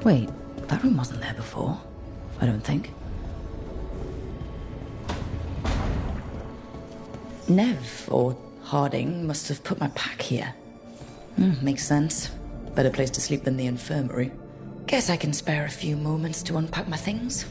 Wait, that room wasn't there before, I don't think. Nev, or Harding, must have put my pack here. Makes sense. Better place to sleep than the infirmary. Guess I can spare a few moments to unpack my things.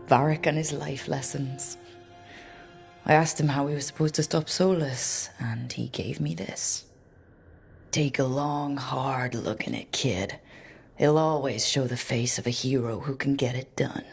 Varric and his life lessons. I asked him how we were supposed to stop Solus, and he gave me this. Take a long, hard look in it, kid. It'll always show the face of a hero who can get it done.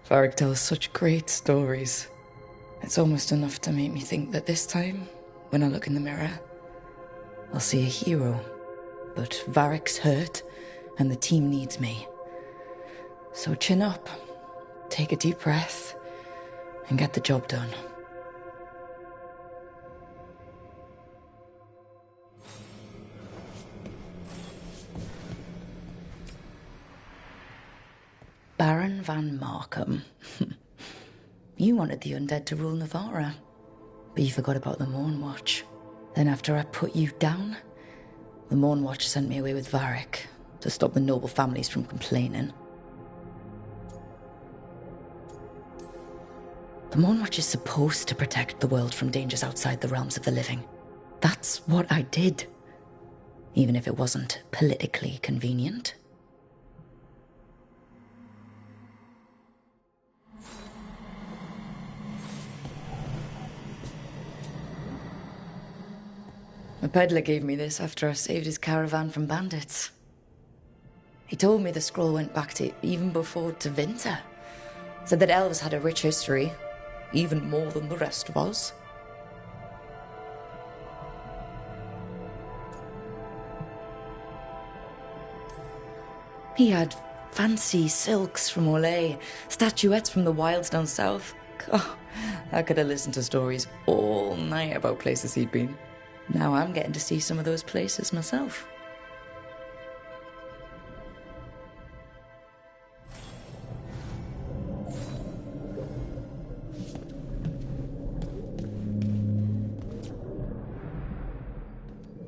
Varric tells such great stories. It's almost enough to make me think that this time, when I look in the mirror, I'll see a hero. But Varric's hurt, and the team needs me. So chin up, take a deep breath, and get the job done. Baron van Markham. You wanted the undead to rule Navarra, but you forgot about the Mournwatch. Then after I put you down, the Mournwatch sent me away with Varric to stop the noble families from complaining. The Mournwatch is supposed to protect the world from dangers outside the realms of the living. That's what I did, even if it wasn't politically convenient. A peddler gave me this after I saved his caravan from bandits. He told me the scroll went back to even before Tevinter. Said that elves had a rich history, even more than the rest of us. He had fancy silks from Orlais, statuettes from the wilds down south. Oh, I could have listened to stories all night about places he'd been. Now I'm getting to see some of those places myself.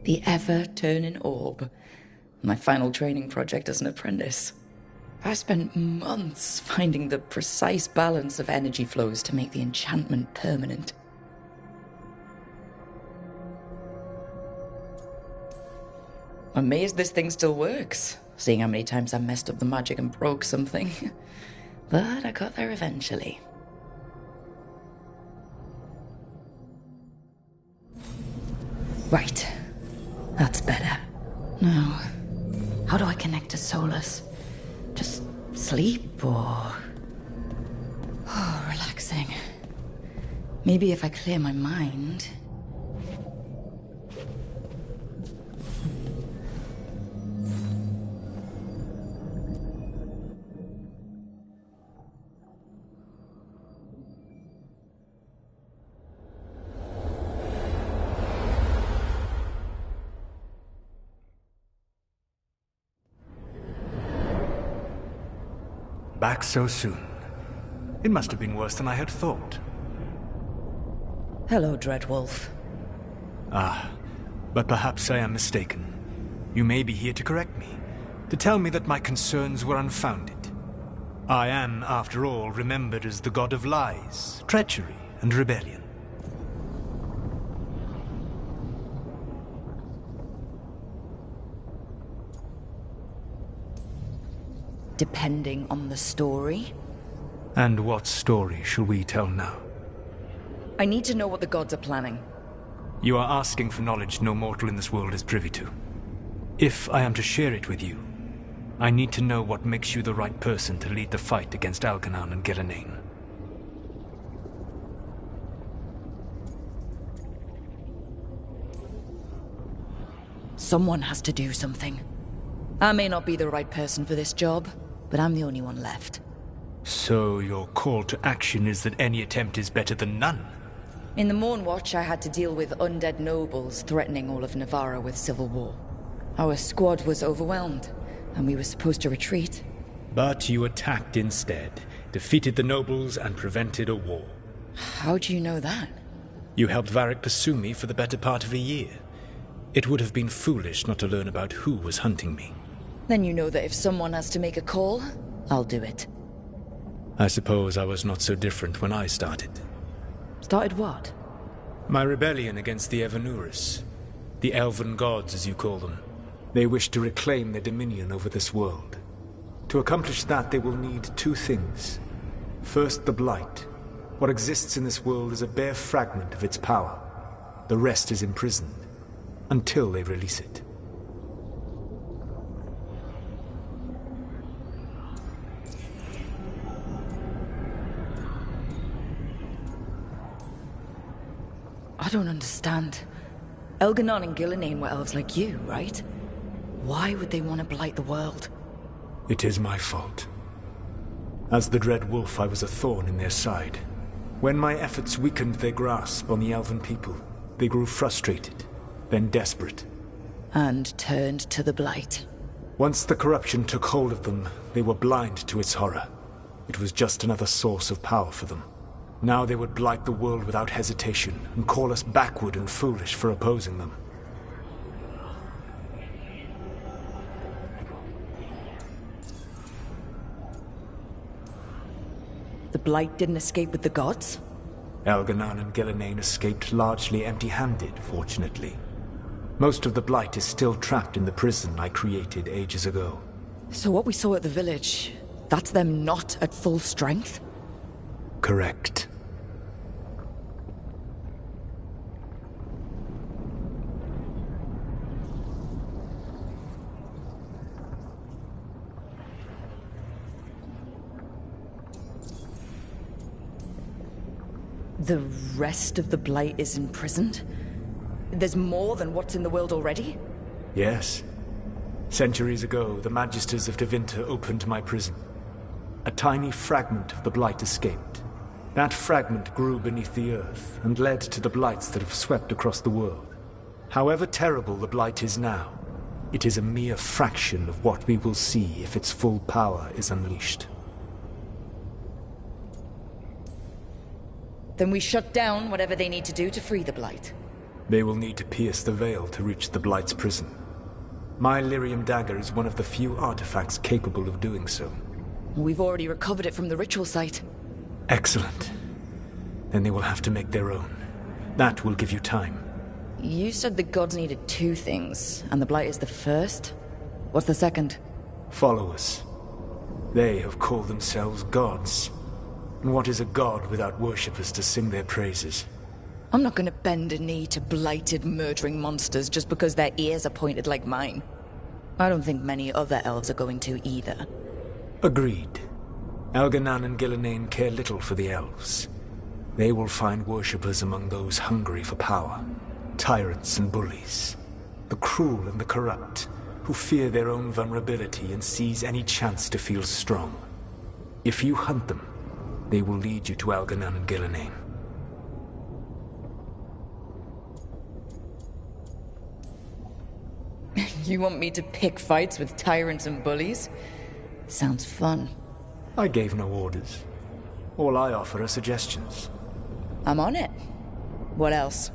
The ever-turning orb. My final training project as an apprentice. I spent months finding the precise balance of energy flows to make the enchantment permanent. I'm amazed this thing still works, seeing how many times I messed up the magic and broke something. But I got there eventually. Right. That's better. Now, how do I connect to Solus? Just sleep or... Oh, relaxing. Maybe if I clear my mind... Back so soon. It must have been worse than I had thought. Hello, Dreadwolf. Ah, but perhaps I am mistaken. You may be here to correct me, to tell me that my concerns were unfounded. I am, after all, remembered as the god of lies, treachery, and rebellion. Depending on the story. And what story shall we tell now? I need to know what the gods are planning. You are asking for knowledge no mortal in this world is privy to. If I am to share it with you, I need to know what makes you the right person to lead the fight against Algernon and Gillenane. Someone has to do something. I may not be the right person for this job, but I'm the only one left. So your call to action is that any attempt is better than none? In the Mornwatch, I had to deal with undead nobles threatening all of Navarra with civil war. Our squad was overwhelmed, and we were supposed to retreat. But you attacked instead, defeated the nobles, and prevented a war. How do you know that? You helped Varric pursue me for the better part of a year. It would have been foolish not to learn about who was hunting me. Then you know that if someone has to make a call, I'll do it. I suppose I was not so different when I started. Started what? My rebellion against the Evanuris. The elven gods, as you call them. They wish to reclaim their dominion over this world. To accomplish that, they will need two things. First, the Blight. What exists in this world is a bare fragment of its power. The rest is imprisoned, until they release it. I don't understand. Elganon and Gillenane were elves like you, right? Why would they want to blight the world? It is my fault. As the Dread Wolf, I was a thorn in their side. When my efforts weakened their grasp on the elven people, they grew frustrated, then desperate. And turned to the blight. Once the corruption took hold of them, they were blind to its horror. It was just another source of power for them. Now they would blight the world without hesitation, and call us backward and foolish for opposing them. The blight didn't escape with the gods? Elganon and Gillenane escaped largely empty-handed, fortunately. Most of the blight is still trapped in the prison I created ages ago. So what we saw at the village, that's them not at full strength? Correct. The rest of the blight is imprisoned? There's more than what's in the world already? Yes. Centuries ago, the Magisters of Tevinter opened my prison. A tiny fragment of the blight escaped. That fragment grew beneath the earth and led to the blights that have swept across the world. However terrible the blight is now, it is a mere fraction of what we will see if its full power is unleashed. Then we shut down whatever they need to do to free the blight. They will need to pierce the veil to reach the blight's prison. My lyrium dagger is one of the few artifacts capable of doing so. We've already recovered it from the ritual site. Excellent. Then they will have to make their own. That will give you time. You said the gods needed two things, and the Blight is the first? What's the second? Followers. They have called themselves gods. And what is a god without worshippers to sing their praises? I'm not gonna bend a knee to blighted, murdering monsters just because their ears are pointed like mine. I don't think many other elves are going to either. Agreed. Elganan and Gillenane care little for the elves. They will find worshippers among those hungry for power. Tyrants and bullies. The cruel and the corrupt, who fear their own vulnerability and seize any chance to feel strong. If you hunt them, they will lead you to Elganan and Gillenane. You want me to pick fights with tyrants and bullies? Sounds fun. I gave no orders. All I offer are suggestions. I'm on it. What else?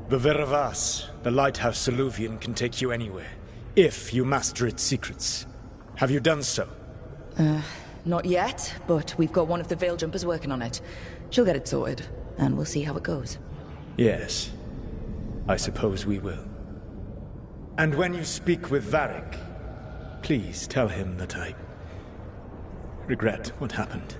The Veravas, the lighthouse Soluvian, can take you anywhere, if you master its secrets. Have you done so? Not yet, but we've got one of the Veil Jumpers working on it. She'll get it sorted, and we'll see how it goes. Yes. I suppose we will. And when you speak with Varric, please tell him that I regret what happened.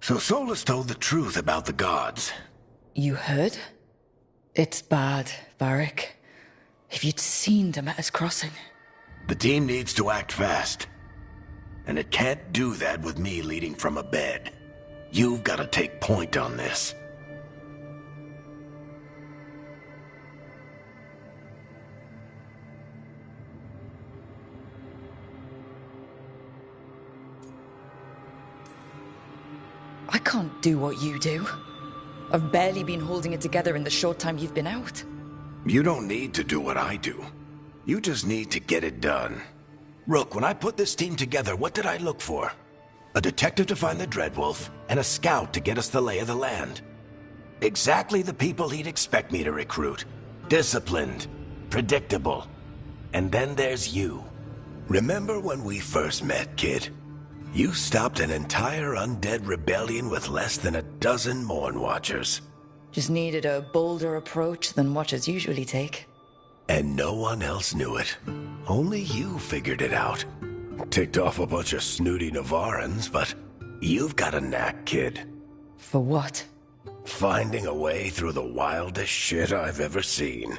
So Solus told the truth about the gods. You heard? It's bad, Varric. If you'd seen Demeter's crossing. The team needs to act fast. And it can't do that with me leading from a bed. You've got to take point on this. I can't do what you do. I've barely been holding it together in the short time you've been out. You don't need to do what I do. You just need to get it done. Rook, when I put this team together, what did I look for? A detective to find the Dreadwolf, and a scout to get us the lay of the land. Exactly the people he'd expect me to recruit. Disciplined, predictable. And then there's you. Remember when we first met, kid? You stopped an entire undead rebellion with less than a dozen Morn Watchers. Just needed a bolder approach than Watchers usually take. And no one else knew it. Only you figured it out. Ticked off a bunch of snooty Navarrans, but you've got a knack, kid. For what? Finding a way through the wildest shit I've ever seen.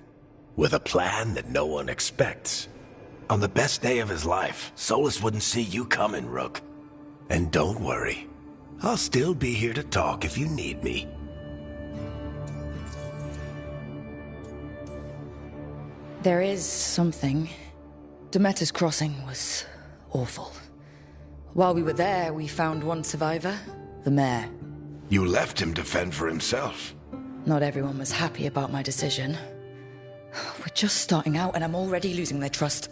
With a plan that no one expects. On the best day of his life, Solus wouldn't see you coming, Rook. And don't worry. I'll still be here to talk if you need me. There is something. Demeter's crossing was awful. While we were there, we found one survivor, the mayor. You left him to fend for himself. Not everyone was happy about my decision. We're just starting out and I'm already losing their trust.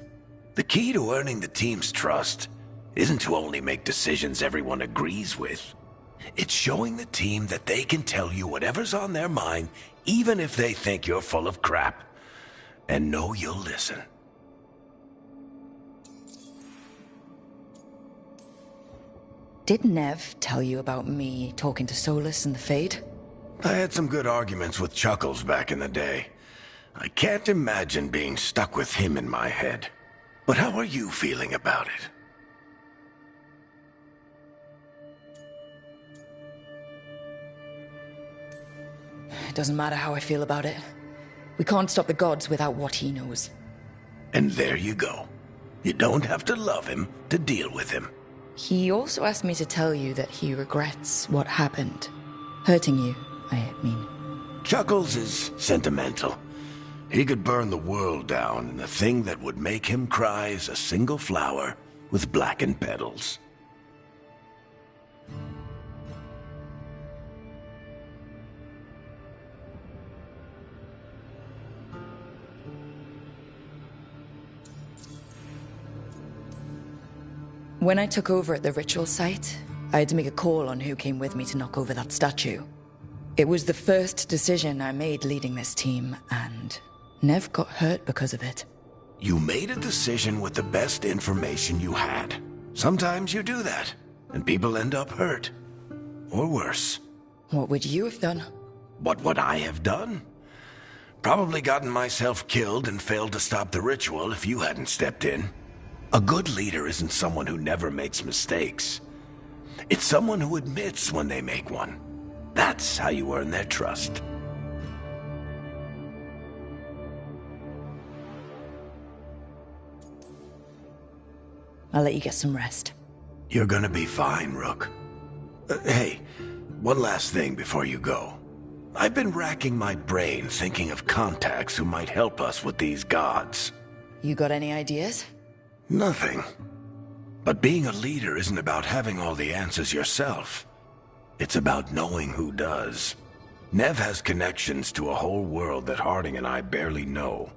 The key to earning the team's trust isn't to only make decisions everyone agrees with. It's showing the team that they can tell you whatever's on their mind, even if they think you're full of crap. And know you'll listen. Did Nev tell you about me talking to Solus and the Fade? I had some good arguments with Chuckles back in the day. I can't imagine being stuck with him in my head. But how are you feeling about it? It doesn't matter how I feel about it. We can't stop the gods without what he knows. And there you go. You don't have to love him to deal with him. He also asked me to tell you that he regrets what happened. Hurting you, I mean. Chuckles is sentimental. He could burn the world down, and the thing that would make him cry is a single flower with blackened petals. When I took over at the ritual site, I had to make a call on who came with me to knock over that statue. It was the first decision I made leading this team, and Nev got hurt because of it. You made a decision with the best information you had. Sometimes you do that, and people end up hurt. Or worse. What would you have done? What would I have done? Probably gotten myself killed and failed to stop the ritual if you hadn't stepped in. A good leader isn't someone who never makes mistakes. It's someone who admits when they make one. That's how you earn their trust. I'll let you get some rest. You're gonna be fine, Rook. Hey, one last thing before you go. I've been racking my brain thinking of contacts who might help us with these gods. You got any ideas? Nothing. But being a leader isn't about having all the answers yourself. It's about knowing who does. Nev has connections to a whole world that Harding and I barely know.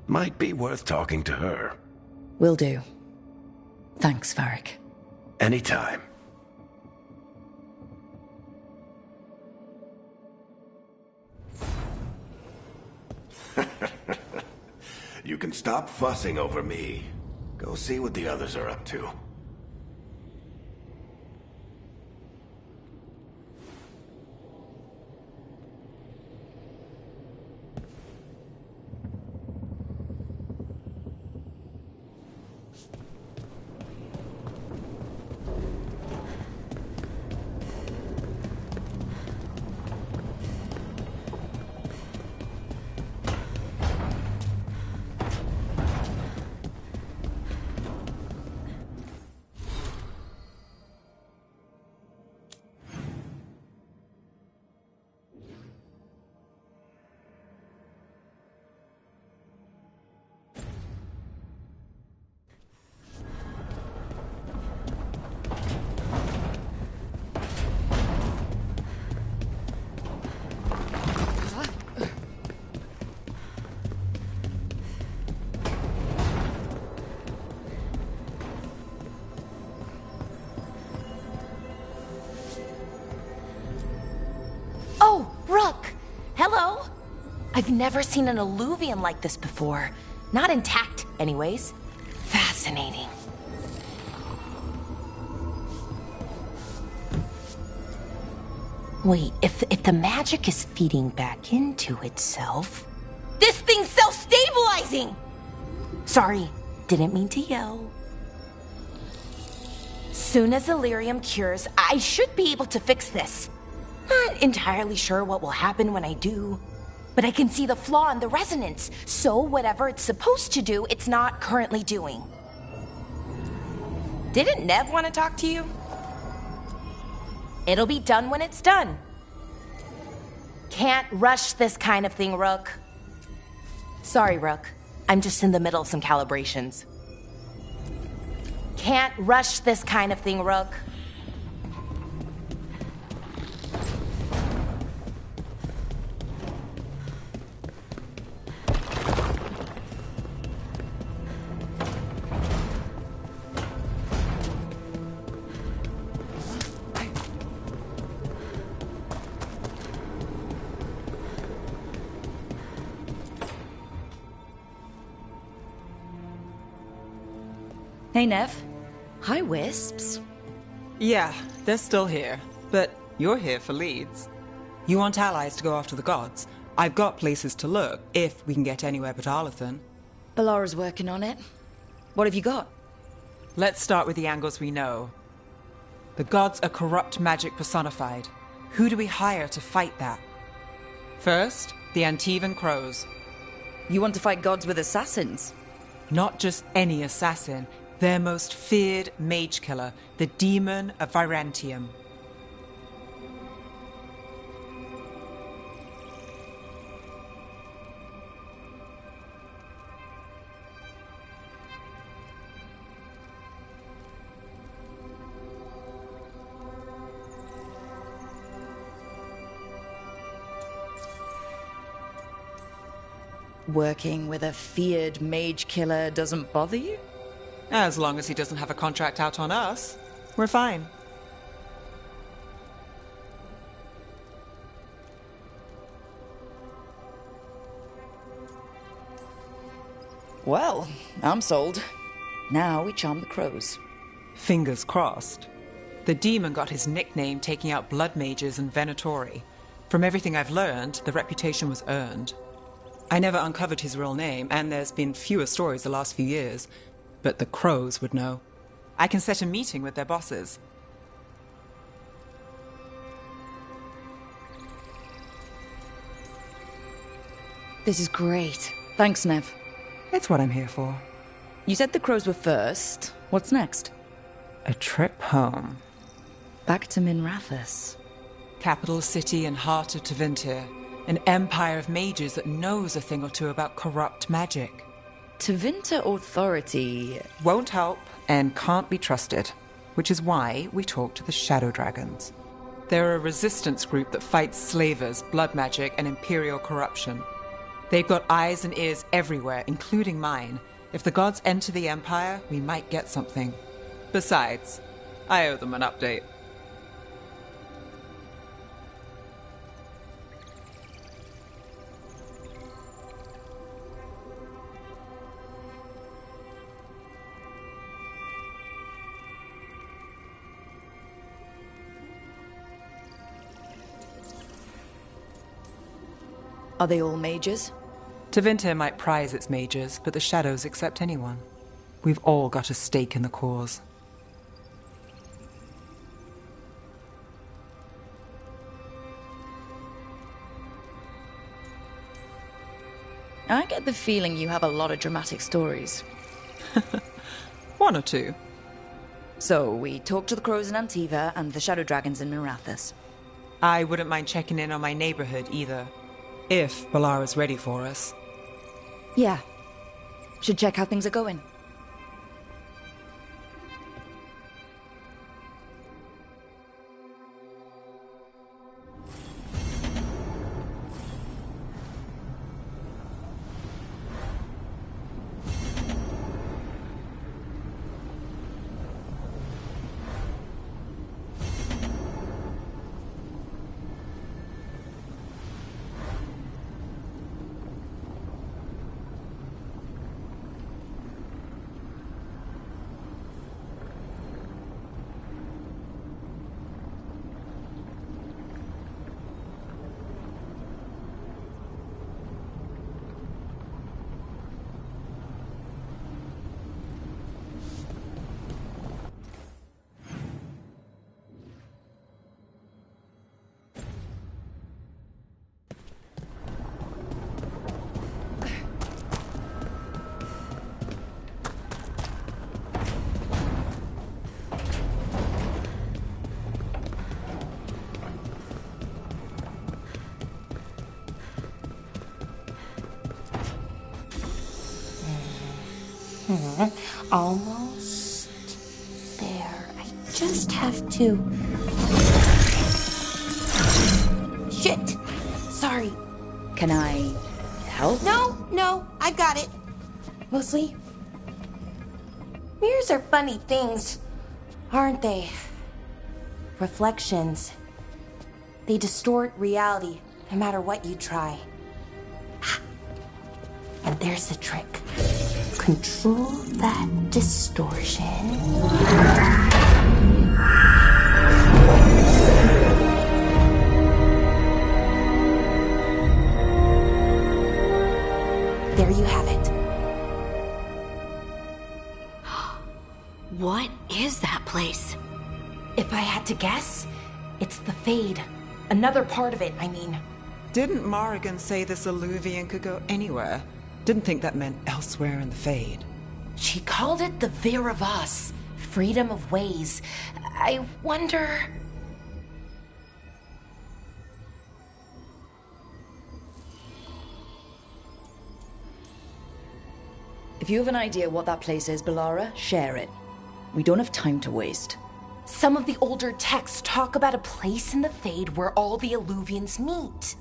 Might be worth talking to her. Will do. Thanks, Varric. Anytime. You can stop fussing over me. Go see what the others are up to. I've never seen an alluvium like this before. Not intact, anyways. Fascinating. Wait, if the magic is feeding back into itself... This thing's self-stabilizing! Sorry, didn't mean to yell. Soon as Illyrium cures, I should be able to fix this. Not entirely sure what will happen when I do, but I can see the flaw in the resonance, so whatever it's supposed to do, it's not currently doing. Didn't Nev want to talk to you? It'll be done when it's done. Can't rush this kind of thing, Rook. Sorry, Rook. I'm just in the middle of some calibrations. Can't rush this kind of thing, Rook. Hey, Nev. Hi, Wisps. Yeah, they're still here. But you're here for leads. You want allies to go after the gods? I've got places to look, if we can get anywhere but Arlathan. Balara's working on it. What have you got? Let's start with the angles we know. The gods are corrupt magic personified. Who do we hire to fight that? First, the Antivan Crows. You want to fight gods with assassins? Not just any assassin. Their most feared mage killer, the Demon of Virantium. Working with a feared mage killer doesn't bother you? As long as he doesn't have a contract out on us, we're fine. Well, I'm sold. Now we charm the crows. Fingers crossed. The demon got his nickname taking out blood mages and venatori. From everything I've learned, the reputation was earned. I never uncovered his real name, and there's been fewer stories the last few years. But the crows would know. I can set a meeting with their bosses. This is great. Thanks, Nev. It's what I'm here for. You said the crows were first. What's next? A trip home. Back to Minrathous. Capital city and heart of Tevinter. An empire of mages that knows a thing or two about corrupt magic. Tevinter authority... Won't help and can't be trusted, which is why we talk to the Shadow Dragons. They're a resistance group that fights slavers, blood magic, and imperial corruption. They've got eyes and ears everywhere, including mine. If the gods enter the Empire, we might get something. Besides, I owe them an update. Are they all mages? Tevinter might prize its mages, but the Shadows accept anyone. We've all got a stake in the cause. I get the feeling you have a lot of dramatic stories. One or two. So, we talk to the crows in Antiva and the Shadow Dragons in Minrathous. I wouldn't mind checking in on my neighborhood either. If Balara's ready for us. Yeah. Should check how things are going. Almost there. I just have to... Shit! Sorry. Can I help? No, I got it. Mostly. Mirrors are funny things, aren't they? Reflections. They distort reality, no matter what you try. And there's the trick. Control that distortion. There you have it. What is that place? If I had to guess, it's the Fade. Another part of it, I mean. Didn't Morrigan say this Illuvian could go anywhere? Didn't think that meant elsewhere in the Fade. She called it the Vir of Us. Freedom of ways. I wonder... If you have an idea what that place is, Bellara, share it. We don't have time to waste. Some of the older texts talk about a place in the Fade where all the Illuvians meet.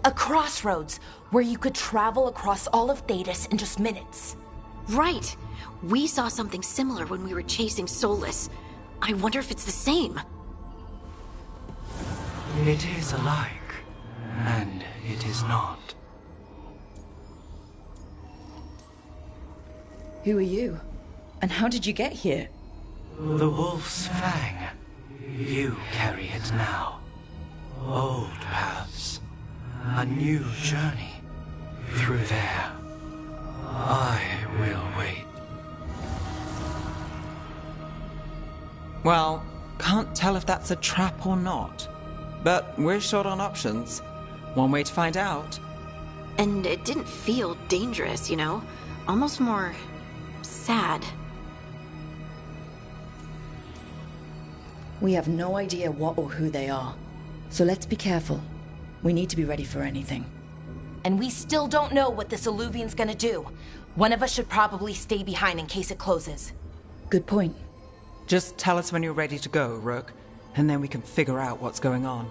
A crossroads where you could travel across all of Thedas in just minutes. Right. We saw something similar when we were chasing Solus. I wonder if it's the same. It is alike, and it is not. Who are you? And how did you get here? The Wolf's Fang. You carry it now. Old paths. A new journey. Through there. I will wait. Well, can't tell if that's a trap or not. But we're short on options. One way to find out. And it didn't feel dangerous, you know? Almost more... sad. We have no idea what or who they are. So let's be careful. We need to be ready for anything. And we still don't know what this Illuvian's gonna do. One of us should probably stay behind in case it closes. Good point. Just tell us when you're ready to go, Rook, and then we can figure out what's going on.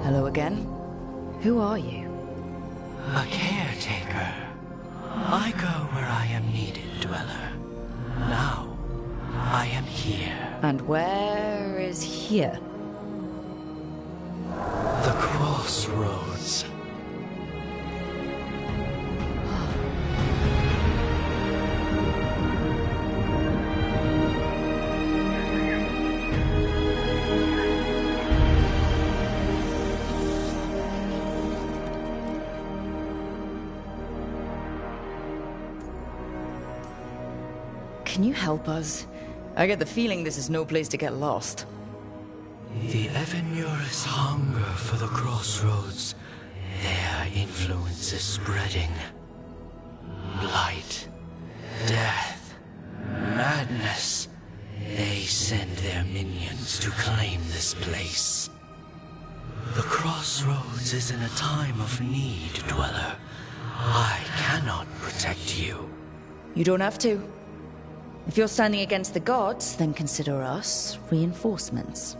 Hello again. Who are you? A caretaker. I go where I am needed, Dweller. Now, I am here. And where is here? The crossroads. Can you help us? I get the feeling this is no place to get lost. The Evenurus hunger for the crossroads. Their influence is spreading. Blight, death, madness. They send their minions to claim this place. The crossroads is in a time of need, Dweller. I cannot protect you. You don't have to. If you're standing against the gods, then consider us reinforcements.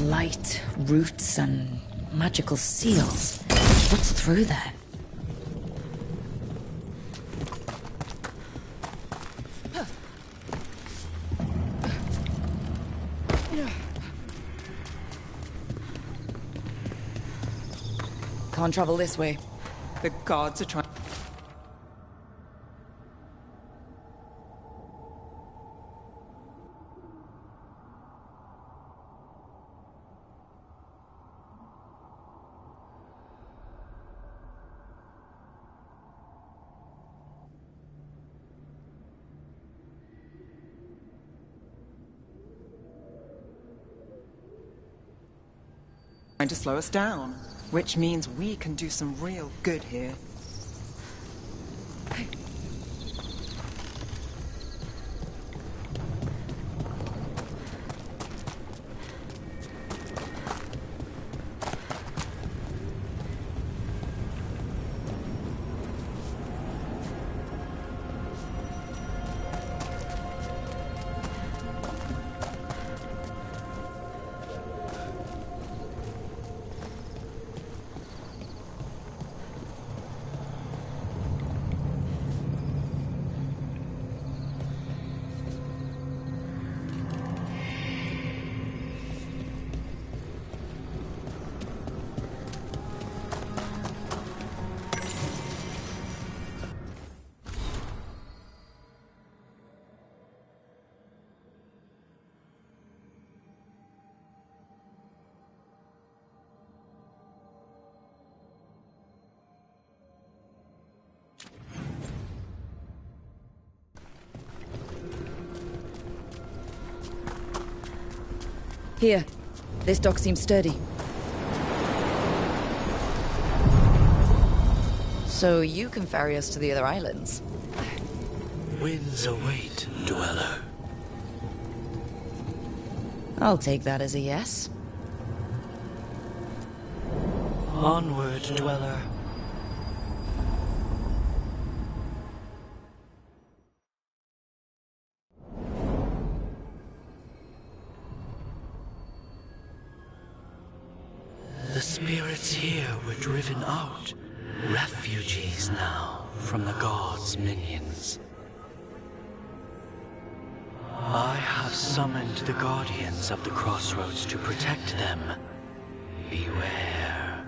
Light, roots, and magical seals. What's through there? Can't travel this way. The gods are trying. Trying to slow us down, which means we can do some real good here. Here. This dock seems sturdy. So you can ferry us to the other islands? Winds await, dweller. I'll take that as a yes. Onward, dweller. The spirits here were driven out, refugees now from the gods' minions. I have summoned the guardians of the crossroads to protect them. Beware.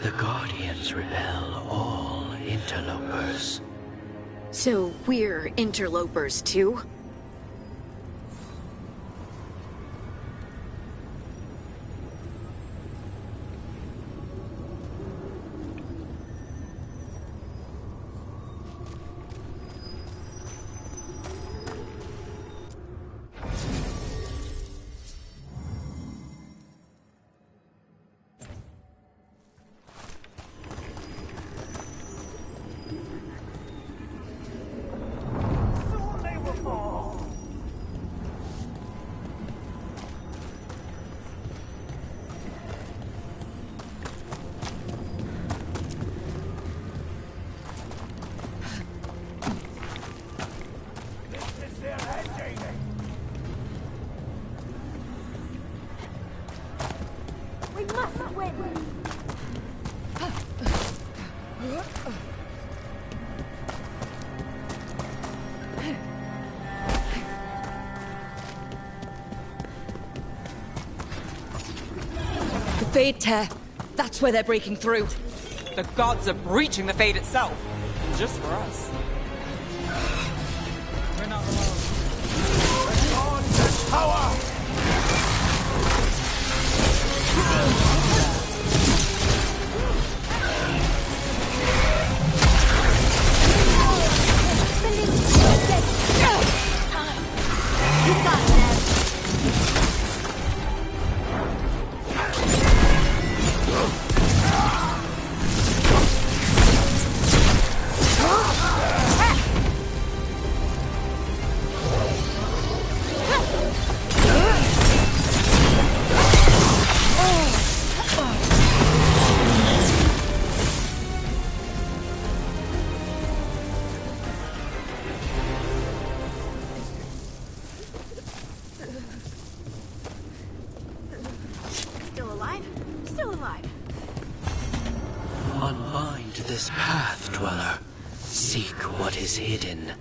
The guardians repel all interlopers. So we're interlopers too? Fade tear. That's where they're breaking through. The gods are breaching the Fade itself. Just for us. We're not alone. Gods' power! You got them. still alive. Unbind this path, Dweller. Seek what is hidden.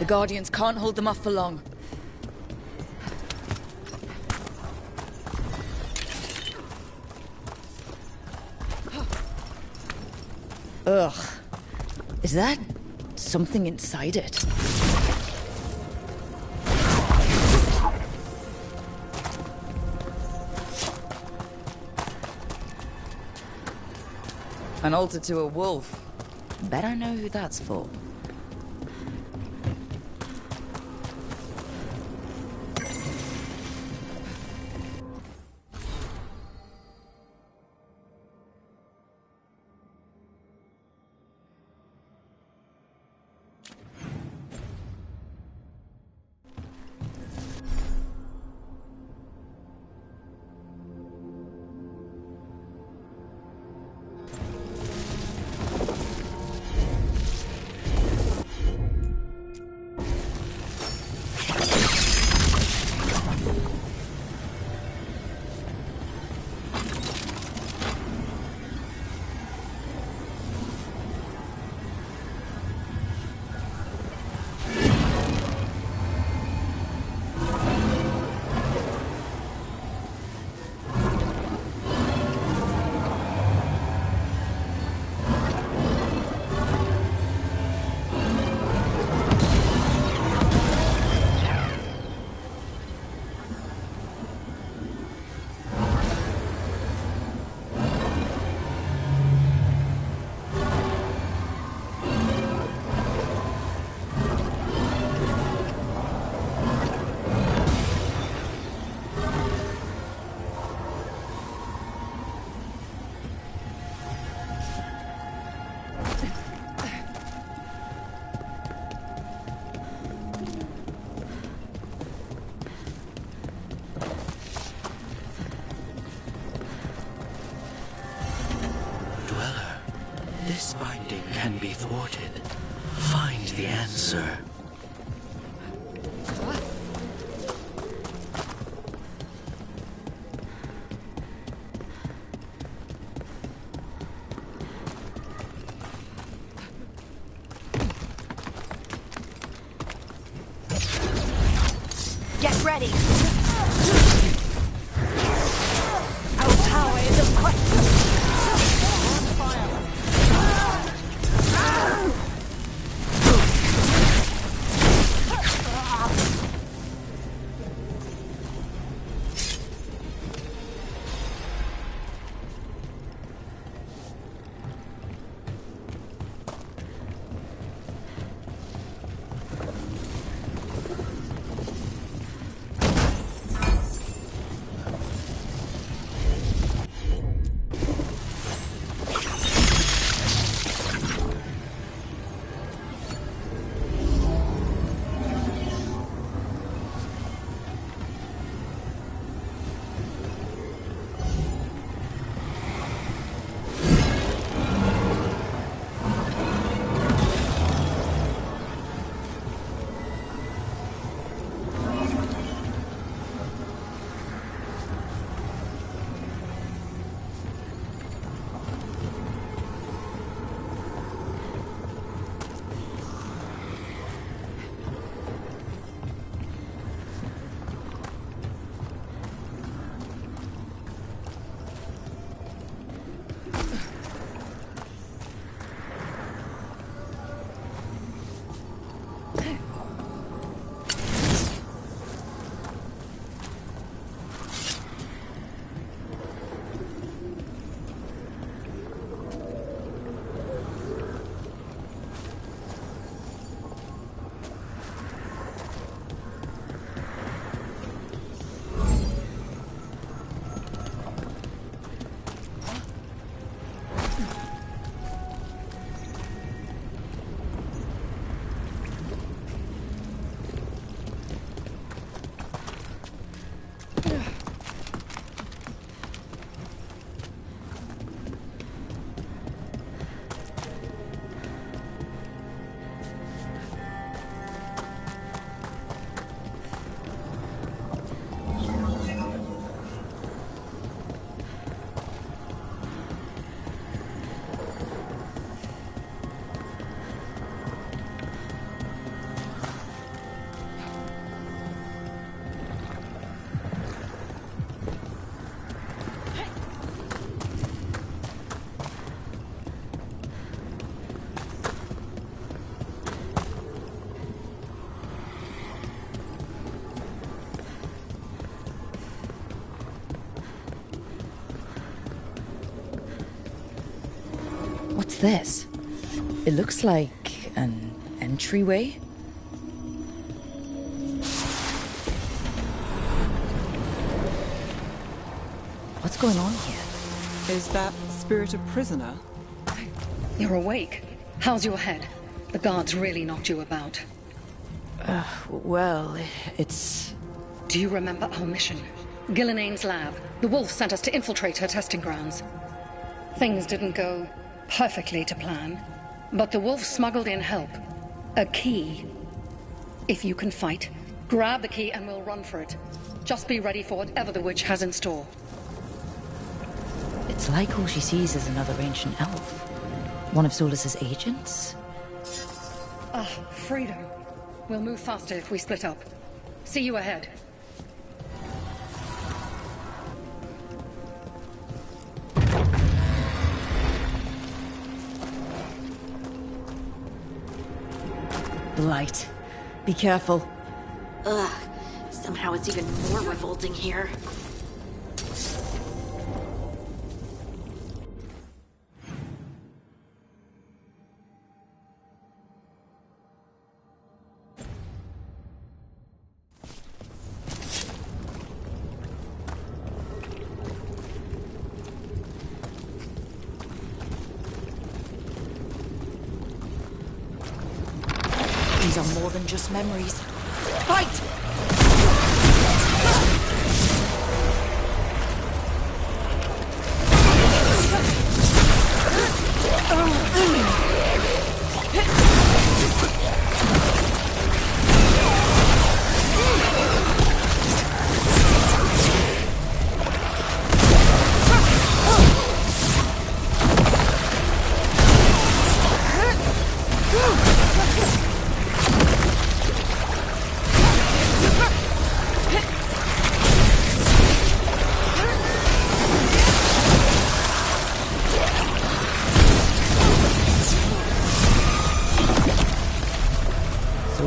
The Guardians can't hold them off for long. Ugh. Is that something inside it? An altar to a wolf. Bet I know who that's for. This binding can be thwarted. Find the answer. Get ready! Our power is of question! this? It looks like an entryway. What's going on here? Is that spirit a prisoner? You're awake. How's your head? The guards really knocked you about. Well, it's... Do you remember our mission? Gillenane's lab. The wolf sent us to infiltrate her testing grounds. Things didn't go perfectly to plan, but the wolf smuggled in help. A key. If you can fight, grab the key and we'll run for it. Just be ready for whatever the witch has in store. It's like all she sees is another ancient elf. One of Solus's agents? Ah, freedom. We'll move faster if we split up. See you ahead. Blight. Be careful. Ugh. Somehow it's even more revolting here. These are more than just memories. Fight!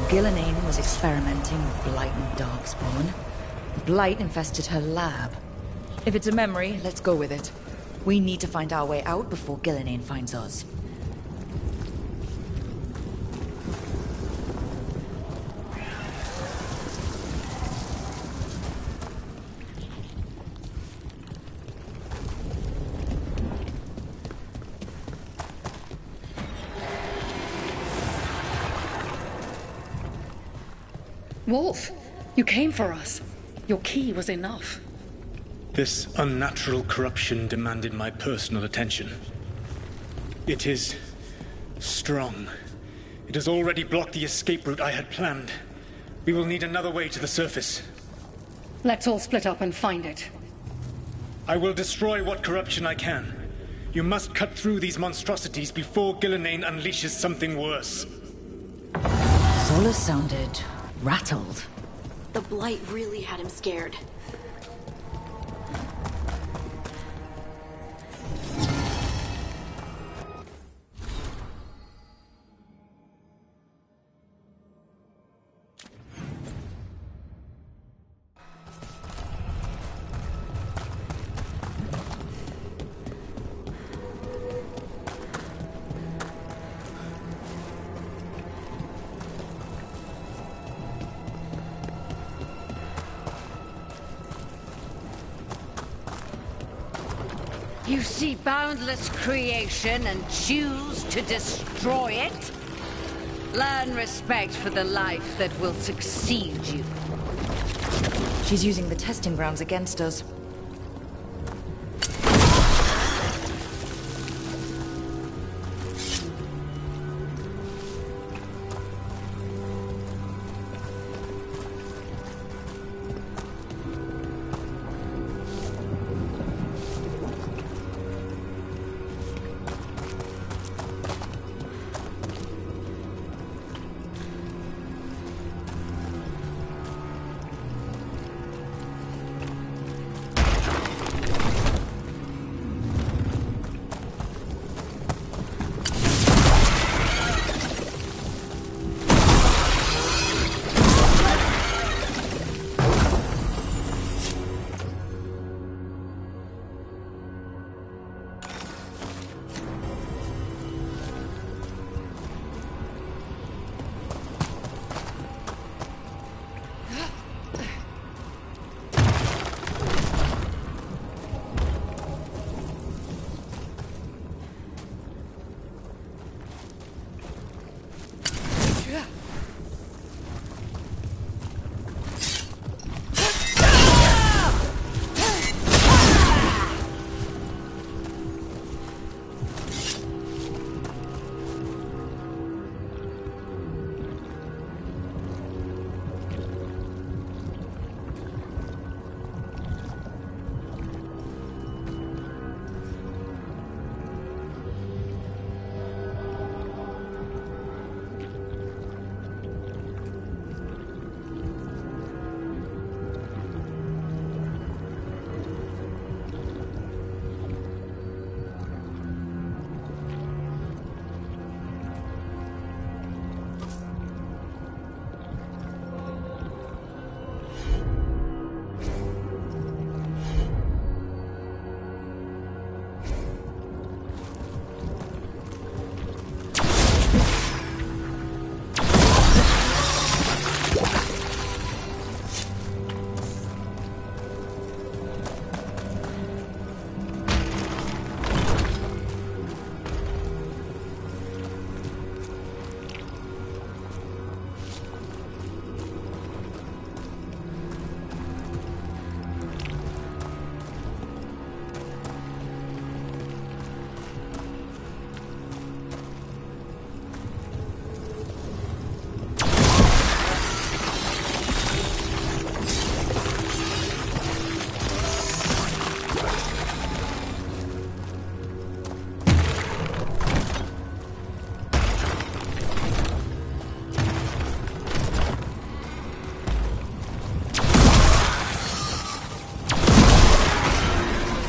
Gillenane was experimenting with Blight and Darkspawn. Blight infested her lab. If it's a memory, let's go with it. We need to find our way out before Gillenane finds us. Wolf, you came for us. Your key was enough. This unnatural corruption demanded my personal attention. It is strong. It has already blocked the escape route I had planned. We will need another way to the surface. Let's all split up and find it. I will destroy what corruption I can. You must cut through these monstrosities before Gillenane unleashes something worse. Solus sounded rattled. The Blight really had him scared. You see boundless creation and choose to destroy it? Learn respect for the life that will succeed you. She's using the testing grounds against us.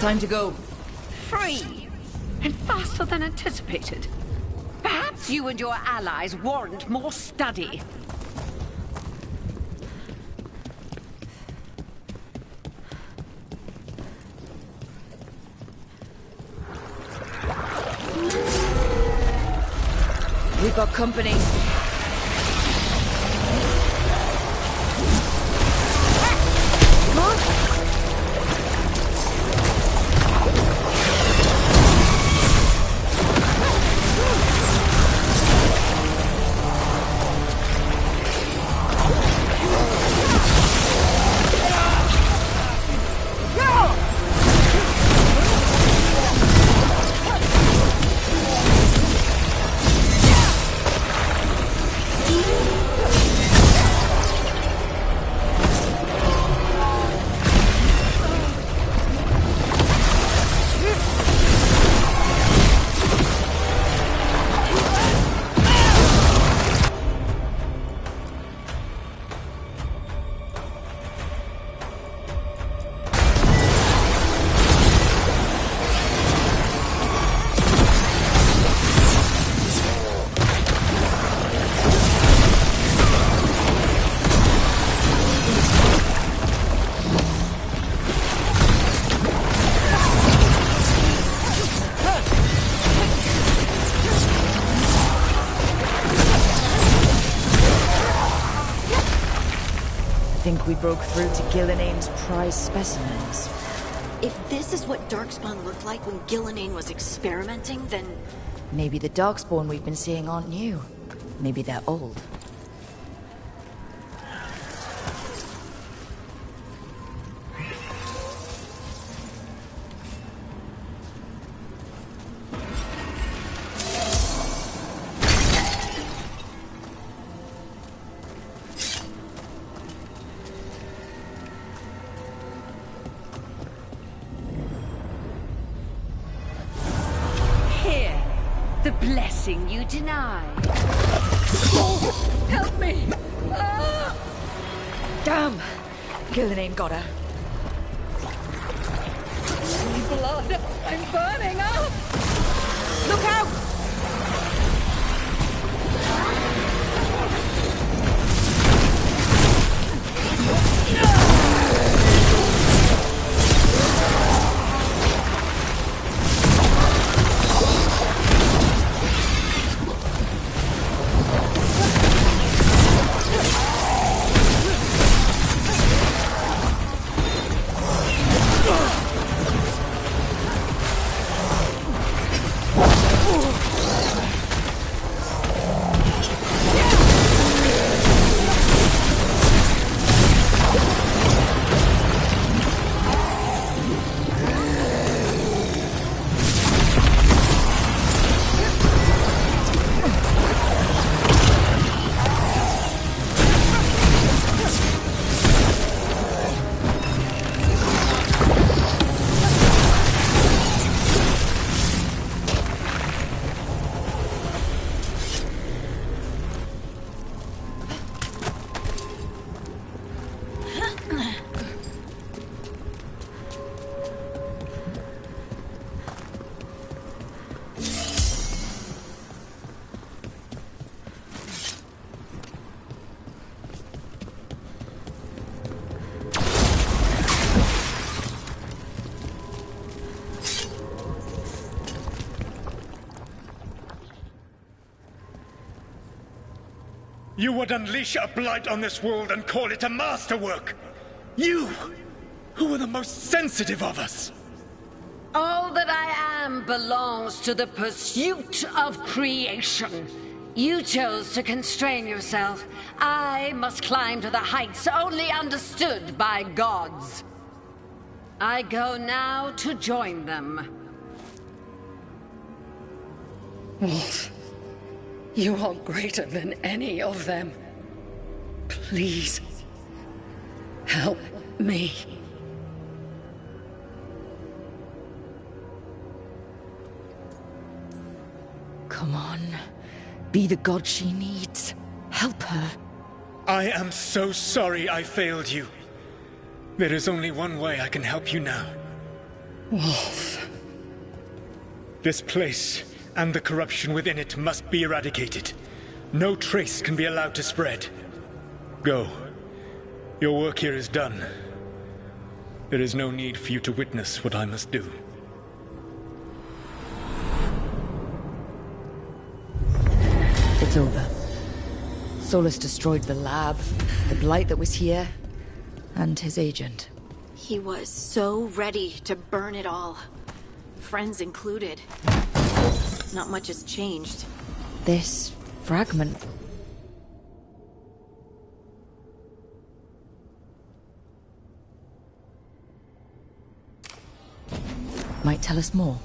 Time to go. Free! And faster than anticipated. Perhaps you and your allies warrant more study. We've got company. We broke through to Gillinane's prize specimens. If this is what Darkspawn looked like when Gillinane was experimenting, then... Maybe the Darkspawn we've been seeing aren't new. Maybe they're old. You deny. Help me! Ah! Damn! Gillinane got her. My blood! I'm burning up! Look out! You would unleash a blight on this world and call it a masterwork! You, who are the most sensitive of us! All that I am belongs to the pursuit of creation. You chose to constrain yourself. I must climb to the heights only understood by gods. I go now to join them. Wolf, you are greater than any of them. Please, help me. Come on. Be the god she needs. Help her. I am so sorry I failed you. There is only one way I can help you now. Wolf. This place and the corruption within it must be eradicated. No trace can be allowed to spread. Go. Your work here is done. There is no need for you to witness what I must do. It's over. Solus destroyed the lab, the blight that was here, and his agent. He was so ready to burn it all. Friends included. Not much has changed. This fragment... might tell us more.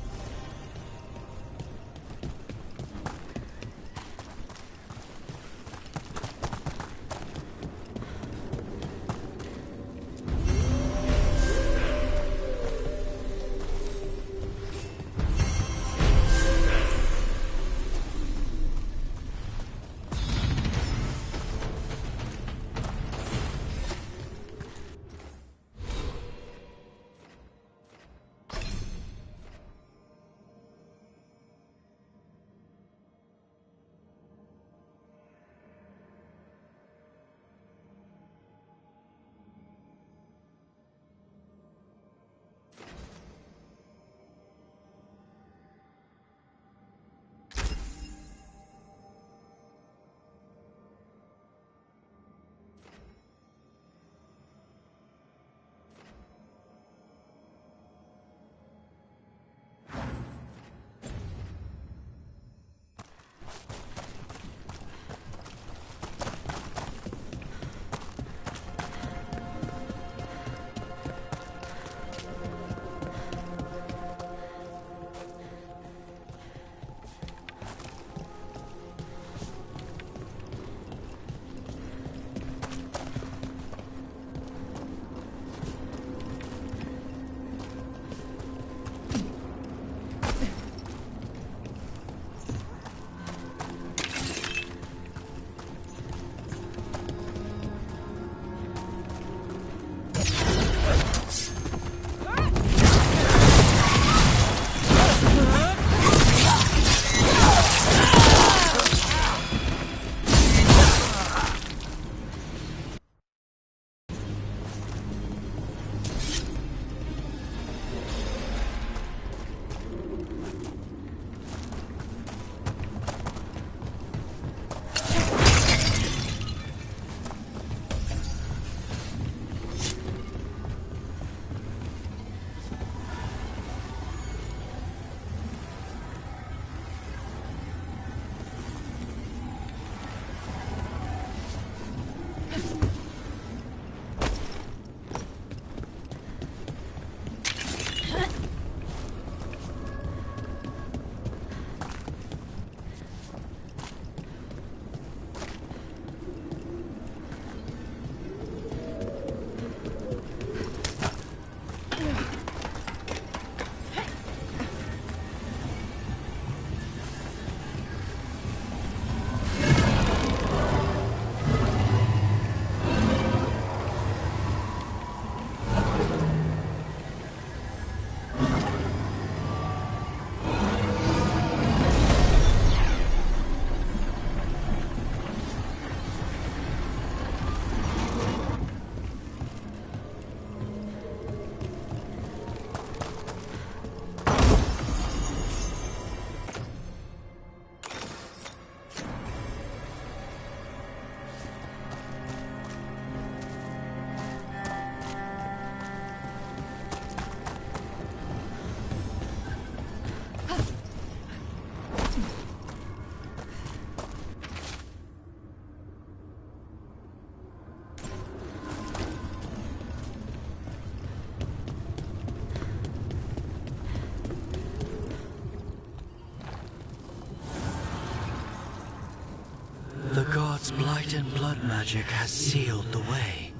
The gods' blight and blood magic has sealed the way.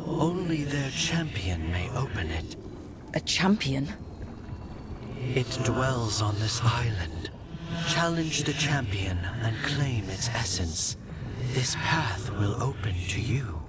Only their champion may open it. A champion? It dwells on this island. Challenge the champion and claim its essence. This path will open to you.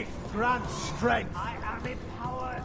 Faith grants strength. I am empowered.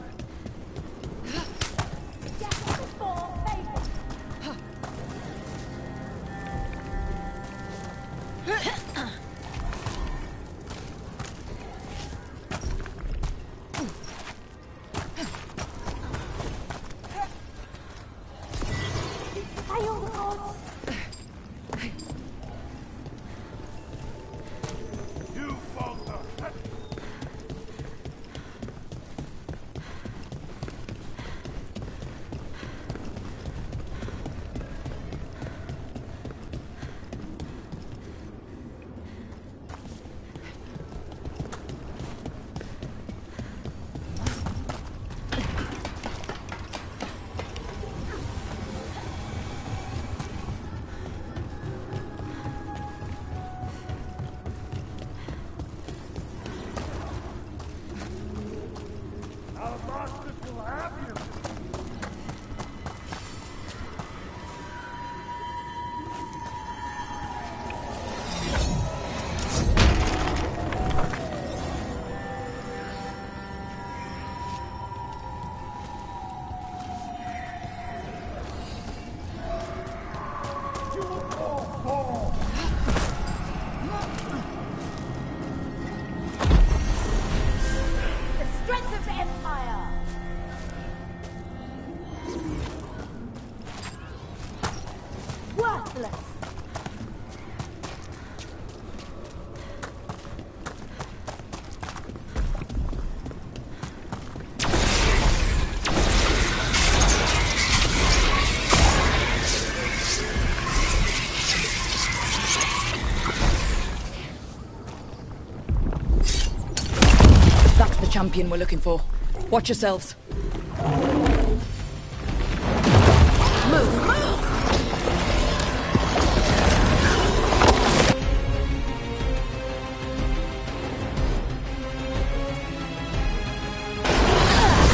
Champion we're looking for. Watch yourselves.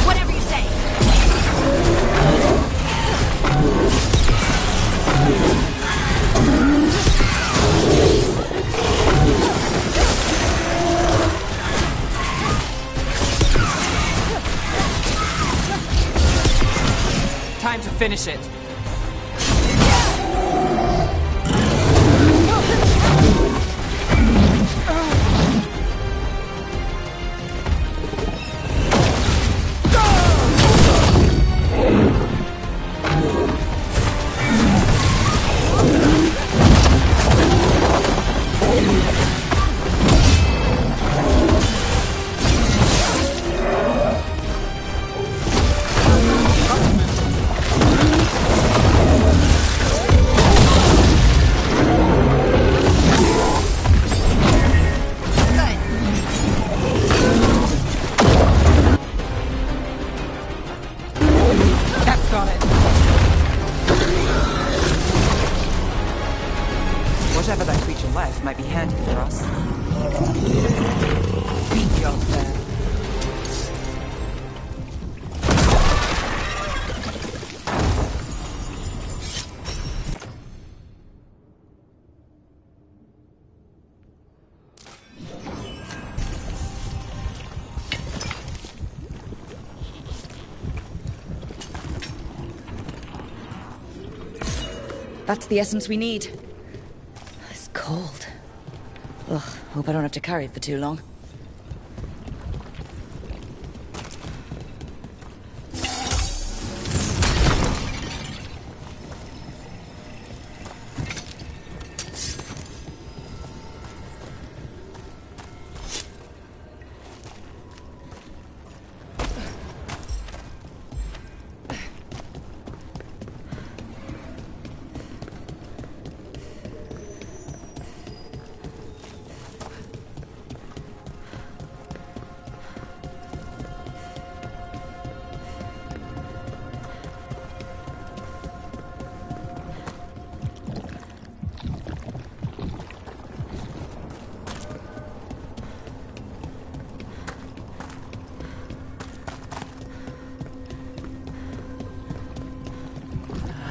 Whatever you say. Time to finish it. Whatever that creature left might be handy for us. Beat the odds there. That's the essence we need. It's cold. Ugh, hope I don't have to carry it for too long.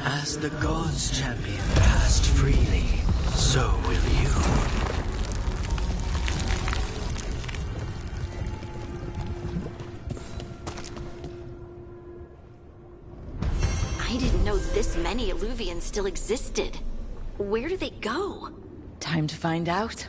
As the gods' champion passed freely, so will you. I didn't know this many Illuvians still existed. Where do they go? Time to find out.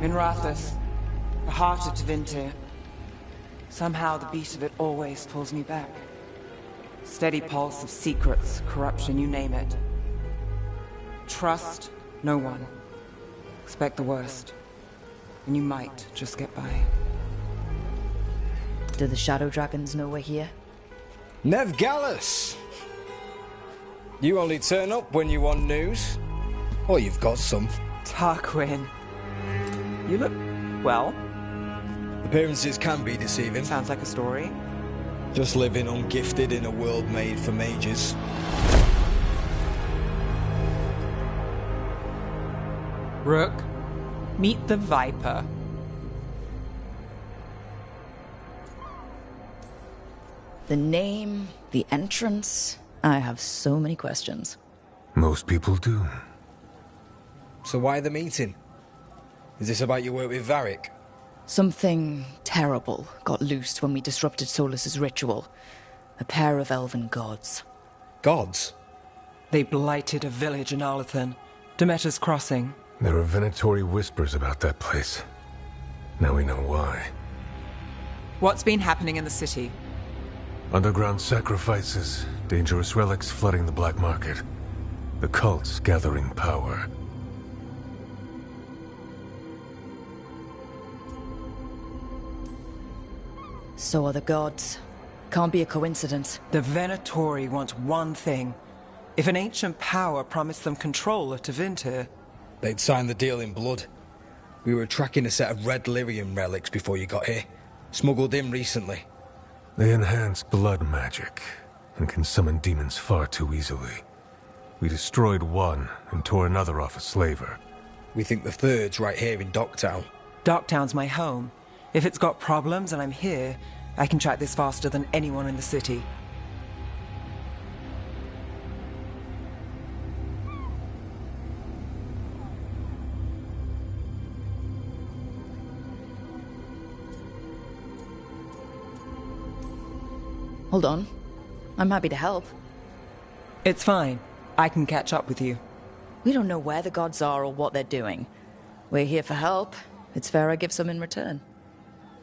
Minrathous, the heart of Tevinter. Somehow the beat of it always pulls me back. Steady pulse of secrets, corruption, you name it. Trust no one. Expect the worst. And you might just get by. Do the Shadow Dragons know we're here? Nev Gallus! You only turn up when you want news. Or you've got some. Tarquin. You look... well. Appearances can be deceiving. Sounds like a story. Just living ungifted in a world made for mages. Rook, meet the Viper. The name, the entrance... I have so many questions. Most people do. So why the meeting? Is this about your work with Varric? Something terrible got loose when we disrupted Solus's ritual. A pair of elven gods. Gods? They blighted a village in Arlathan, Demeter's Crossing. There are Venatori whispers about that place. Now we know why. What's been happening in the city? Underground sacrifices, dangerous relics flooding the black market. The cults gathering power. So are the gods. Can't be a coincidence. The Venatori want one thing. If an ancient power promised them control of Tevinter, they'd sign the deal in blood. We were tracking a set of red lyrium relics before you got here. Smuggled in recently. They enhance blood magic and can summon demons far too easily. We destroyed one and tore another off a slaver. We think the third's right here in Docktown. Docktown's my home. If it's got problems and I'm here, I can track this faster than anyone in the city. Hold on. I'm happy to help. It's fine. I can catch up with you. We don't know where the gods are or what they're doing. We're here for help. It's fair I give some in return.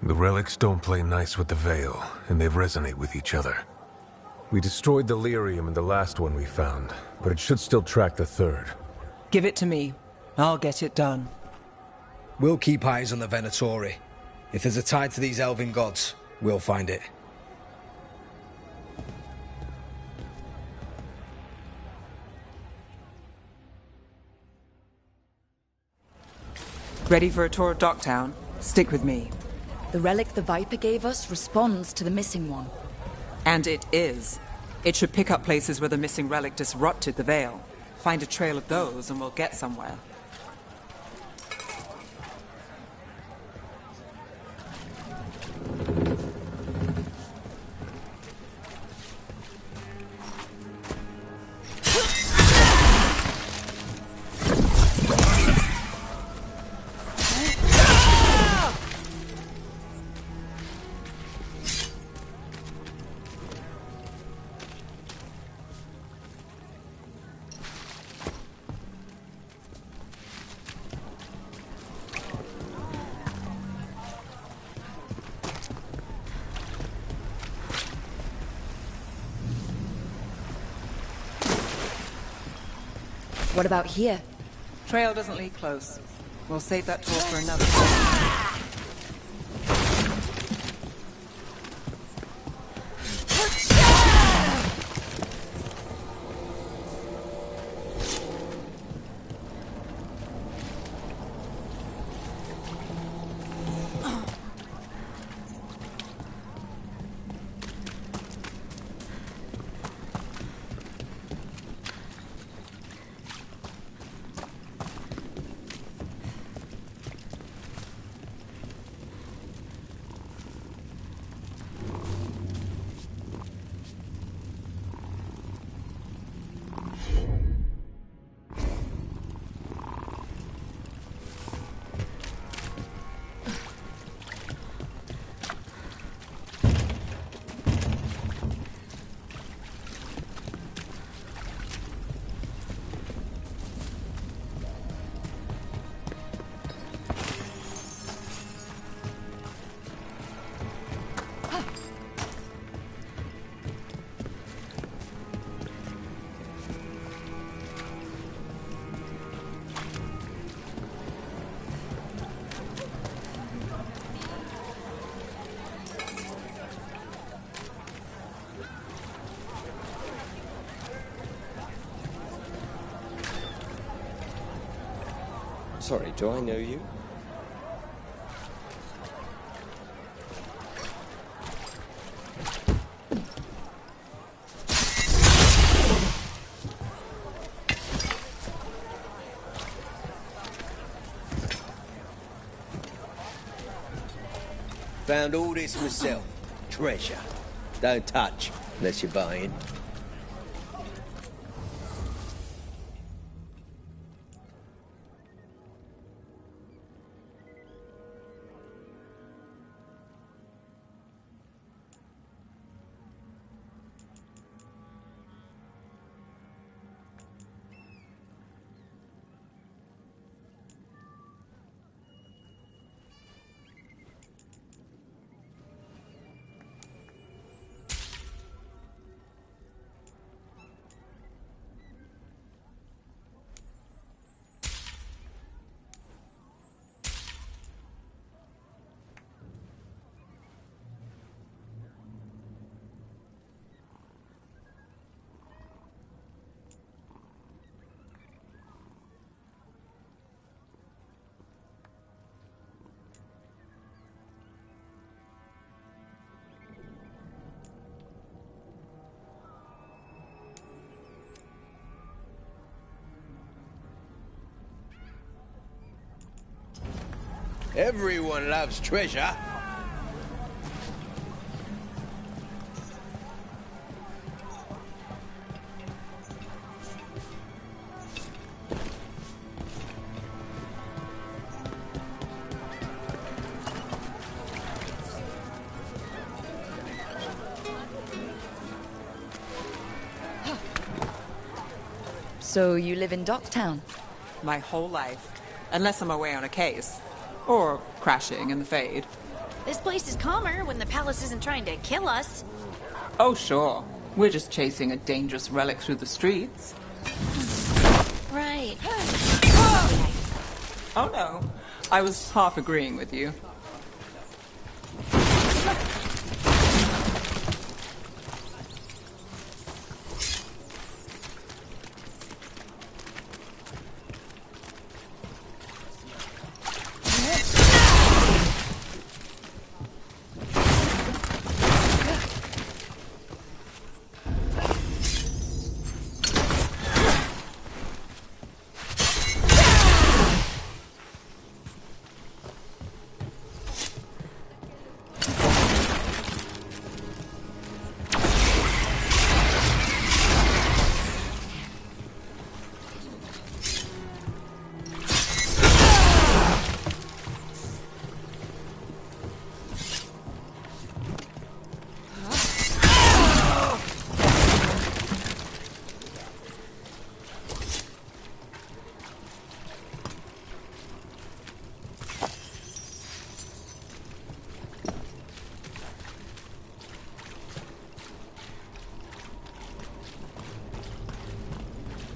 The relics don't play nice with the Veil, and they resonate with each other. We destroyed the lyrium in the last one we found, but it should still track the third. Give it to me. I'll get it done. We'll keep eyes on the Venatori. If there's a tie to these elven gods, we'll find it. Ready for a tour of Docktown? Stick with me. The relic the Viper gave us responds to the missing one. And it is. It should pick up places where the missing relic disrupted the Veil. Find a trail of those and we'll get somewhere. What about here? Trail doesn't lead close. We'll save that tour for another time. Sorry, do I know you? Found all this myself. Treasure. Don't touch, unless you're buying. Everyone loves treasure. So you live in Docktown? My whole life. Unless I'm away on a case. Or crashing in the Fade. This place is calmer when the palace isn't trying to kill us. Oh, sure. We're just chasing a dangerous relic through the streets. Right. Oh, no. I was half agreeing with you.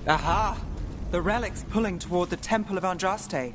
Aha! The relic's pulling toward the Temple of Andraste.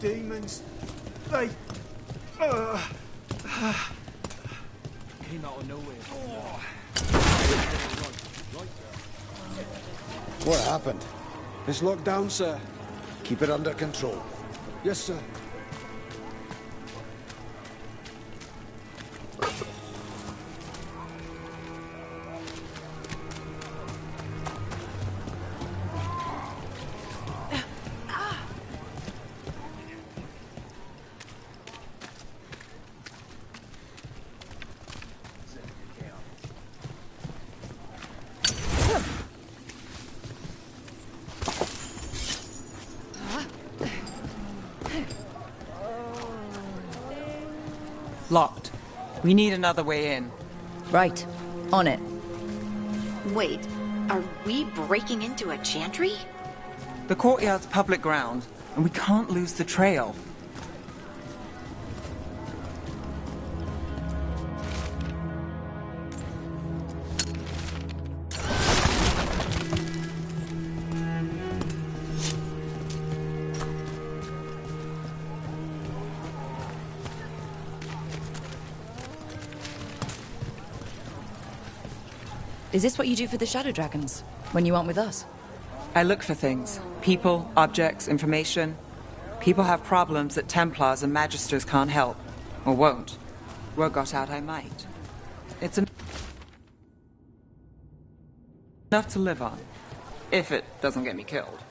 Demons. They... Came out of nowhere. What happened? It's locked down, sir. Keep it under control. Yes, sir. Locked. We need another way in. Right. On it. Wait, are we breaking into a chantry? The courtyard's public ground, and we can't lose the trail. Is this what you do for the Shadow Dragons, when you aren't with us? I look for things. People, objects, information. People have problems that Templars and Magisters can't help. Or won't. Word got out I might. It's enough to live on. If it doesn't get me killed.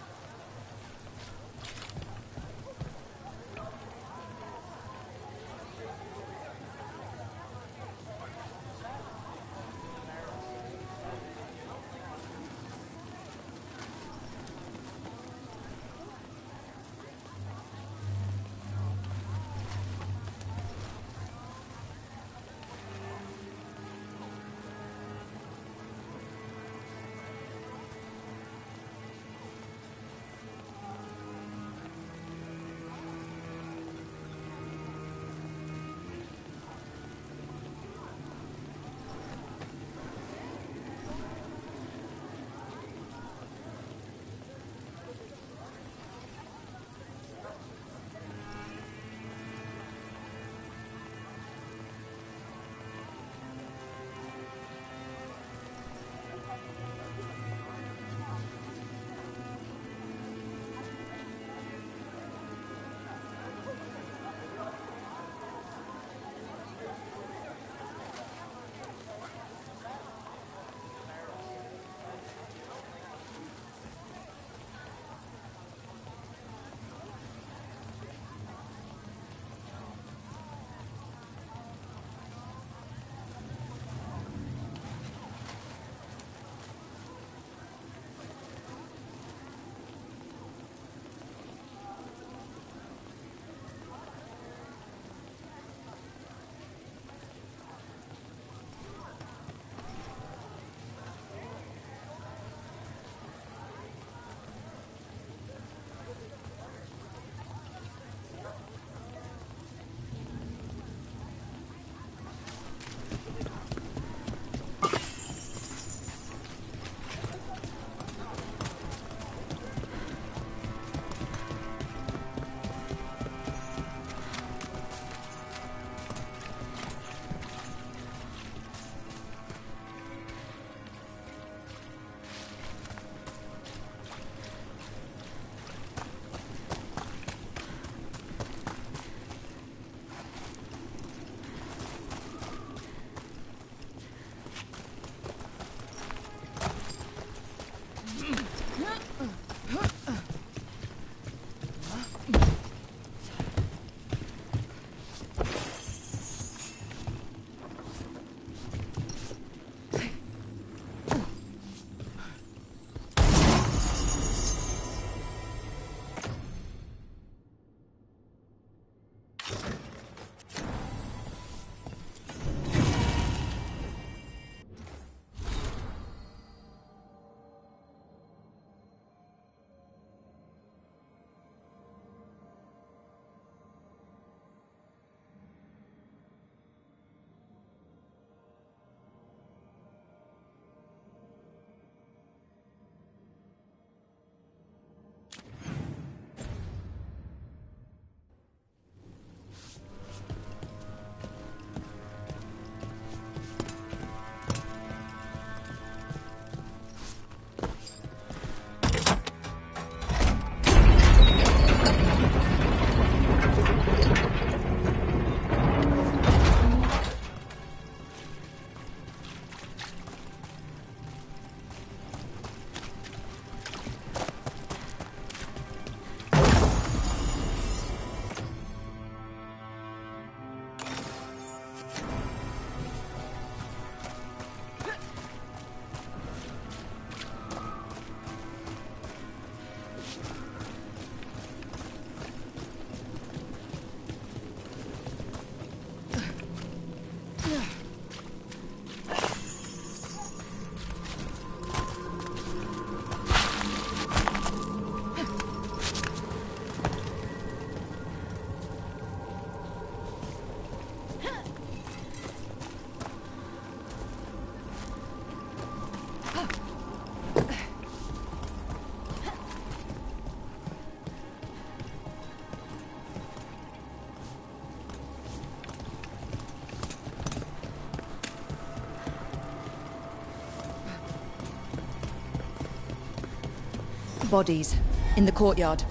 bodies. In the courtyard.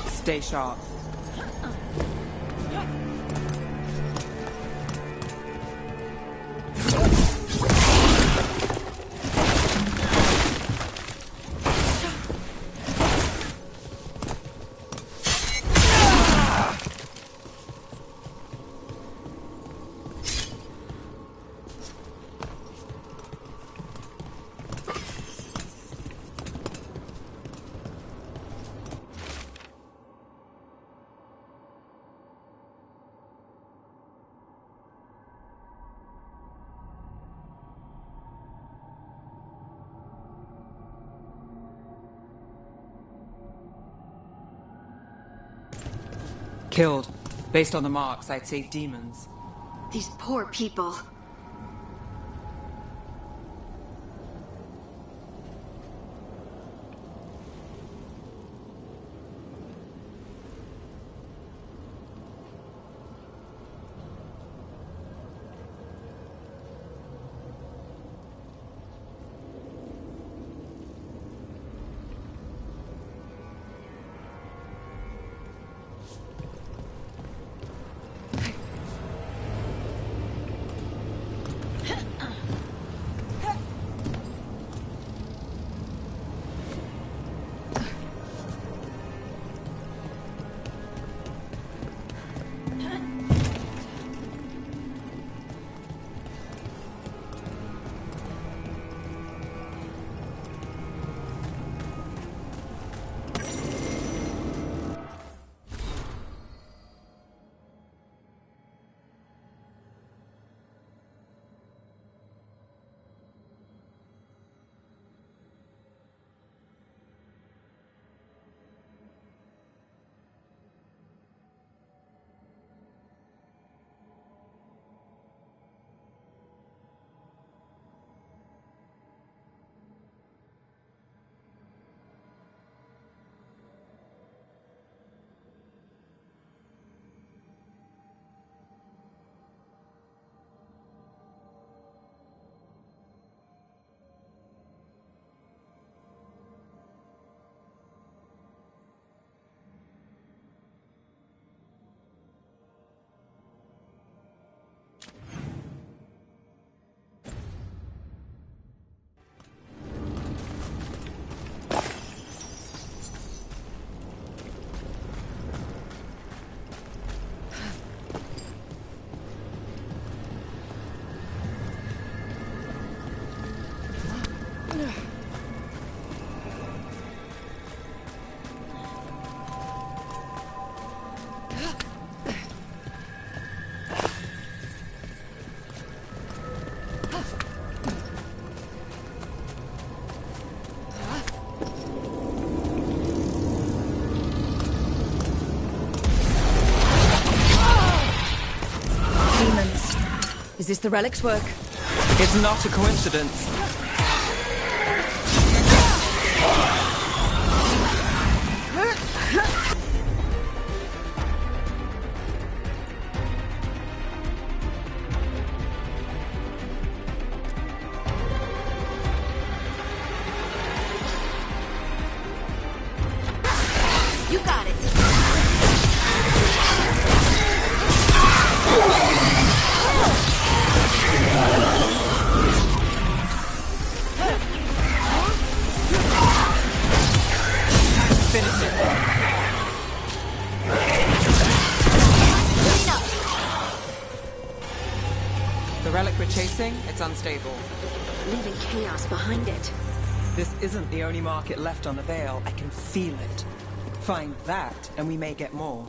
Stay sharp. Killed. Based on the marks, I'd say demons. These poor people. Is this the relic's work? It's not a coincidence. You got it. Finish it. The relic we're chasing, it's unstable. Leaving chaos behind it. This isn't the only market left on the Veil. I can feel it. Find that, and we may get more.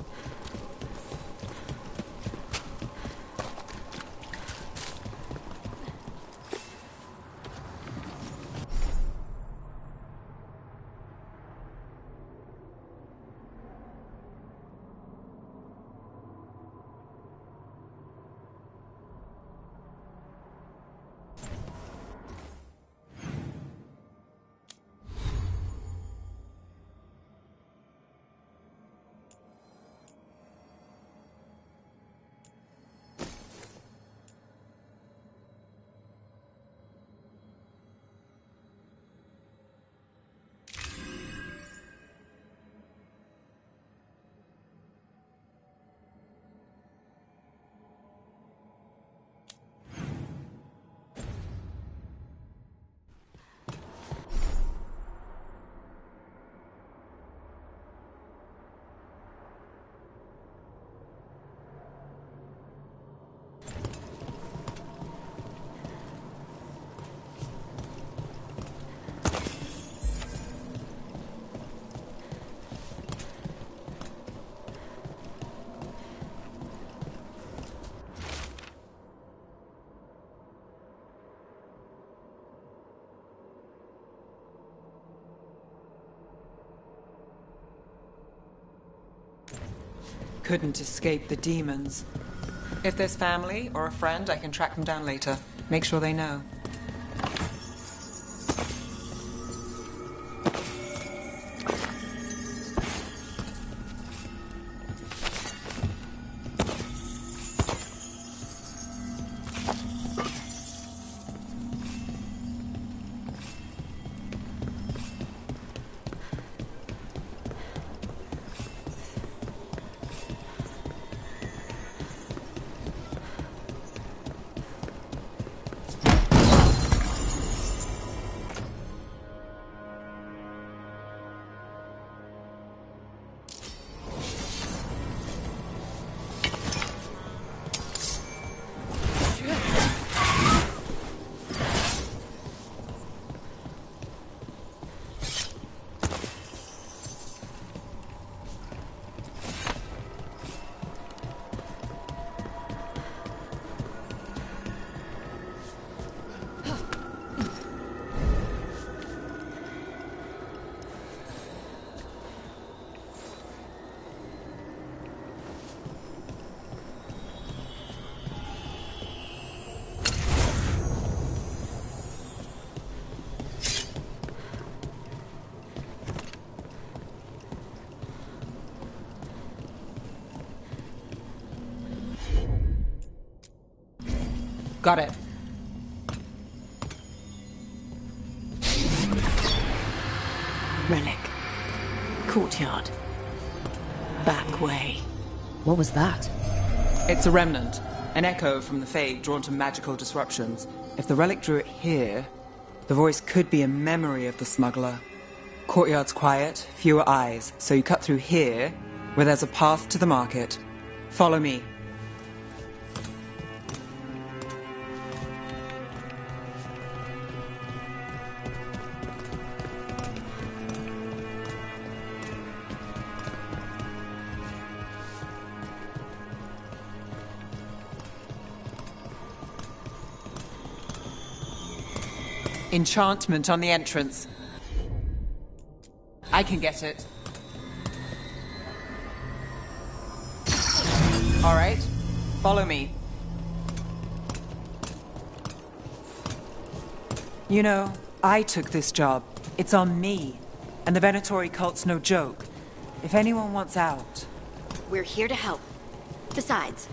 couldn't escape the demons. If there's family or a friend, I can track them down later. Make sure they know. Got it. Relic. Courtyard. Back way. What was that? It's a remnant. An echo from the Fade drawn to magical disruptions. If the relic drew it here, the voice could be a memory of the smuggler. Courtyard's quiet, fewer eyes, so you cut through here, where there's a path to the market. Follow me. Enchantment on the entrance. I can get it. All right, follow me. You know, I took this job. It's on me. And the Venatori cult's no joke. If anyone wants out... We're here to help. Besides,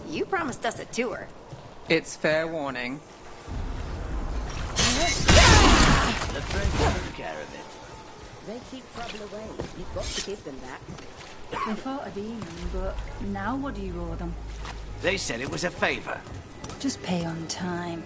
you promised us a tour. It's fair warning. The French took care of it. They keep trouble away. You've got to give them that. We fought a demon, but now what do you owe them? They said it was a favor. Just pay on time.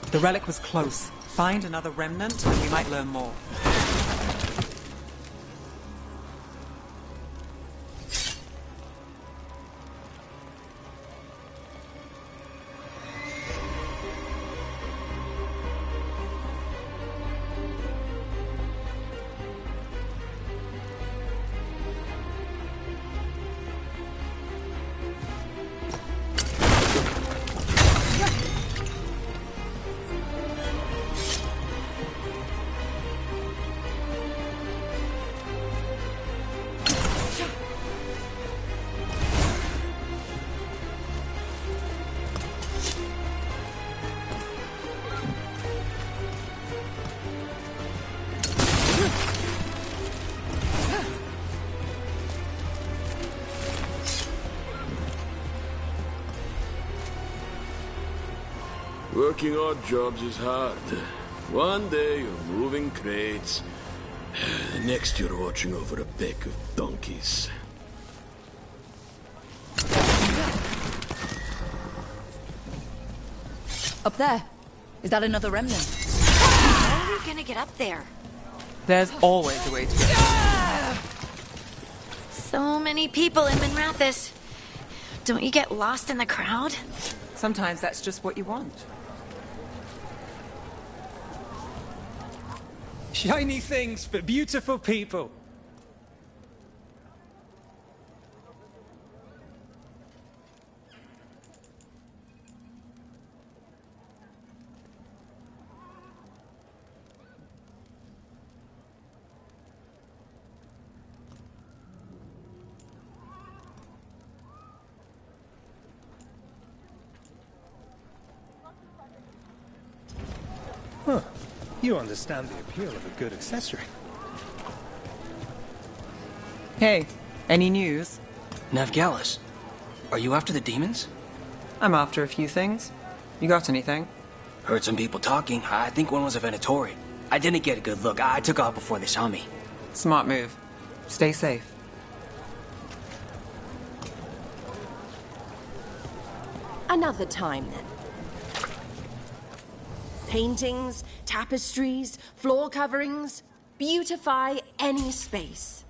The relic was close. Find another remnant and we might learn more. Working odd jobs is hard. One day you're moving crates. The next you're watching over a pack of donkeys. Up there. Is that another remnant? How are we gonna get up there? There's always a way to get there. So many people in Minrathis. Don't you get lost in the crowd? Sometimes that's just what you want. Shiny things for beautiful people. Huh. You understand the appeal of a good accessory. Hey, any news? Navgalis, are you after the demons? I'm after a few things. You got anything? Heard some people talking. I think one was a Venatorian. I didn't get a good look. I took off before they saw me. Smart move. Stay safe. Another time, then. Paintings, tapestries, floor coverings. Beautify any space.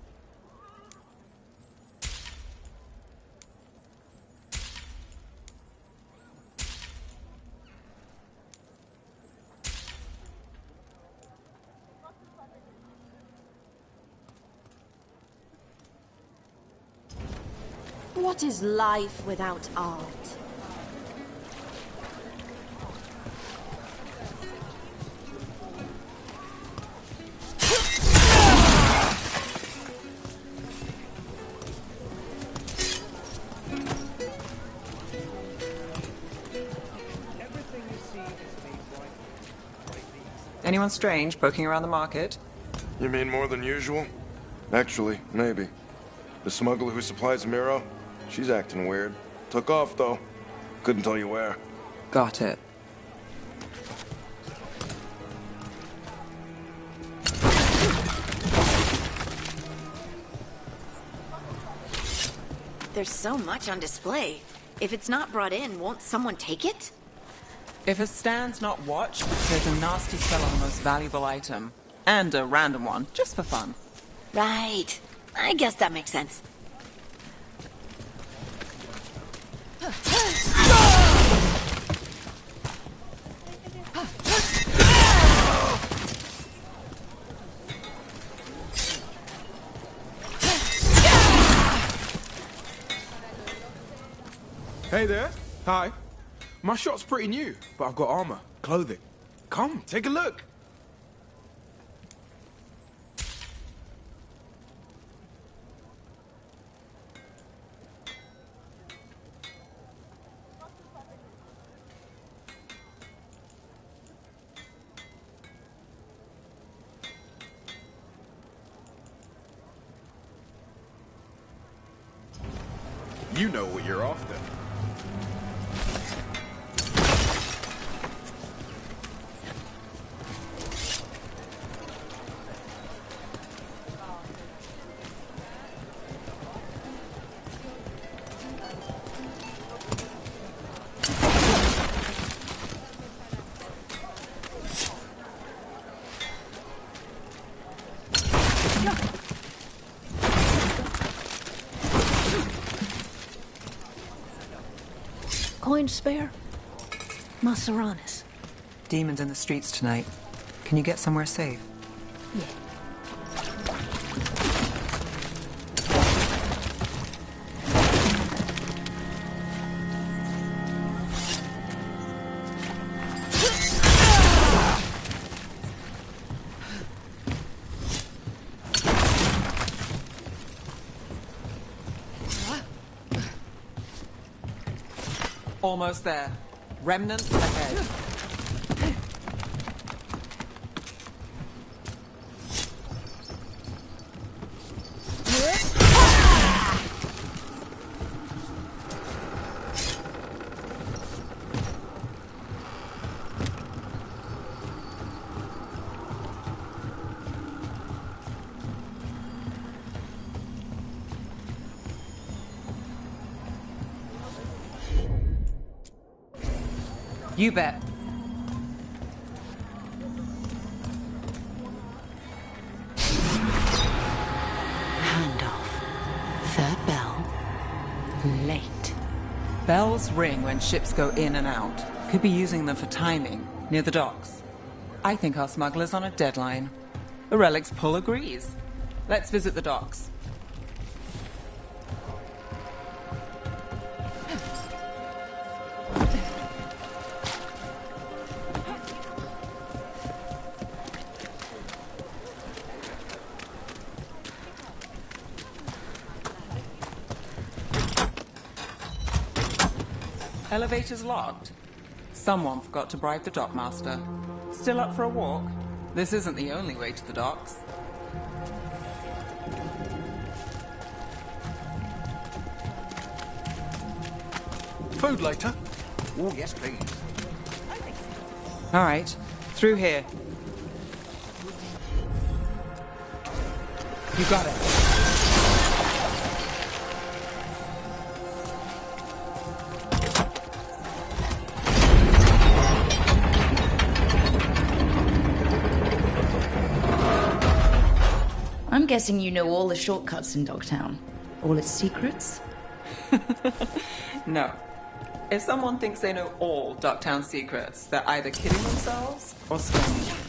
What is life without art? Anyone strange poking around the market? You mean more than usual? Actually, maybe. The smuggler who supplies Miro, she's acting weird. Took off, though. Couldn't tell you where. Got it. There's so much on display. If it's not brought in, won't someone take it? If a stand's not watched, there's a nasty sell on the most valuable item. And a random one, just for fun. Right. I guess that makes sense. Hey there. Hi. My shop's pretty new, but I've got armor, clothing. Come, take a look. You know what you're after. Coin spare? Maseranis. Demons in the streets tonight. Can you get somewhere safe? Yeah. Almost there. Remnants ahead. You bet. Handoff. Third bell. Late. Bells ring when ships go in and out. Could be using them for timing, near the docks. I think our smuggler's on a deadline. The Relic's pull agrees. Let's visit the docks. Elevator's locked. Someone forgot to bribe the dockmaster. Still up for a walk? This isn't the only way to the docks. Food later? Oh, yes, please. All right, through here. You got it. I'm guessing you know all the shortcuts in Dogtown. All its secrets? No. If someone thinks they know all Ducktown secrets, they're either kidding themselves or scamming.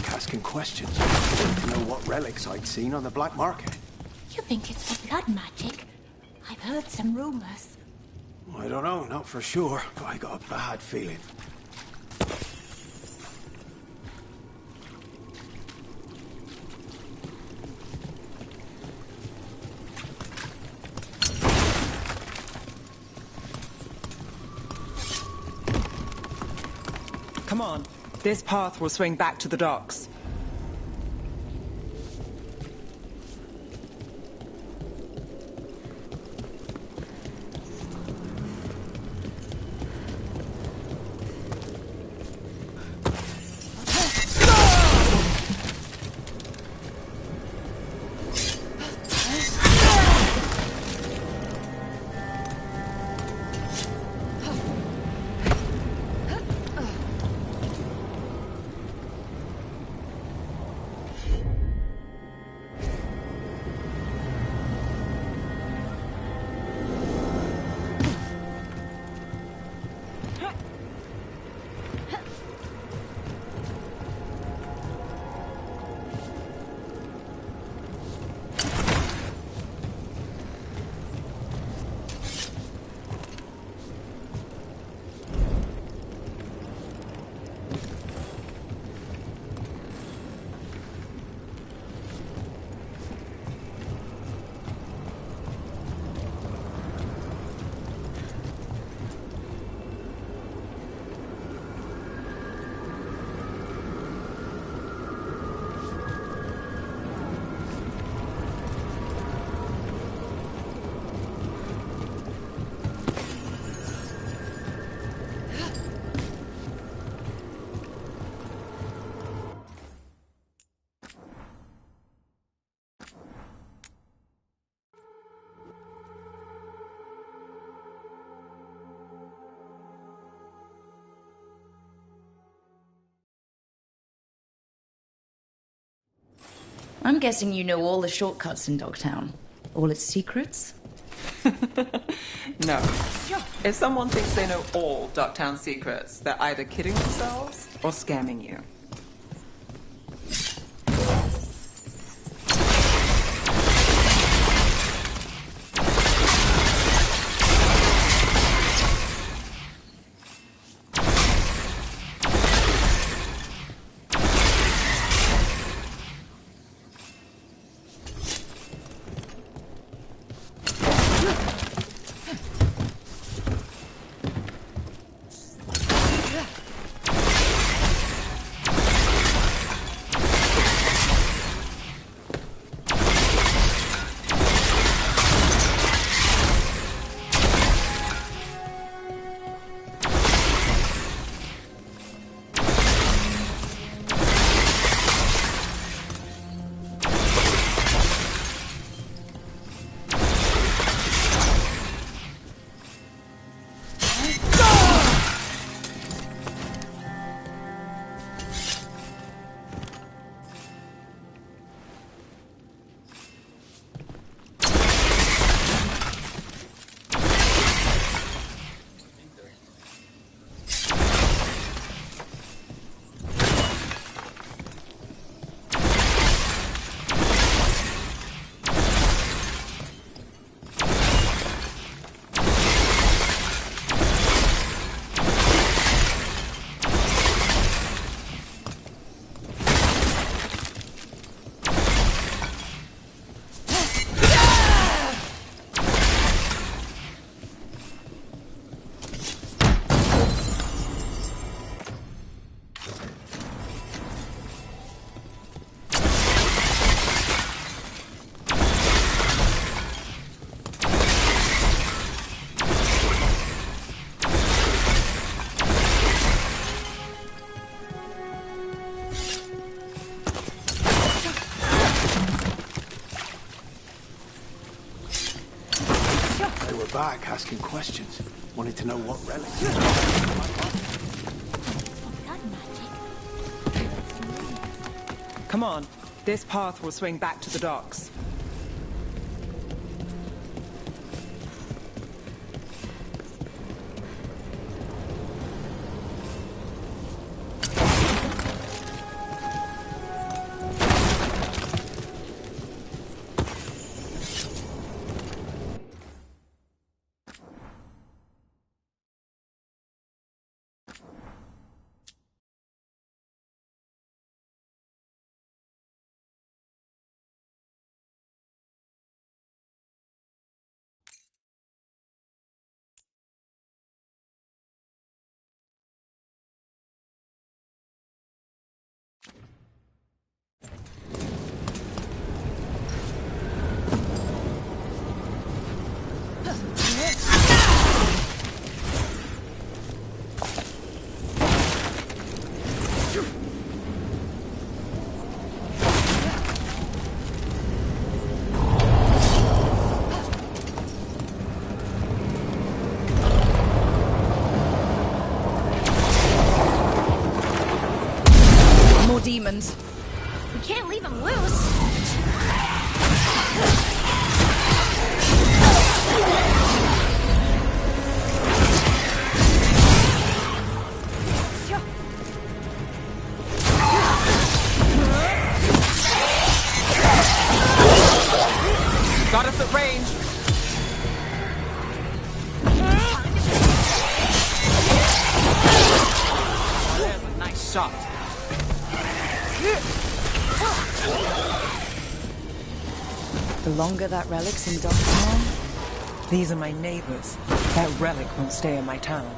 Asking questions. I wanted to know what relics I'd seen on the black market. You think it's for blood magic? I've heard some rumors. I don't know, not for sure, but I got a bad feeling. Come on. This path will swing back to the docks. I'm guessing you know all the shortcuts in Dogtown. All its secrets? No. If someone thinks they know all Ducktown secrets, they're either kidding themselves or scamming you. Back asking questions. Wanted to know what relic. Come on. This path will swing back to the docks. Demons. We can't leave him loose. Got us at range. There's a nice shot. The longer that relic's in Dogtown... These are my neighbors. That relic won't stay in my town.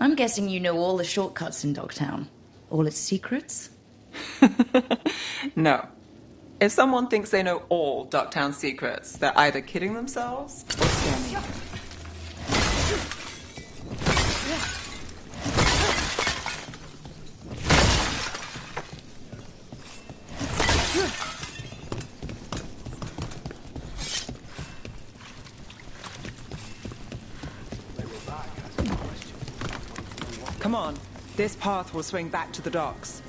I'm guessing you know all the shortcuts in Dogtown. All its secrets? No. If someone thinks they know all Ducktown secrets, they're either kidding themselves or scamming you. Come on. This path will swing back to the docks.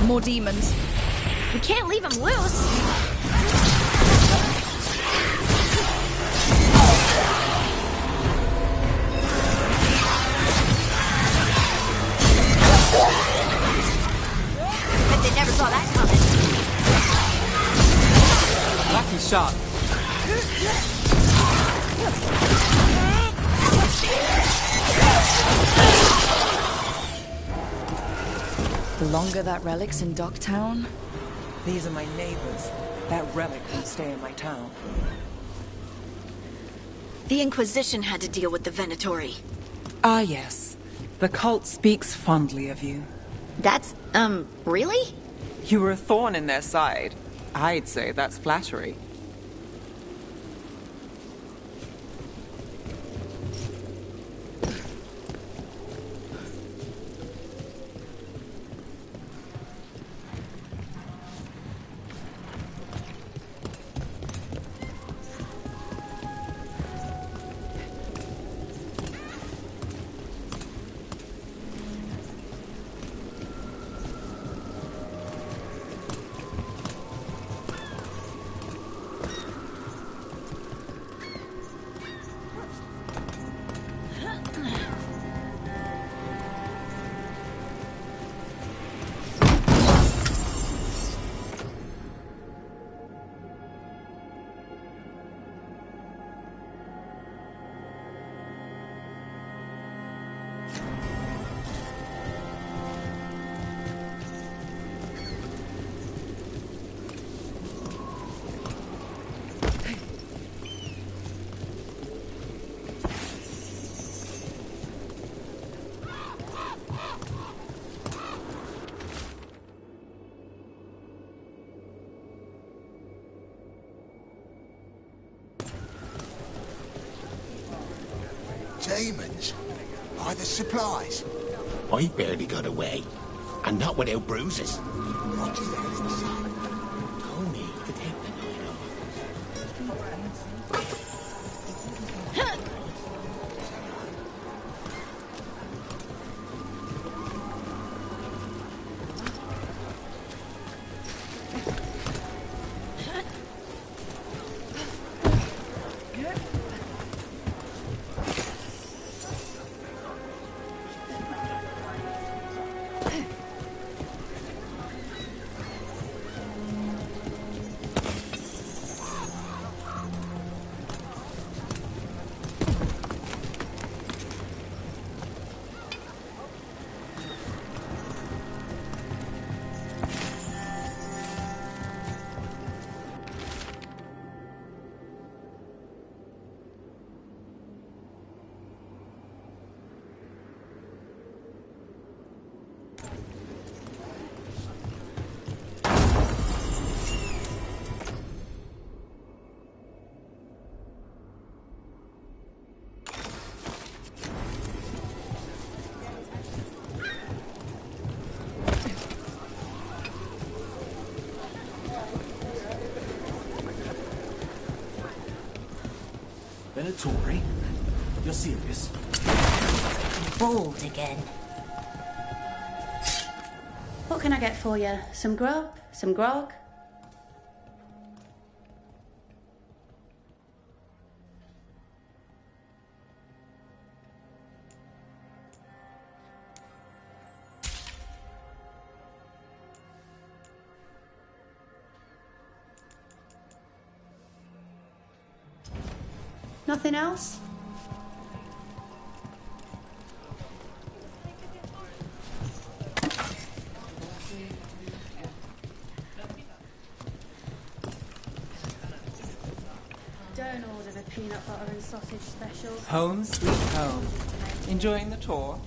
More demons. We can't leave him loose. Bet they never saw that coming. Lucky shot. The longer that relic's in Dogtown... These are my neighbors. That relic will stay in my town. The Inquisition had to deal with the Venatori. Ah, yes. The cult speaks fondly of you. That's, really? You were a thorn in their side. I'd say that's flattery. Demons? By the supplies? I barely got away. And not without bruises. What do you think, son? Told me to take the night off. Venatori? You're serious? Bold again. What can I get for you? Some grub? Some grog? Nothing else? peanut butter and sausage special. Home sweet home. Enjoying the tour?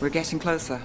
We're getting closer.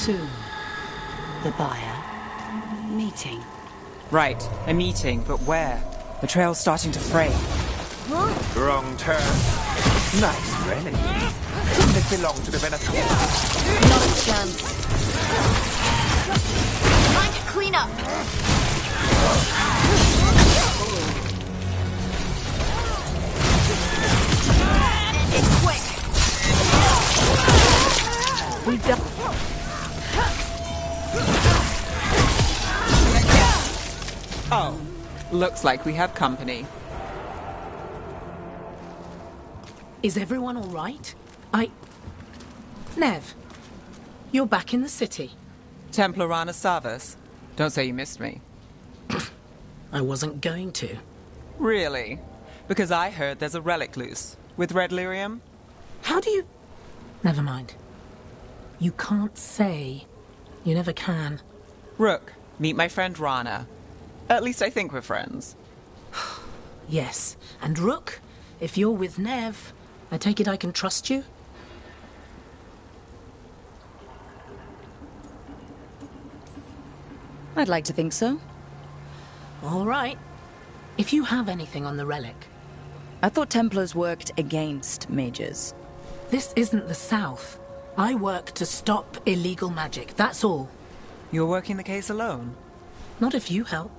soon. The buyer. Meeting. Right, a meeting, but where? The trail's starting to fray. Wrong turn. Nice relic. Couldn't it belong to the Venator? Not a chance. Time to clean up. It's quick. We done. Oh, looks like we have company. Is everyone all right? Nev, you're back in the city. Templar Rana Savas. Don't say you missed me. I wasn't going to. Really? Because I heard there's a relic loose. With red lyrium? How do you... Never mind. You can't say. You never can. Rook, meet my friend Rana. At least I think we're friends. Yes. And Rook, if you're with Nev, I take it I can trust you? I'd like to think so. All right. If you have anything on the relic. I thought Templars worked against mages. This isn't the South. I work to stop illegal magic, that's all. You're working the case alone? Not if you help.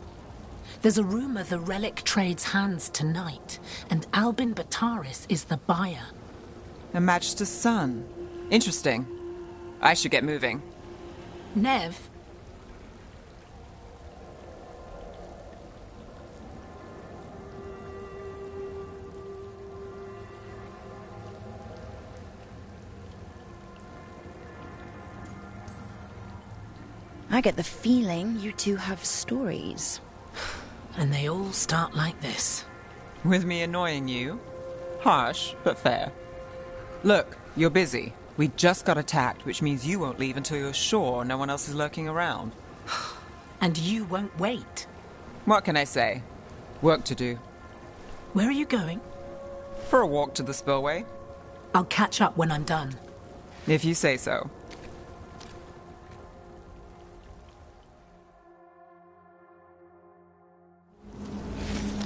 There's a rumor the relic trades hands tonight, and Albin Bataris is the buyer. A Magister's son. Interesting. I should get moving. Nev? I get the feeling you two have stories. And they all start like this. With me annoying you? Harsh, but fair. Look, you're busy. We just got attacked, which means you won't leave until you're sure no one else is lurking around. And you won't wait. What can I say? Work to do. Where are you going? For a walk to the spillway. I'll catch up when I'm done. If you say so.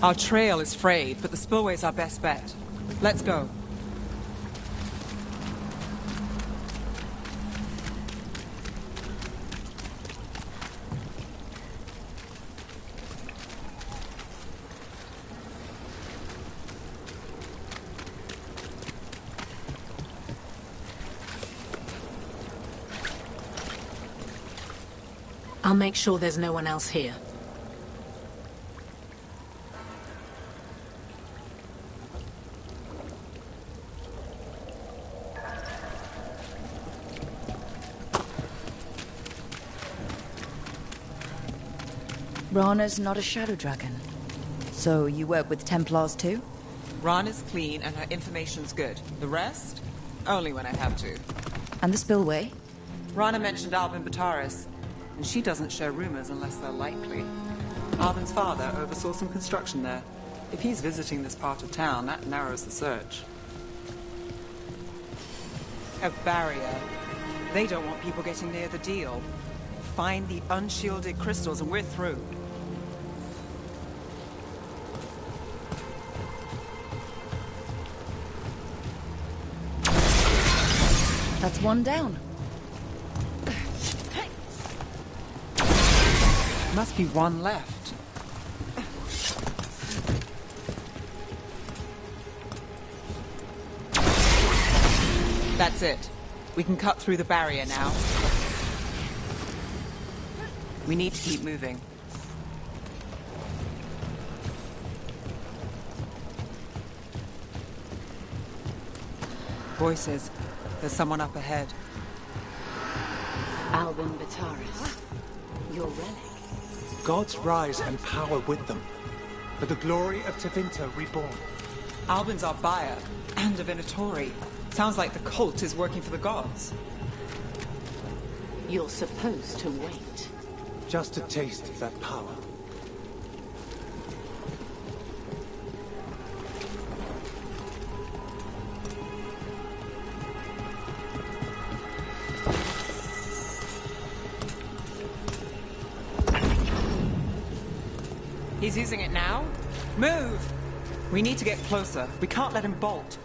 Our trail is frayed, but the spillway's our best bet. Let's go. I'll make sure there's no one else here. Rana's not a shadow dragon. So you work with Templars too? Rana's clean and her information's good. The rest? Only when I have to. And the spillway? Rana mentioned Albin Bataris, and she doesn't share rumors unless they're likely. Albin's father oversaw some construction there. If he's visiting this part of town, that narrows the search. A barrier. They don't want people getting near the deal. Find the unshielded crystals and we're through. That's one down. Must be one left. That's it. We can cut through the barrier now. We need to keep moving. Voices. There's someone up ahead. Albin Bataris. Your relic. Gods rise and power with them. For the glory of Tevinter reborn. Albin's our buyer, and a Venatori. Sounds like the cult is working for the gods. You're supposed to wait. Just to taste that power. He's using it now? Move! We need to get closer. We can't let him bolt.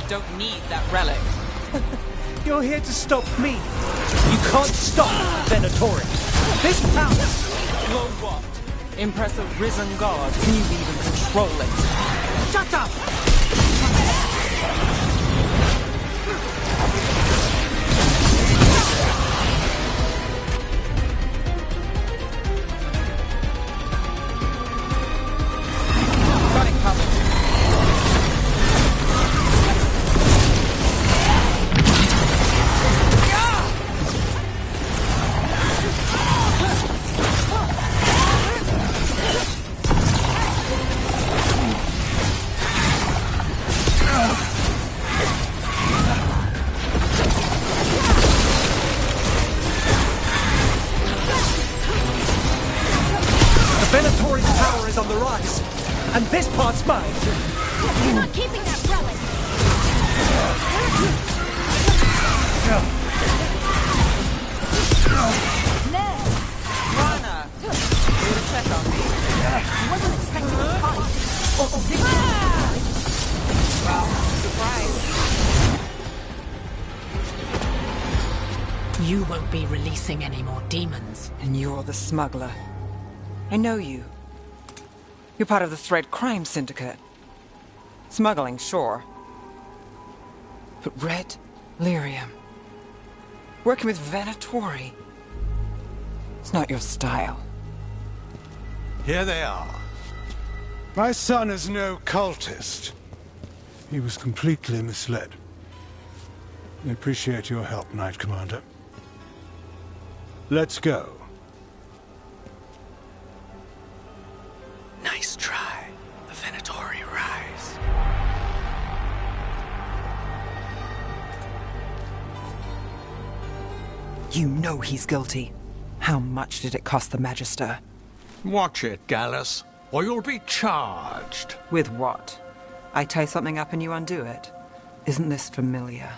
Don't need that relic. You're here to stop me. You can't stop Venatori. This power... Well, what? Impress a risen god. Can you even control it? Shut up! Got it covered. Venatori's power is on the rise, and this part's mine. You're not keeping that relic. Ned! Rana! You to check on me. I wasn't expecting a fight. Or victory. Well, surprise. You won't be releasing any more demons. And you're the smuggler. I know you. You're part of the Thread Crime Syndicate. Smuggling, sure. But Red Lyrium. Working with Venatori. It's not your style. Here they are. My son is no cultist. He was completely misled. I appreciate your help, Knight Commander. Let's go. Nice try. The Venatori rise. You know he's guilty. How much did it cost the Magister? Watch it, Gallus, or you'll be charged. With what? I tie something up and you undo it. Isn't this familiar?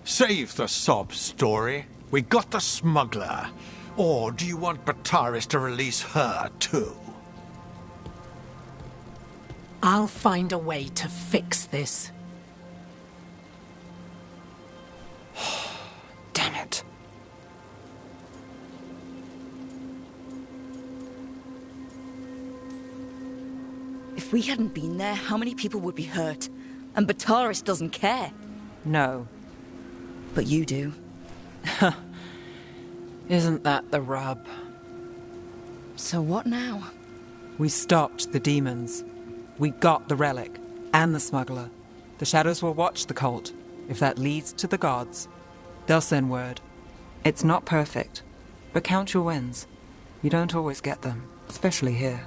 Save the sob story. We got the smuggler. Or do you want Bataris to release her, too? I'll find a way to fix this. Damn it. If we hadn't been there, how many people would be hurt? And Bataris doesn't care. No. But you do. Isn't that the rub? So what now? We stopped the demons. We got the relic. And the smuggler. The shadows will watch the cult. If that leads to the gods, they'll send word. It's not perfect, but count your wins. You don't always get them, especially here.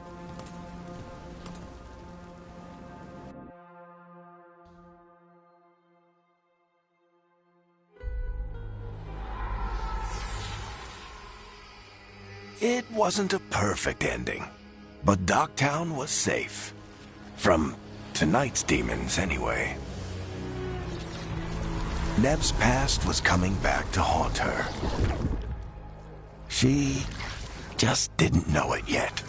It wasn't a perfect ending, but Docktown was safe. From tonight's demons, anyway. Nev's past was coming back to haunt her. She just didn't know it yet.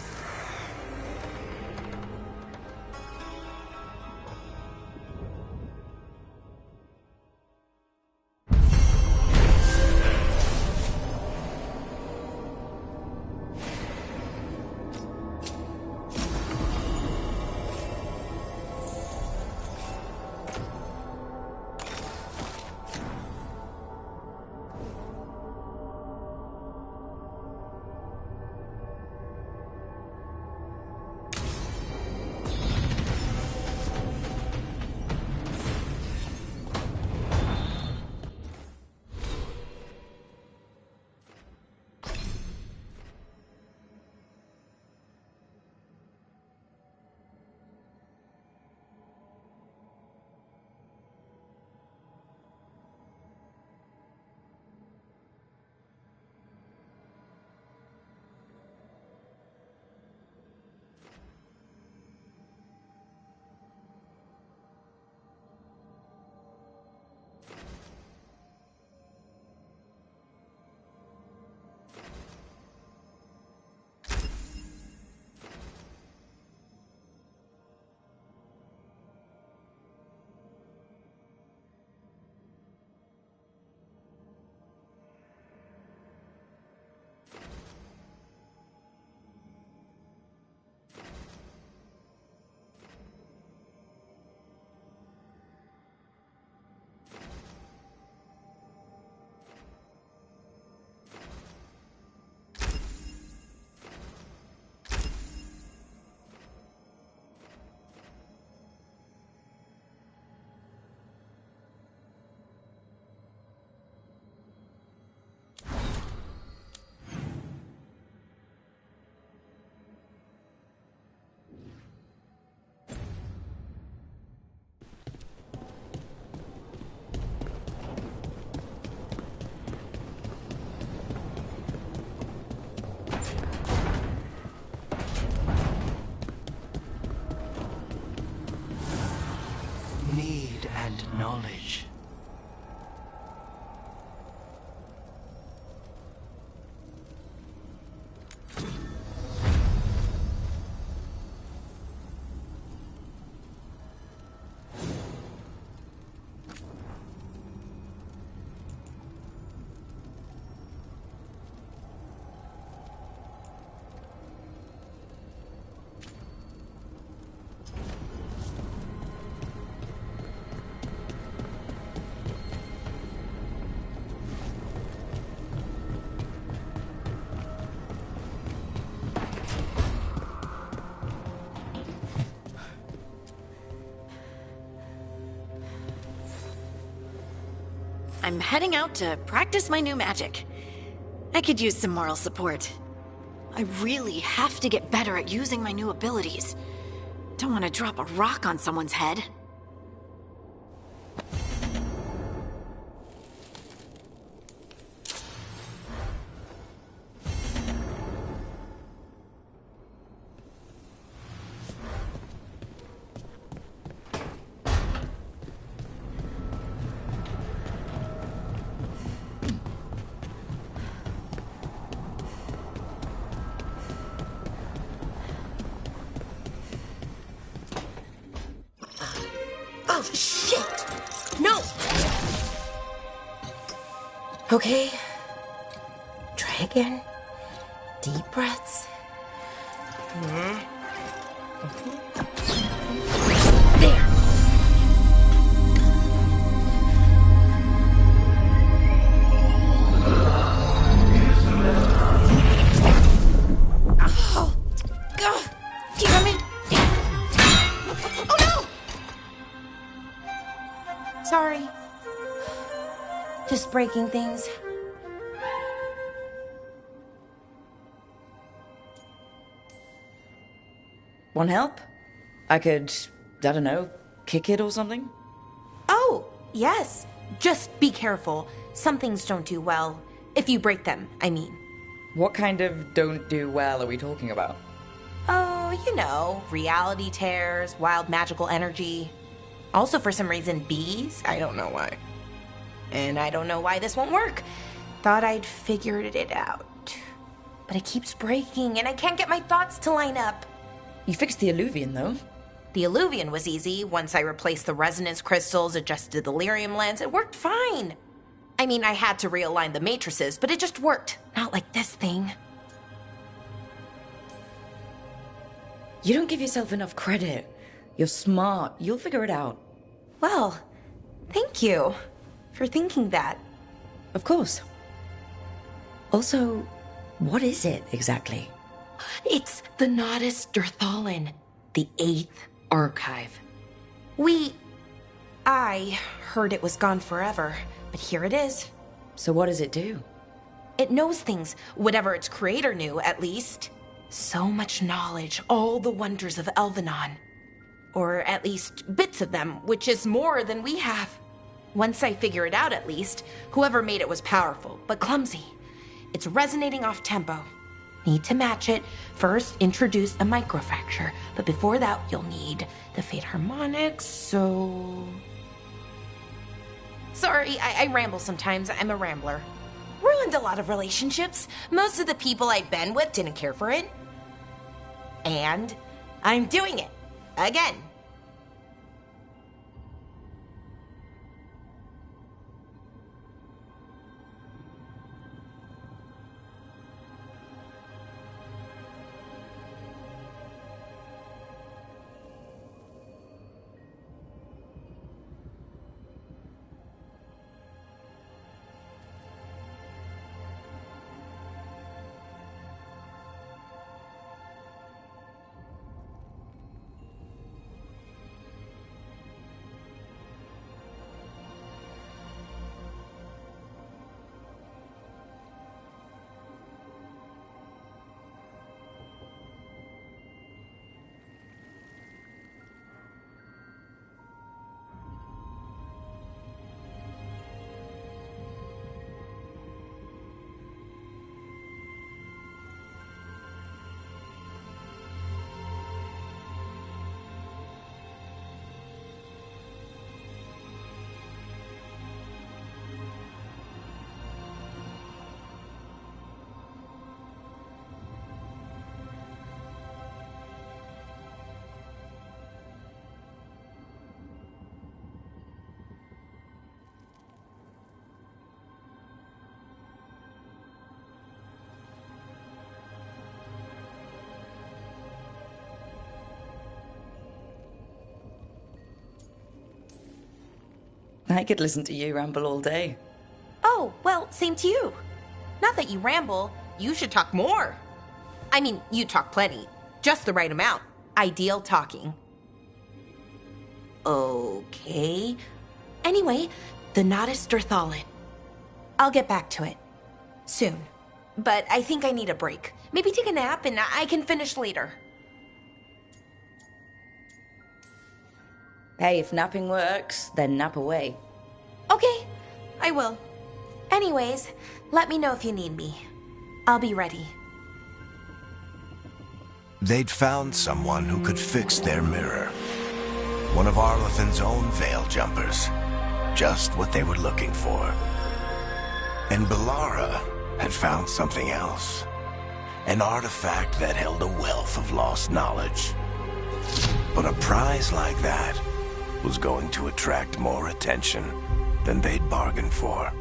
I'm heading out to practice my new magic. I could use some moral support. I really have to get better at using my new abilities. Don't want to drop a rock on someone's head. Oh, shit! No! Okay. Try again. Deep breaths. There. Oh! God! Damn it! Oh no! Sorry. Just breaking things. Want help? I could, I don't know, kick it or something? Oh, yes. Just be careful. Some things don't do well. If you break them, I mean. What kind of don't do well are we talking about? Oh, you know, reality tears, wild magical energy. Also, for some reason, bees. I don't know why. And I don't know why this won't work. Thought I'd figured it out. But it keeps breaking, and I can't get my thoughts to line up. You fixed the Illuvian, though. The Illuvian was easy. Once I replaced the resonance crystals, adjusted the lyrium lens, it worked fine. I mean, I had to realign the matrices, but it just worked. Not like this thing. You don't give yourself enough credit. You're smart. You'll figure it out. Well, thank you for thinking that. Of course. Also, what is it exactly? It's the Nodus Dirthalin, the 8th archive. I heard it was gone forever, but here it is. So what does it do? It knows things, whatever its creator knew, at least. So much knowledge, all the wonders of Elvenon. Or at least bits of them, which is more than we have. Once I figure it out, at least, whoever made it was powerful, but clumsy. It's resonating off tempo. Need to match it. First, introduce a microfracture, but before that, you'll need the Fate Harmonics, so... Sorry, I ramble sometimes. I'm a rambler. Ruined a lot of relationships. Most of the people I'd been with didn't care for it. And I'm doing it. Again. I could listen to you ramble all day. Oh, well, same to you. Not that you ramble, you should talk more. I mean, you talk plenty. Just the right amount. Ideal talking. Okay. Anyway, The Nodus Dirthalin. I'll get back to it. Soon. But I think I need a break. Maybe take a nap and I can finish later. Hey, if napping works, then nap away. Okay, I will. Anyways, let me know if you need me. I'll be ready. They'd found someone who could fix their mirror. One of Arlathan's own Veil Jumpers. Just what they were looking for. And Bellara had found something else. An artifact that held a wealth of lost knowledge. But a prize like that was going to attract more attention than they'd bargained for.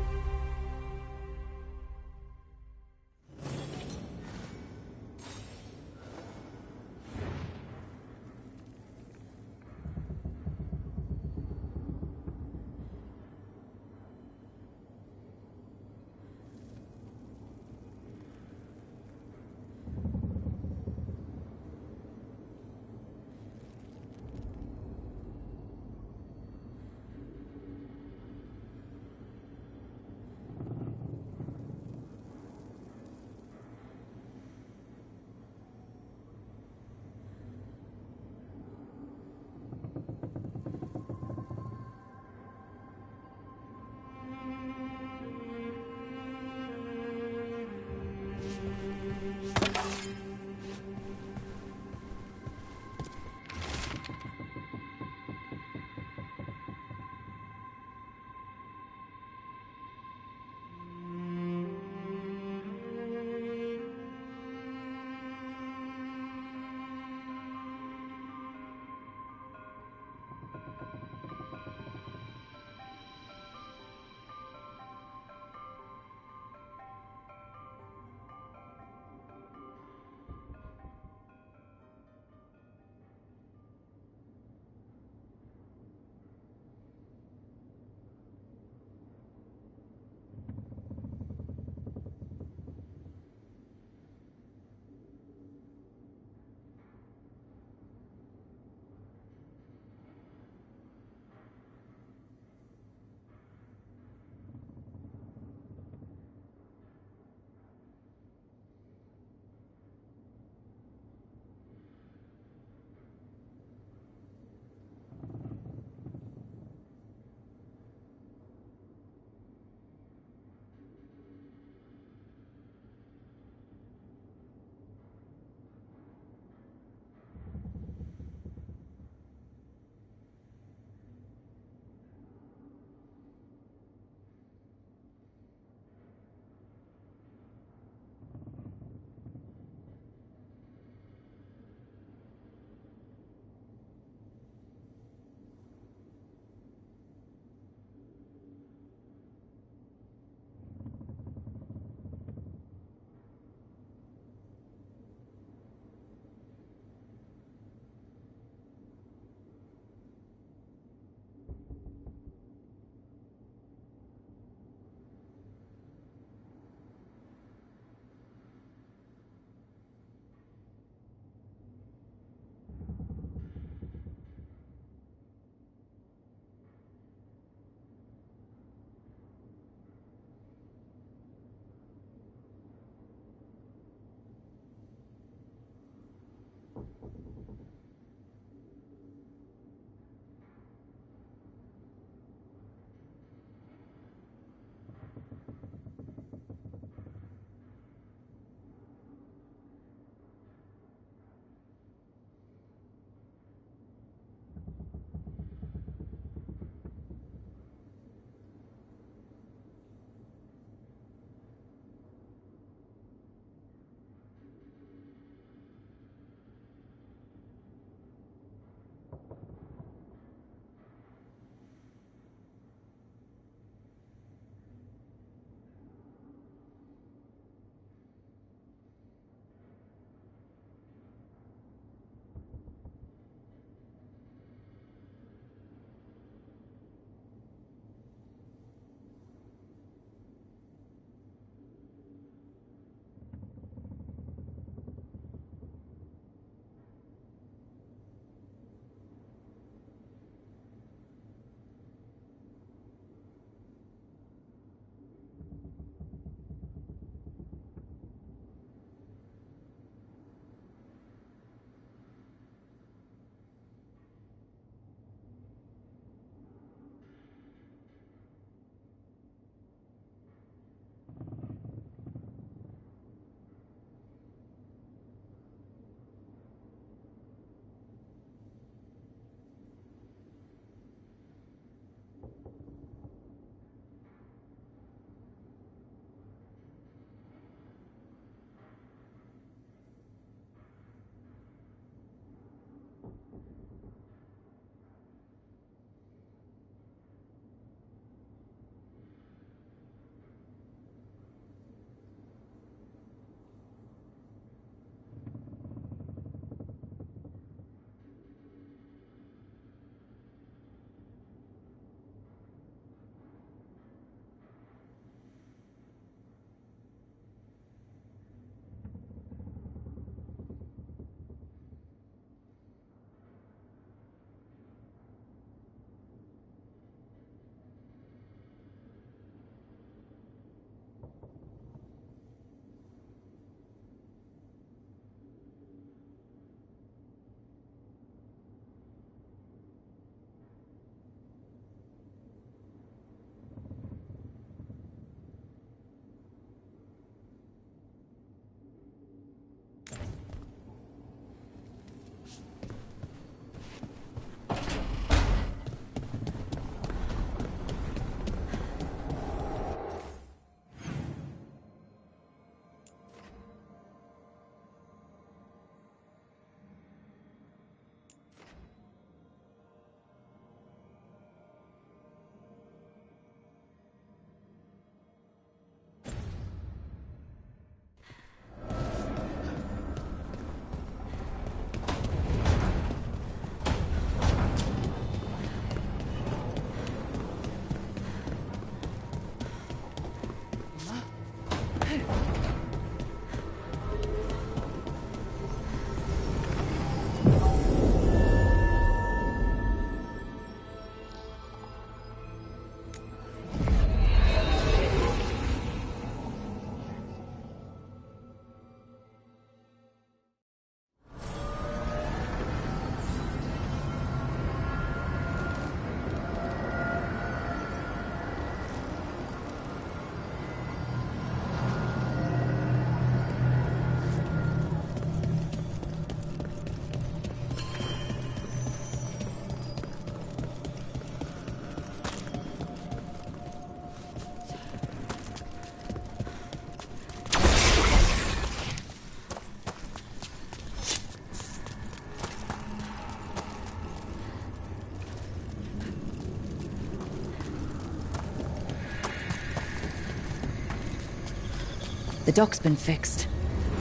The dock's been fixed.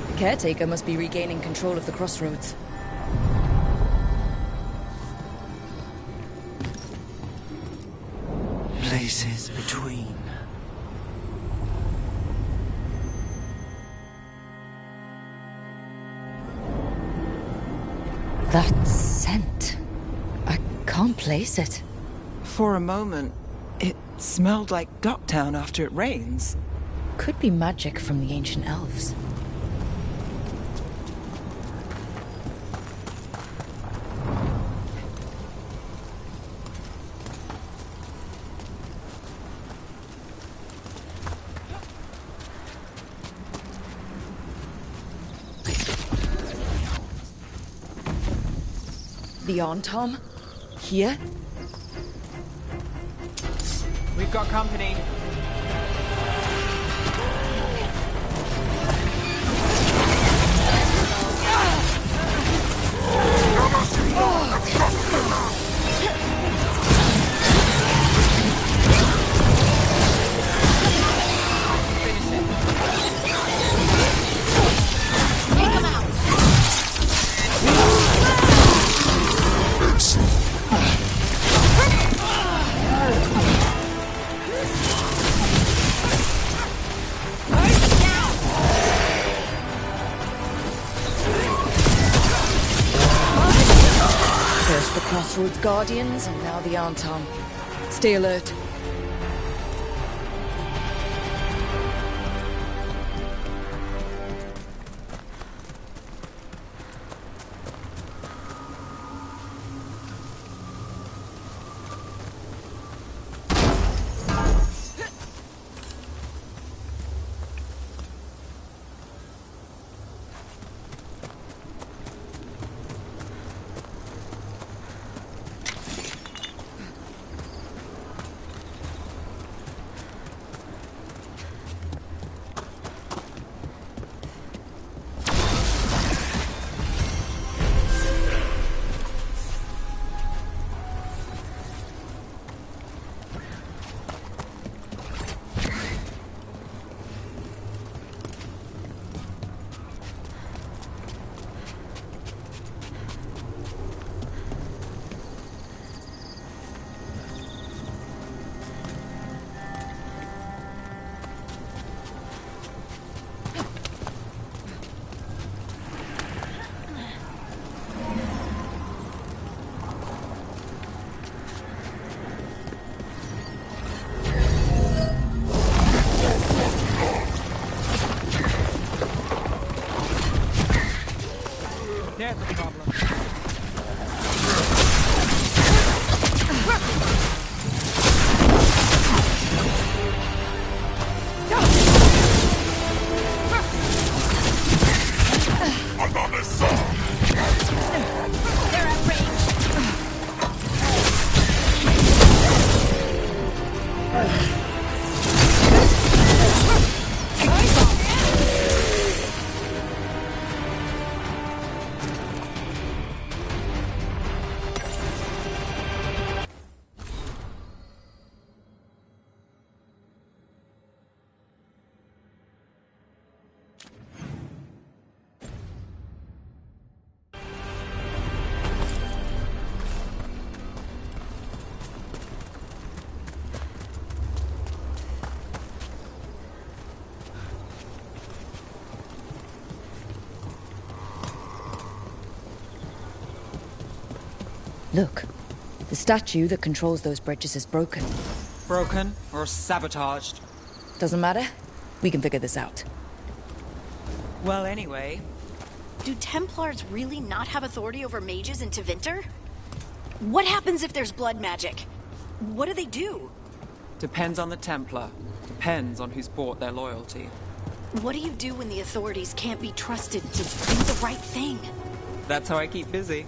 The caretaker must be regaining control of the crossroads. Places between. That scent. I can't place it. For a moment, it smelled like Docktown after it rains. Could be magic from the ancient elves. The Tom? Here? We've got company. First the Crossroads Guardians, and now the Tom. Stay alert. There's the problem. Look, the statue that controls those bridges is broken. Broken or sabotaged? Doesn't matter. We can figure this out. Well, anyway... Do Templars really not have authority over mages in Tevinter? What happens if there's blood magic? What do they do? Depends on the Templar. Depends on who's bought their loyalty. What do you do when the authorities can't be trusted to do the right thing? That's how I keep busy.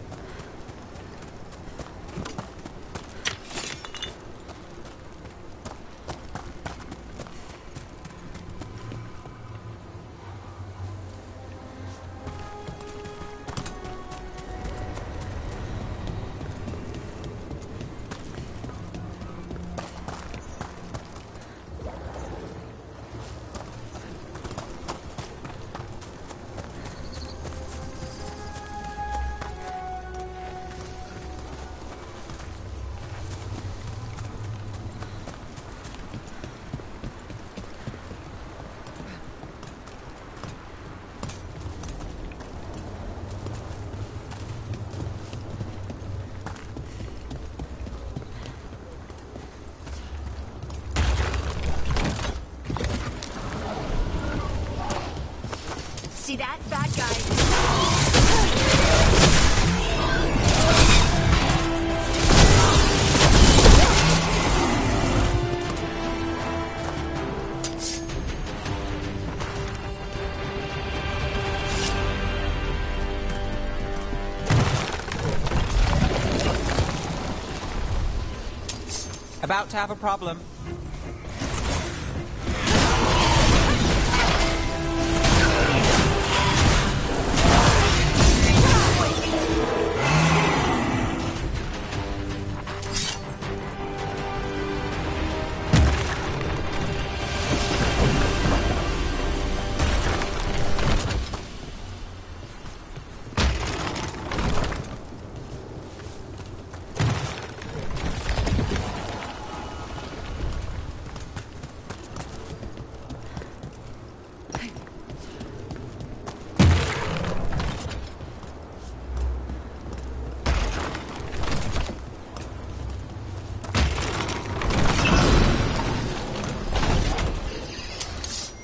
that, bad guy. About to have a problem.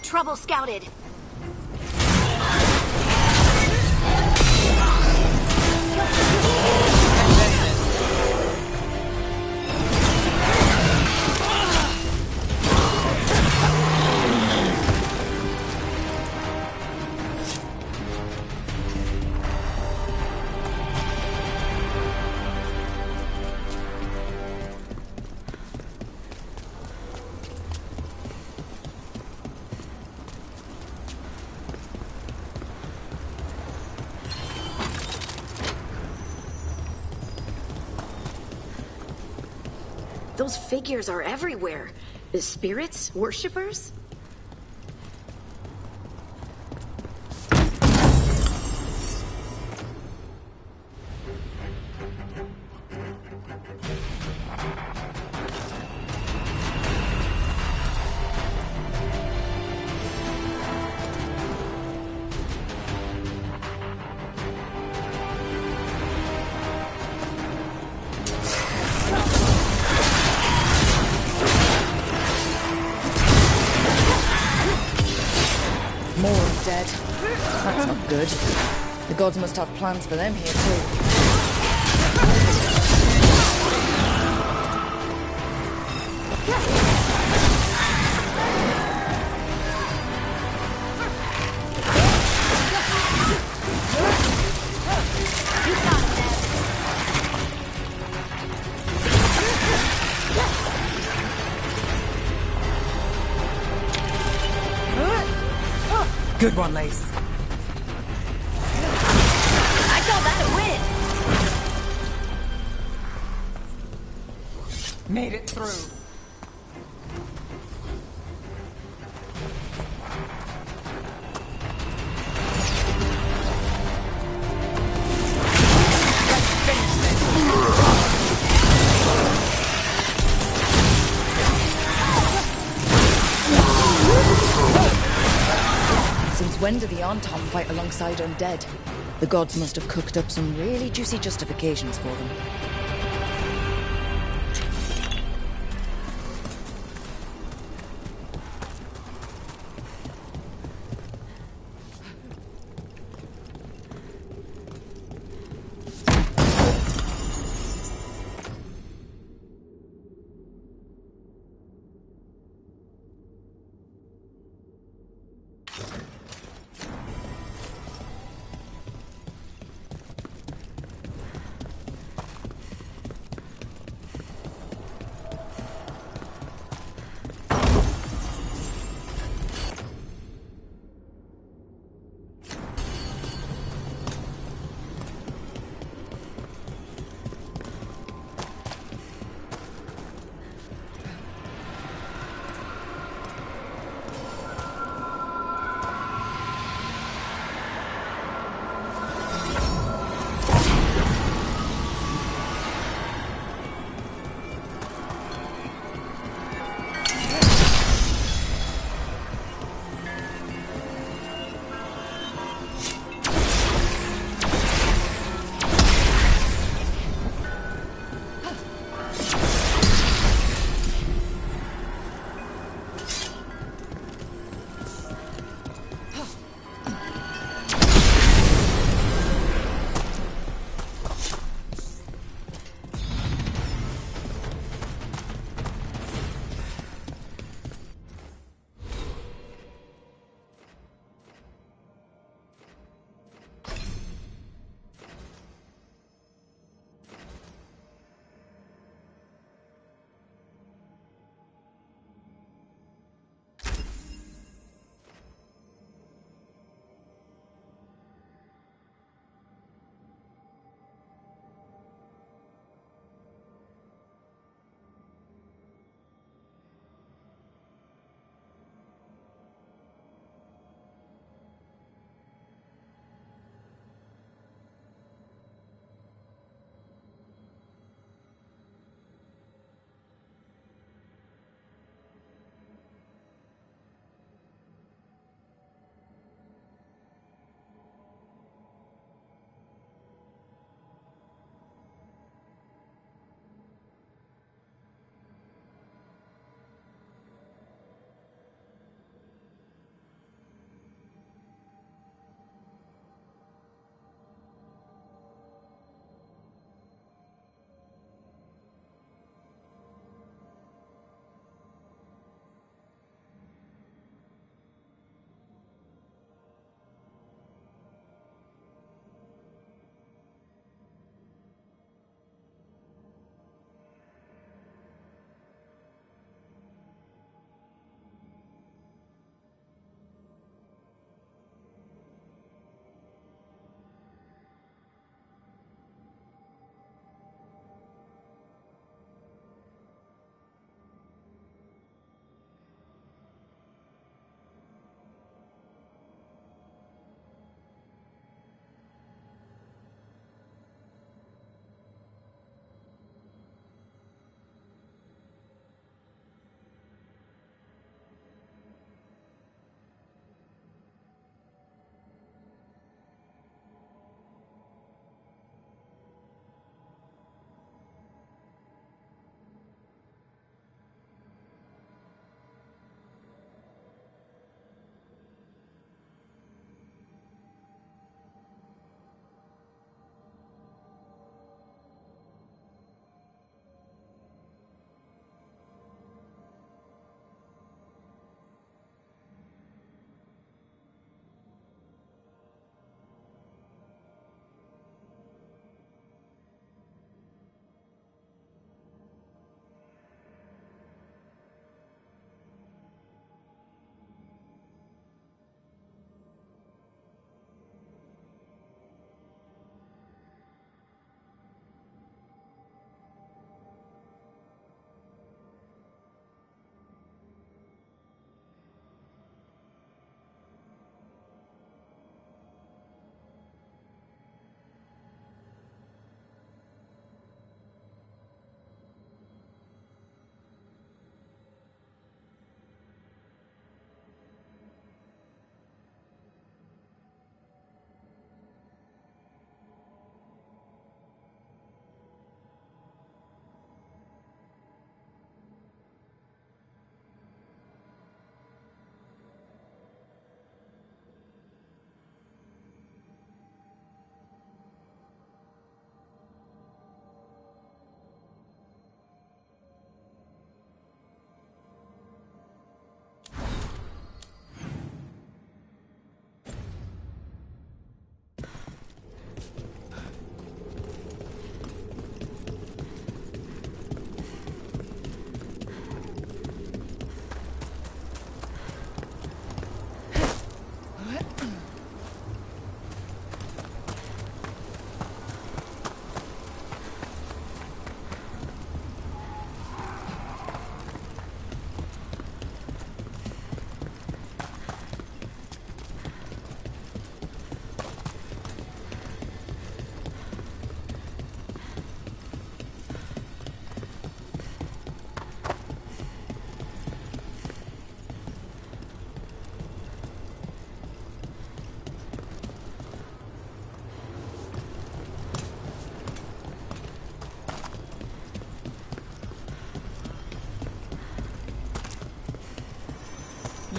Trouble scouted. Those figures are everywhere. The spirits? Worshippers? Dead. That's not good. The gods must have plans for them here too. Good one, Lace. I call that a win! Made it through. When did the Anton fight alongside undead? The gods must have cooked up some really juicy justifications for them.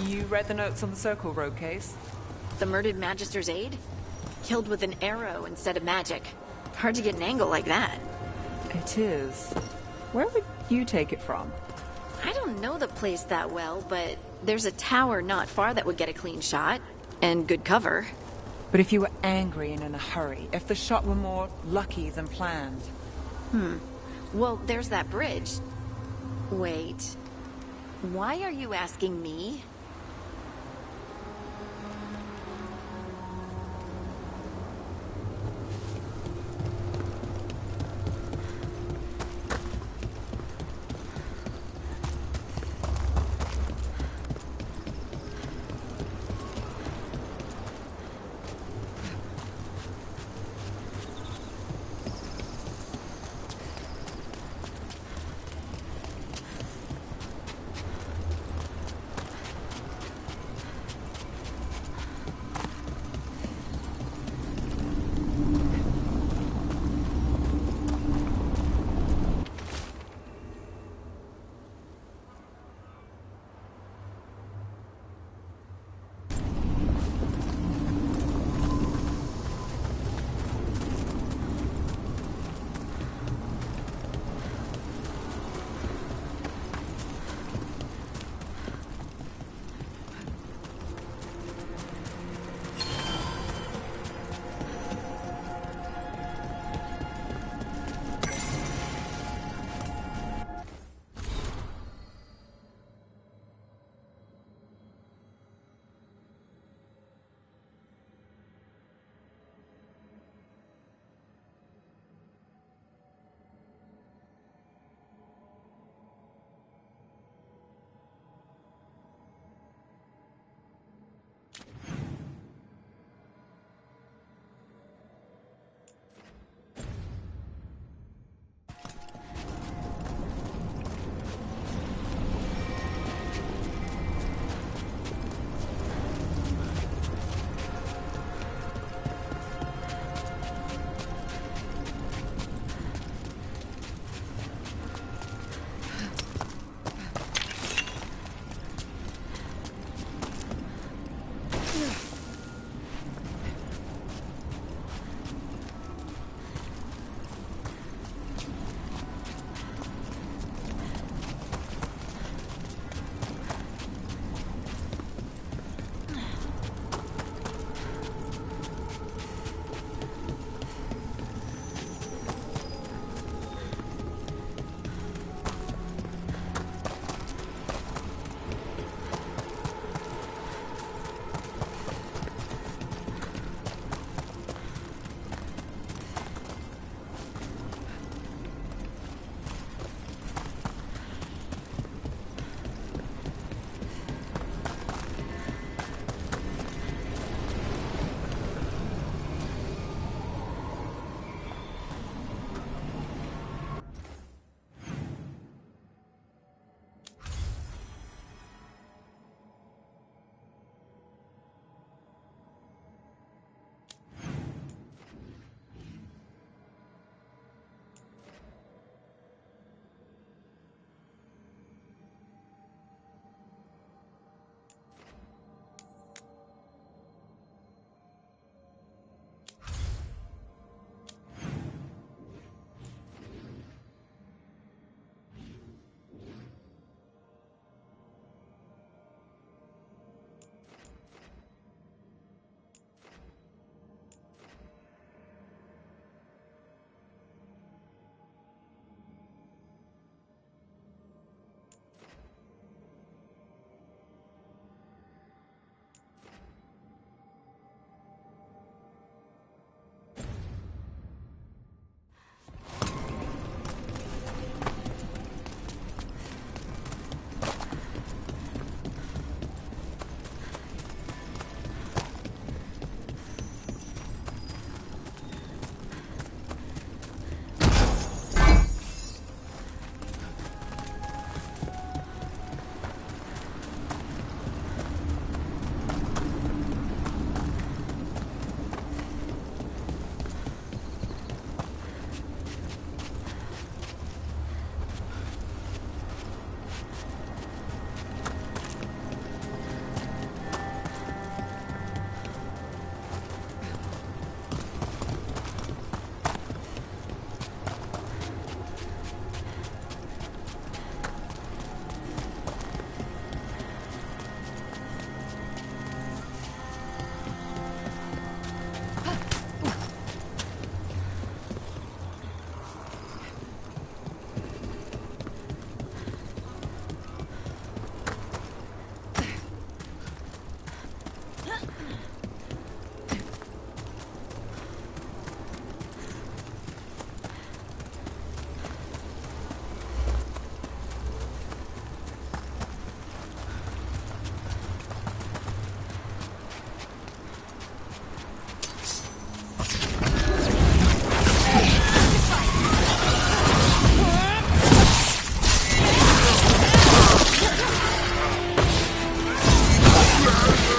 You read the notes on the Circle Road case? The murdered Magister's aide? Killed with an arrow instead of magic. Hard to get an angle like that. It is. Where would you take it from? I don't know the place that well, but there's a tower not far that would get a clean shot. And good cover. But if you were angry and in a hurry, if the shot were more lucky than planned? Well, there's that bridge. Wait. Why are you asking me?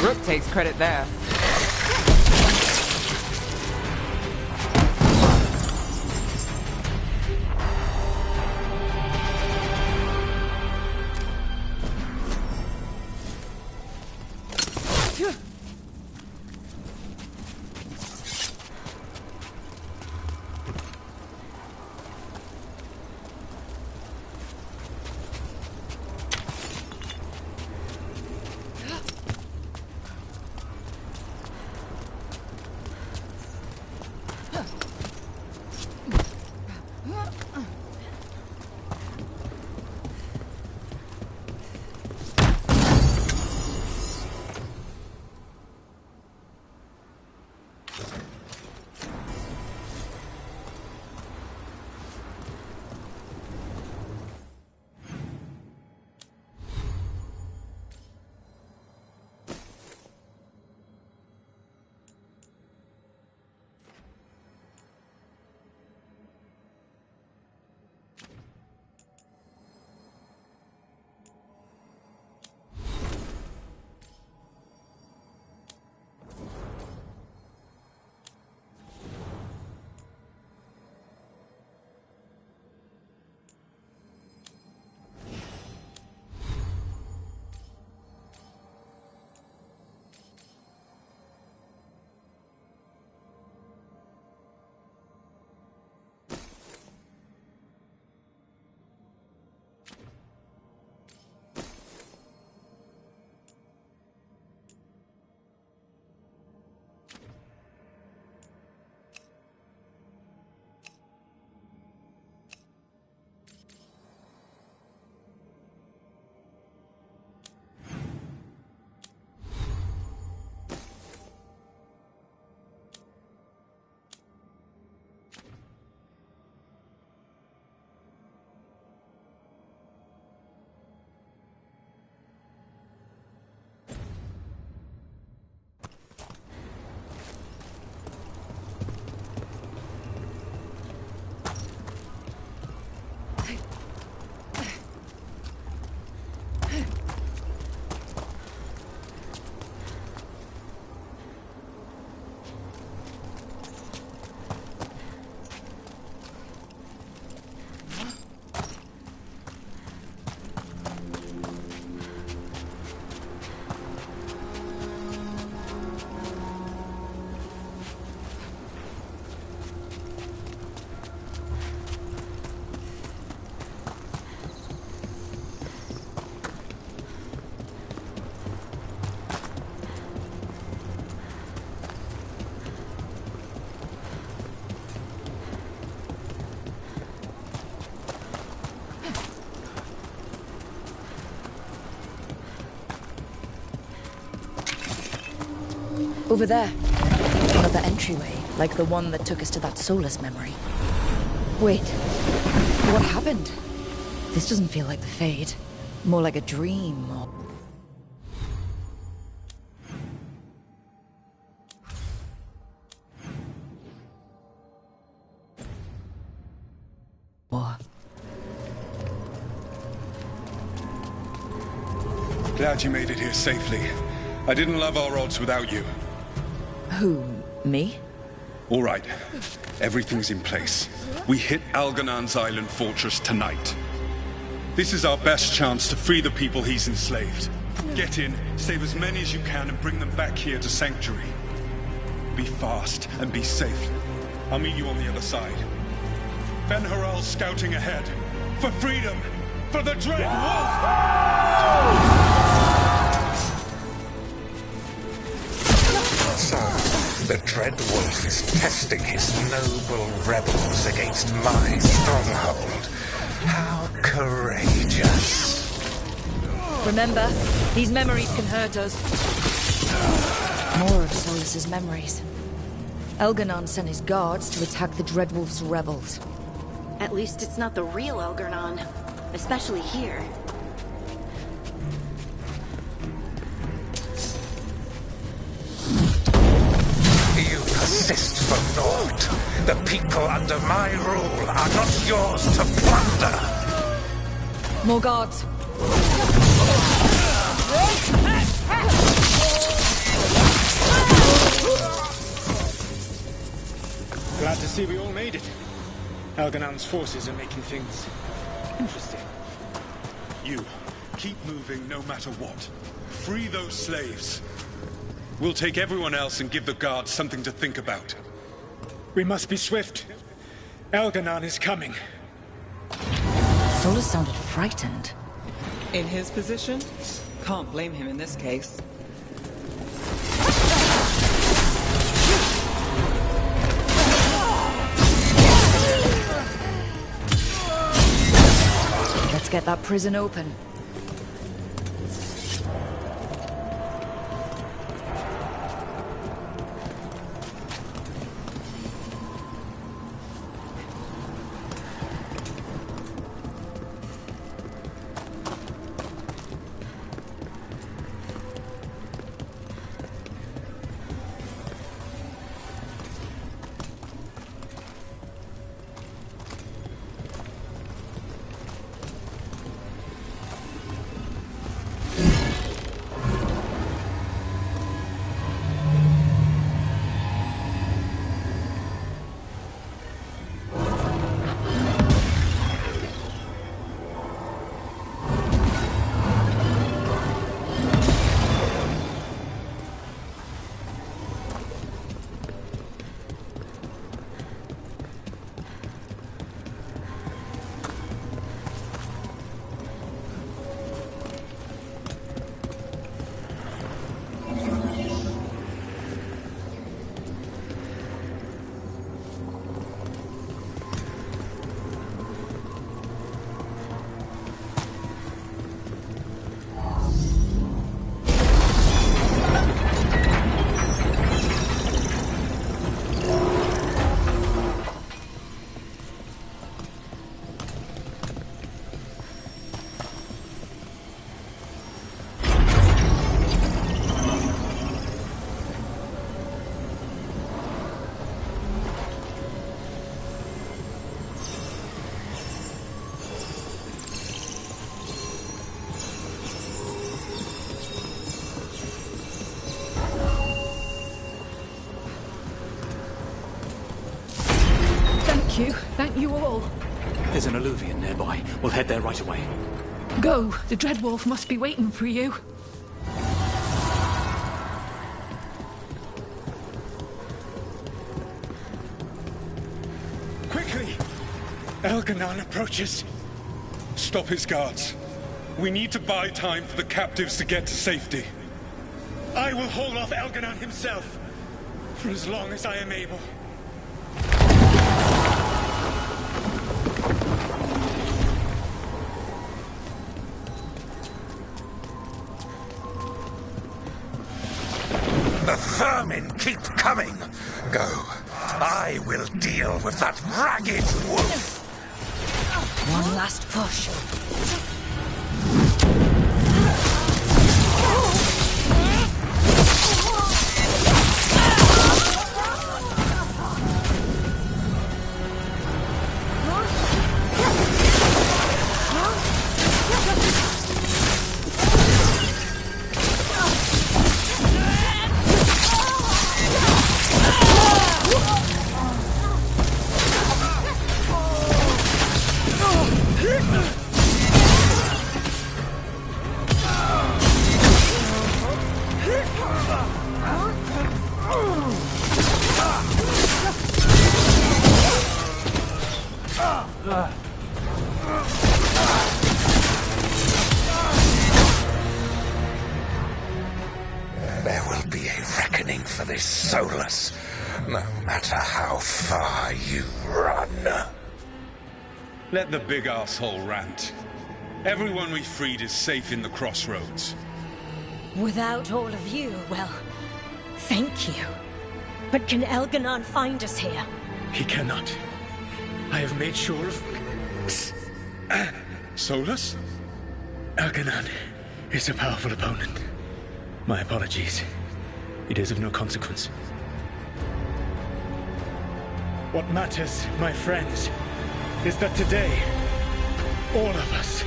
Rook takes credit there. Over there. Another entryway, like the one that took us to that Solus memory. Wait, what happened? This doesn't feel like the Fade. More like a dream, or... Glad you made it here safely. I didn't love our odds without you. Who, me? All right. Everything's in place. We hit Algernon's island fortress tonight. This is our best chance to free the people he's enslaved. Get in, save as many as you can, and bring them back here to Sanctuary. Be fast and be safe. I'll meet you on the other side. Ben Haral's scouting ahead. For freedom! For the Dread Wolf! So, the Dread Wolf is testing his noble rebels against my stronghold. How courageous. Remember, these memories can hurt us. More of Solus's memories. Elganon sent his guards to attack the Dreadwolf's rebels. At least it's not the real Elganon, especially here. You persist for naught. The people under my rule are not yours to plunder. More guards. see we all made it. Algernon's forces are making things interesting. You, keep moving no matter what. Free those slaves. We'll take everyone else and give the guards something to think about. We must be swift. Algernon is coming. Solus sounded frightened. In his position, can't blame him in this case. Let's get that prison open. Thank you all. There's an alluvion nearby. We'll head there right away. Go. The Dreadwolf must be waiting for you. Quickly! Algernon approaches. Stop his guards. We need to buy time for the captives to get to safety. I will hold off Algernon himself, for as long as I am able. The vermin keep coming. Go. I will deal with that ragged wolf. One last push. There will be a reckoning for this Solus, no matter how far you run. Let the big asshole rant. Everyone we freed is safe in the crossroads. Without all of you, well, thank you. But can Algernon find us here? He cannot. I have made sure of... Solus? Algernon is a powerful opponent. My apologies. It is of no consequence. What matters, my friends, is that today, all of us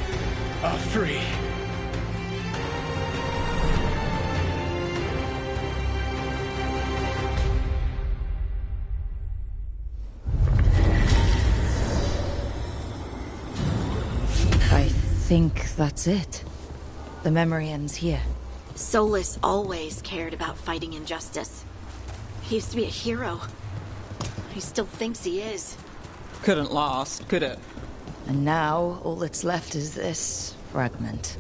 are free. think that's it? The memory ends here. Solus always cared about fighting injustice. He used to be a hero. He still thinks he is. Couldn't last, could it? And now, all that's left is this fragment.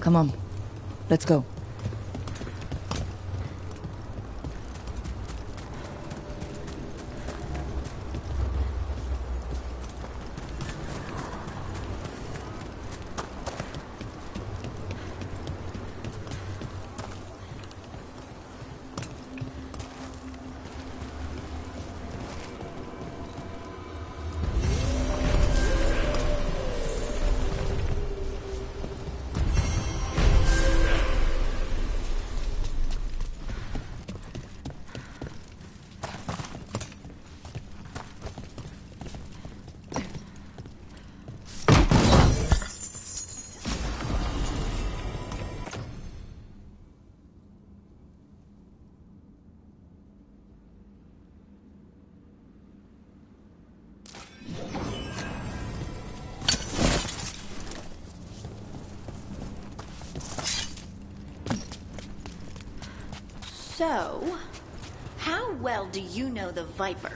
Come on, let's go. So, how well do you know the Viper?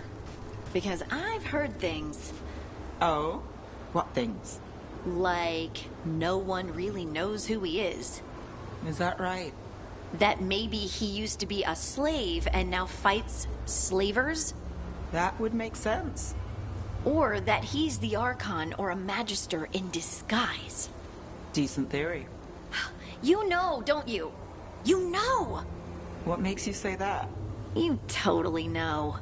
Because I've heard things. Oh? What things? Like, no one really knows who he is. Is that right? That maybe he used to be a slave and now fights slavers? That would make sense. Or that he's the Archon or a Magister in disguise. Decent theory. You know, don't you? You know! What makes you say that? You totally know.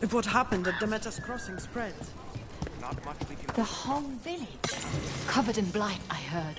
If what happened at Demeter's Crossing spreads. Not much we can... The whole village. Covered in blight, I heard.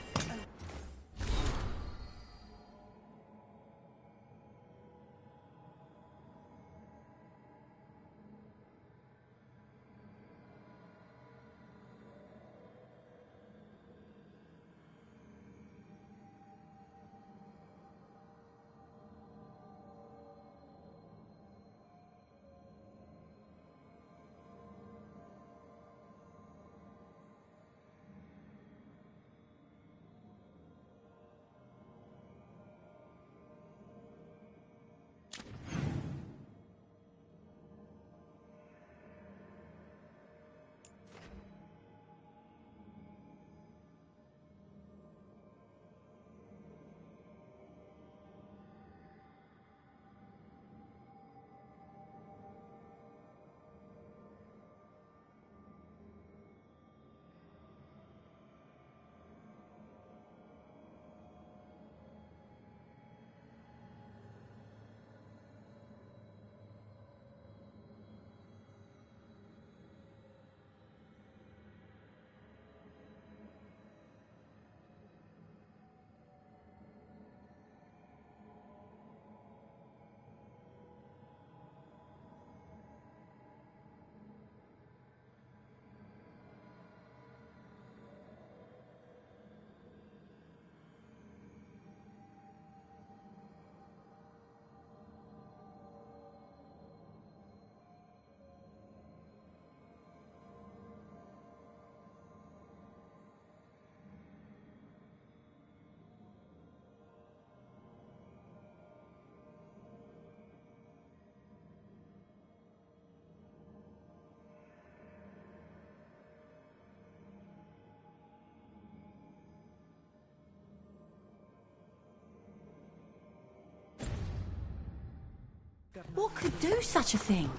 What could do such a thing?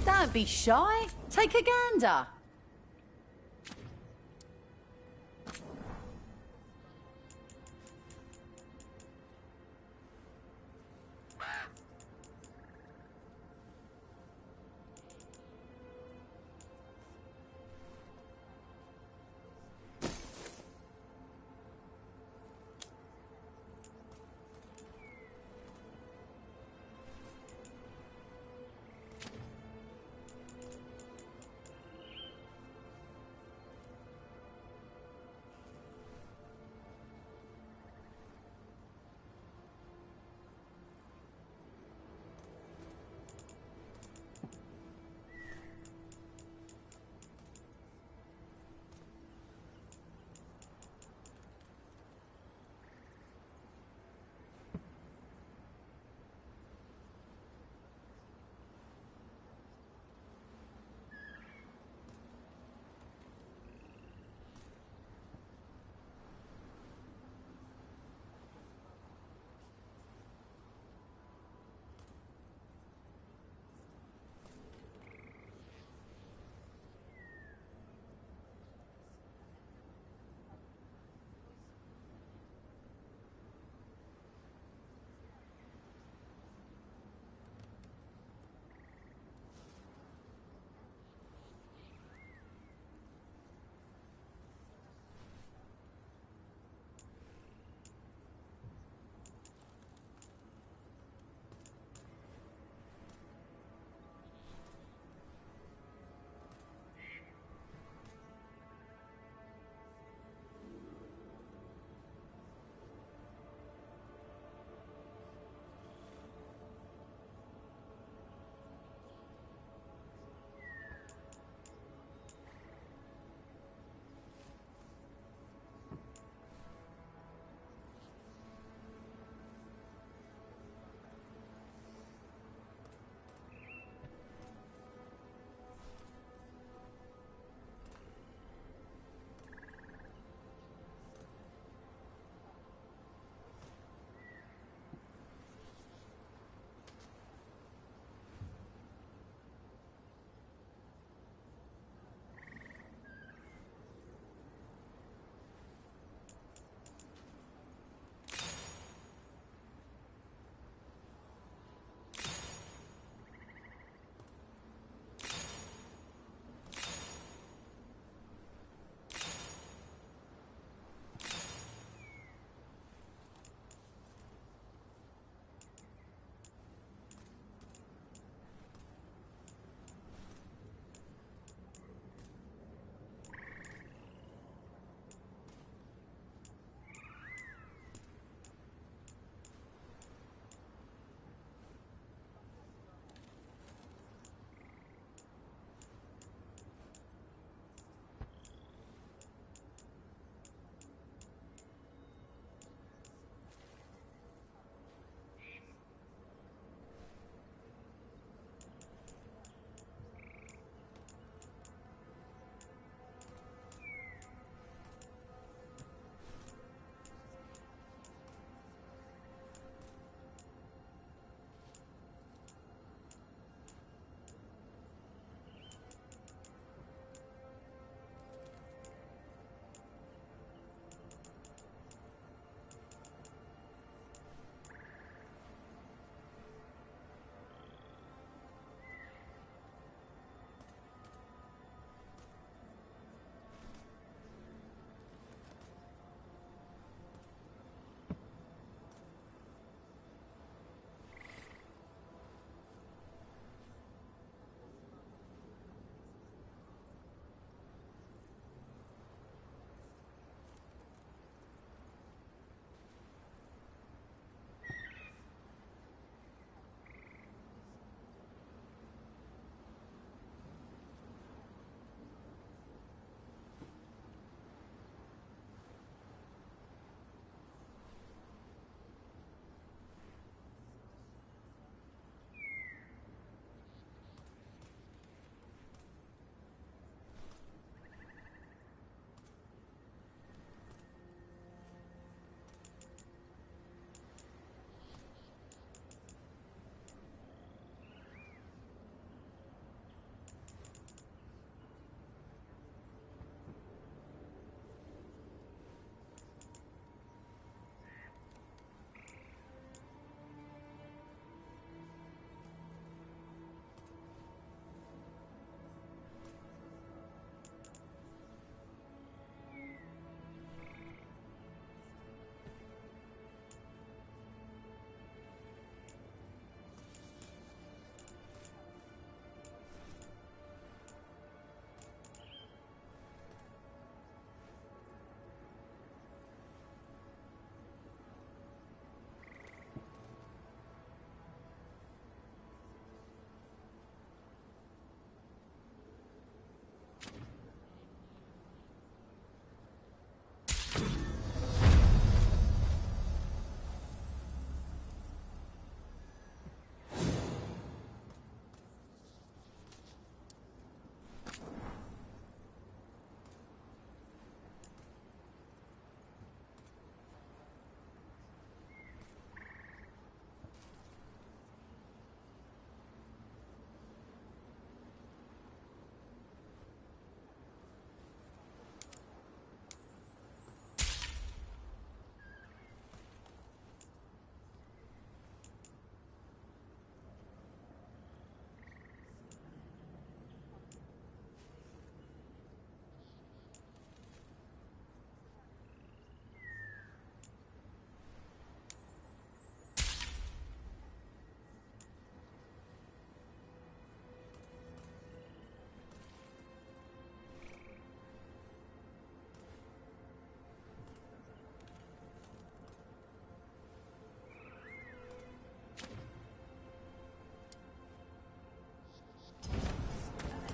Don't be shy. Take a gander.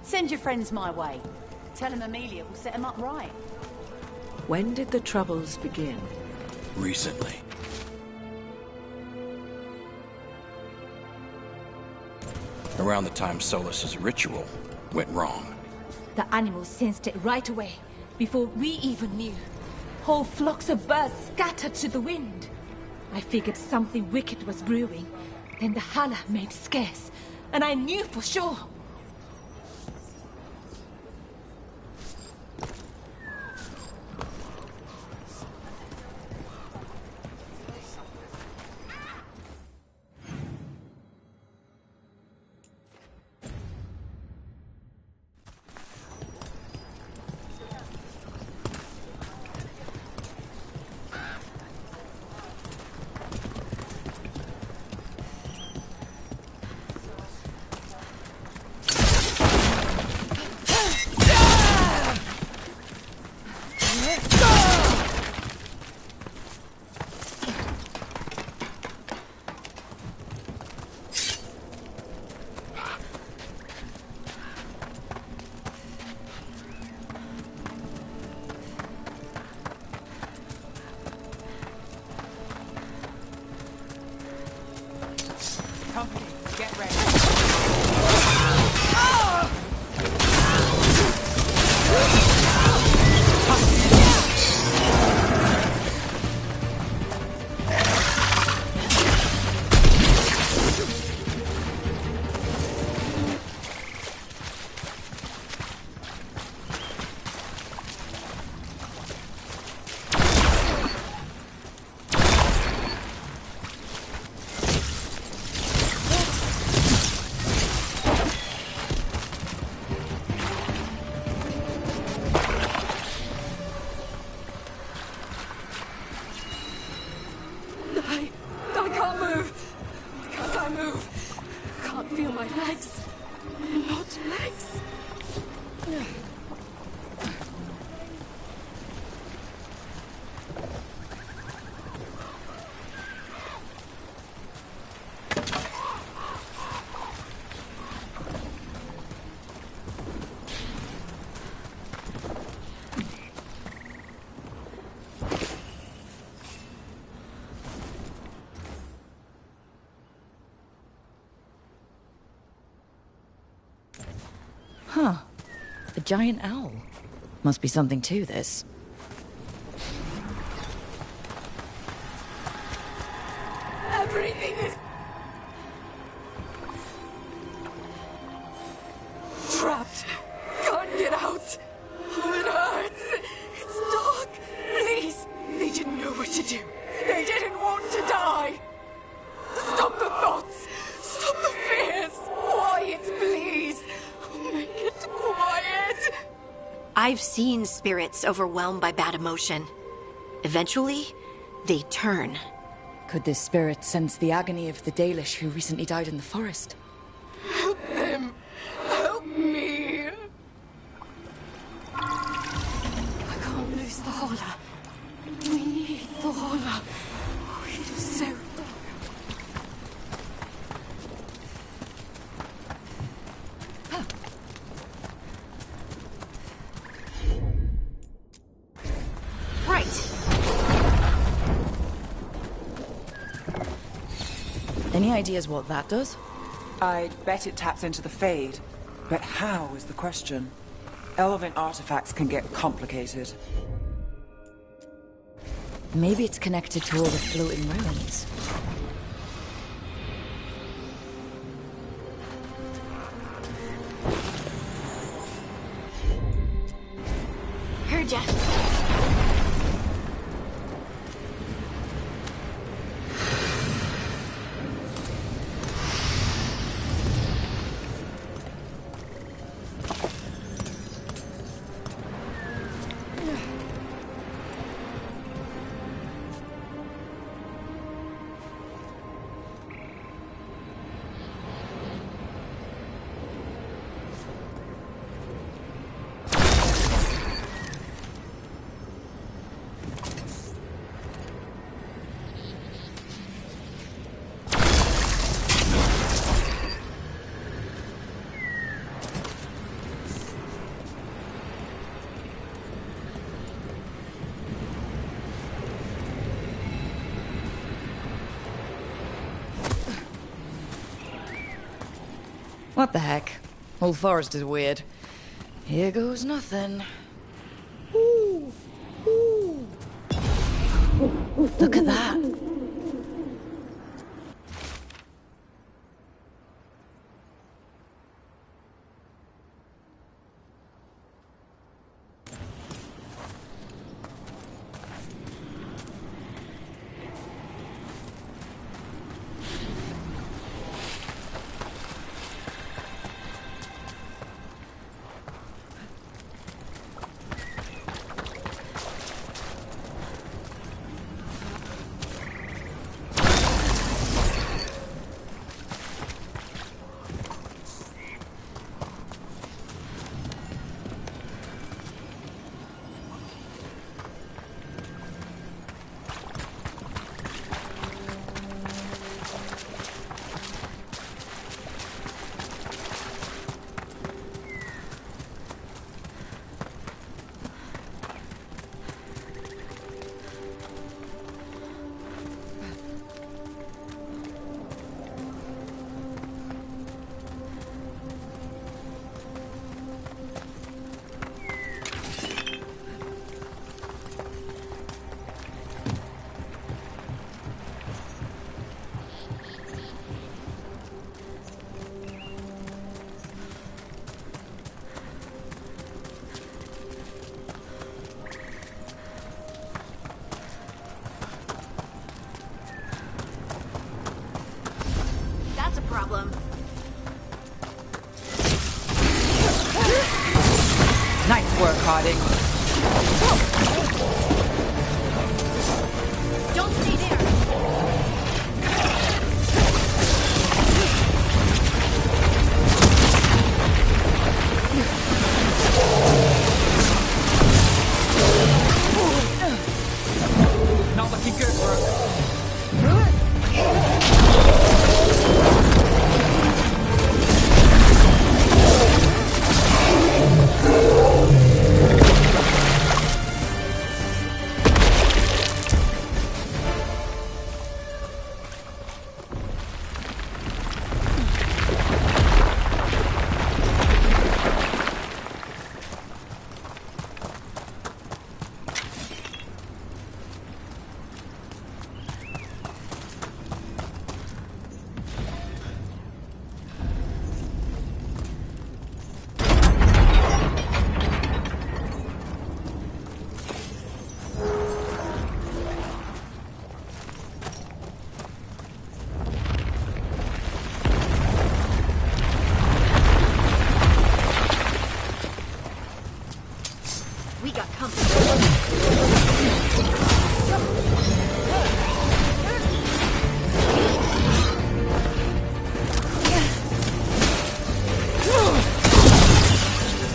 Send your friends my way. Tell them Amelia will set them up right. When did the troubles begin? Recently. Around the time Solus's ritual went wrong. The animals sensed it right away, before we even knew. Whole flocks of birds scattered to the wind. I figured something wicked was brewing. Then the holler made scarce, and I knew for sure. Company, get ready. I can't move. Can't move. Can't feel my legs. Not legs. Huh. A giant owl. Must be something to this. Everything is trapped. Can't get out. Oh, it hurts. It's dark. Please. They didn't know what to do. They didn't want to die. Stop the thoughts. Stop the fears. Quiet, please. Make it quiet. I've seen spirits overwhelmed by bad emotion. Eventually, they turn. Could this spirit sense the agony of the Dalish who recently died in the forest? Help them. Help me. I can't lose the Holler. We need the Holler. Oh, it is so dark. Right. Any ideas what that does? I'd bet it taps into the Fade. But how is the question? Elven artifacts can get complicated. Maybe it's connected to all the floating ruins. Heard ya. What the heck? Whole forest is weird. Here goes nothing. Ooh. Ooh. Look at that. Problem. Nice work, Harding. Don't stay there. Not looking good, bro.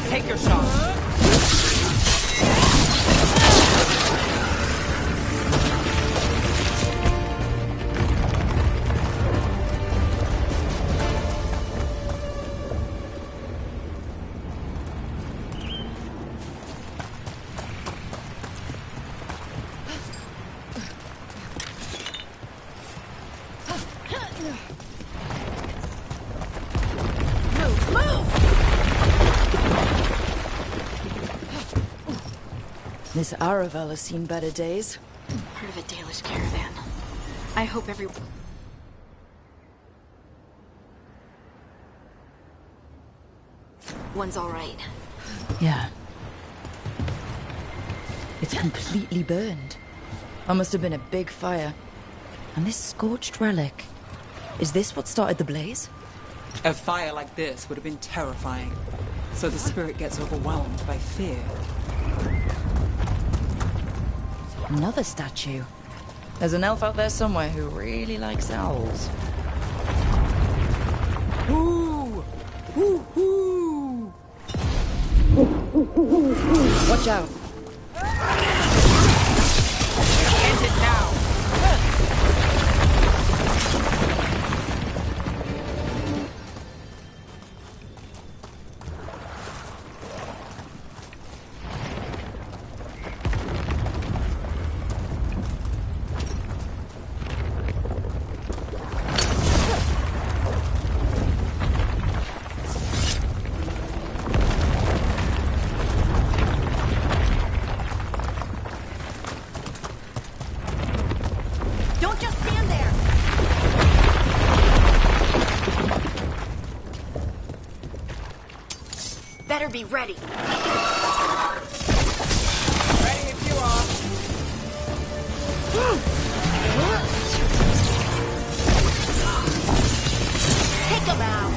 Take your shot. This Aravel has seen better days. Part of a Dalish caravan. I hope one's all right. Yeah. It's completely burned. That must have been a big fire. And this scorched relic. Is this what started the blaze? A fire like this would have been terrifying. So the spirit gets overwhelmed by fear. Another statue. There's an elf out there somewhere who really likes owls. Ooh! Ooh! Ooh! Watch out! End it now! better be ready. Ready if you are. Take them out.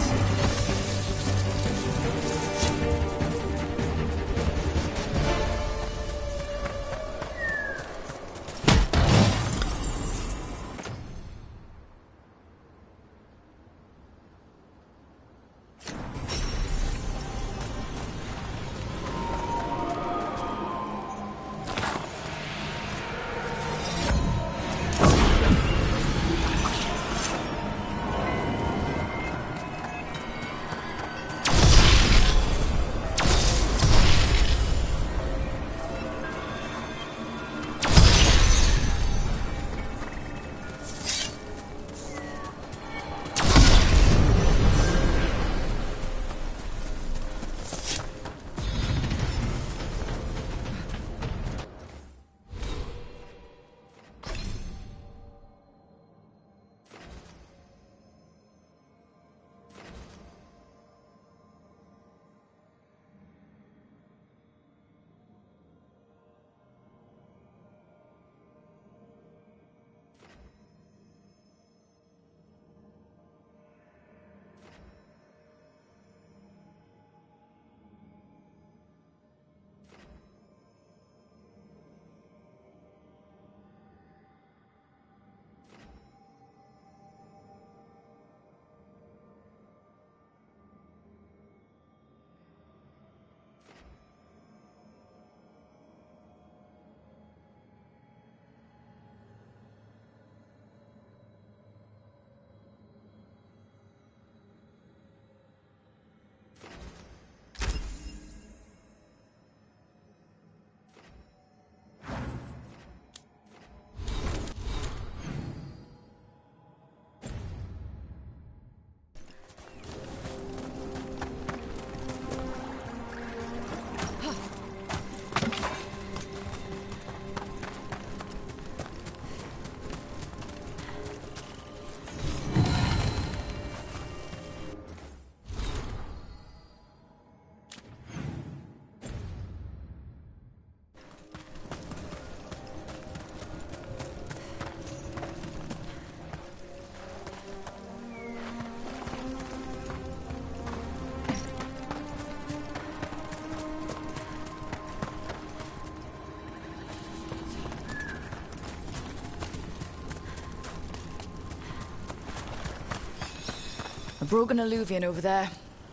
A broken alluvian over there.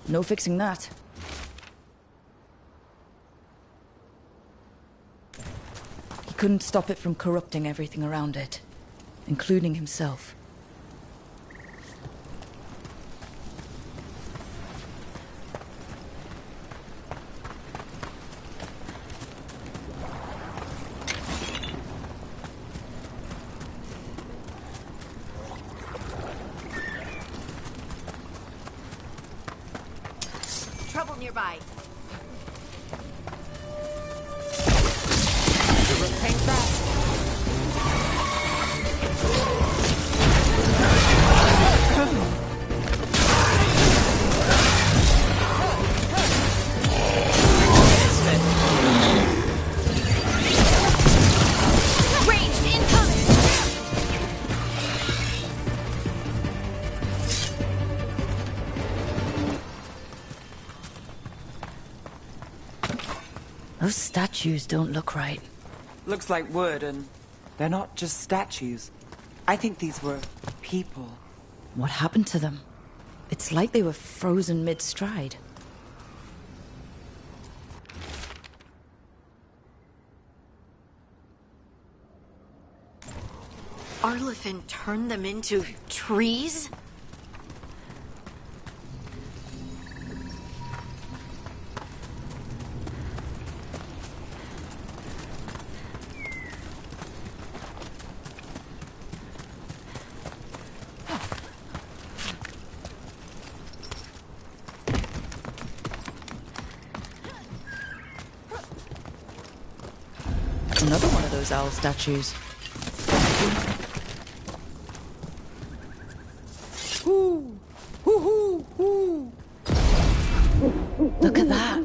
No fixing that. He couldn't stop it from corrupting everything around it, including himself. Trouble nearby. Ranged incoming. Those statues don't look right. Looks like wood, and they're not just statues. I think these were people. What happened to them? It's like they were frozen mid-stride. Arlefin turned them into trees? Another one of those owl statues. Look at that.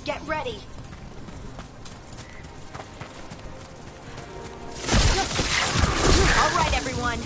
Get ready. All right, everyone.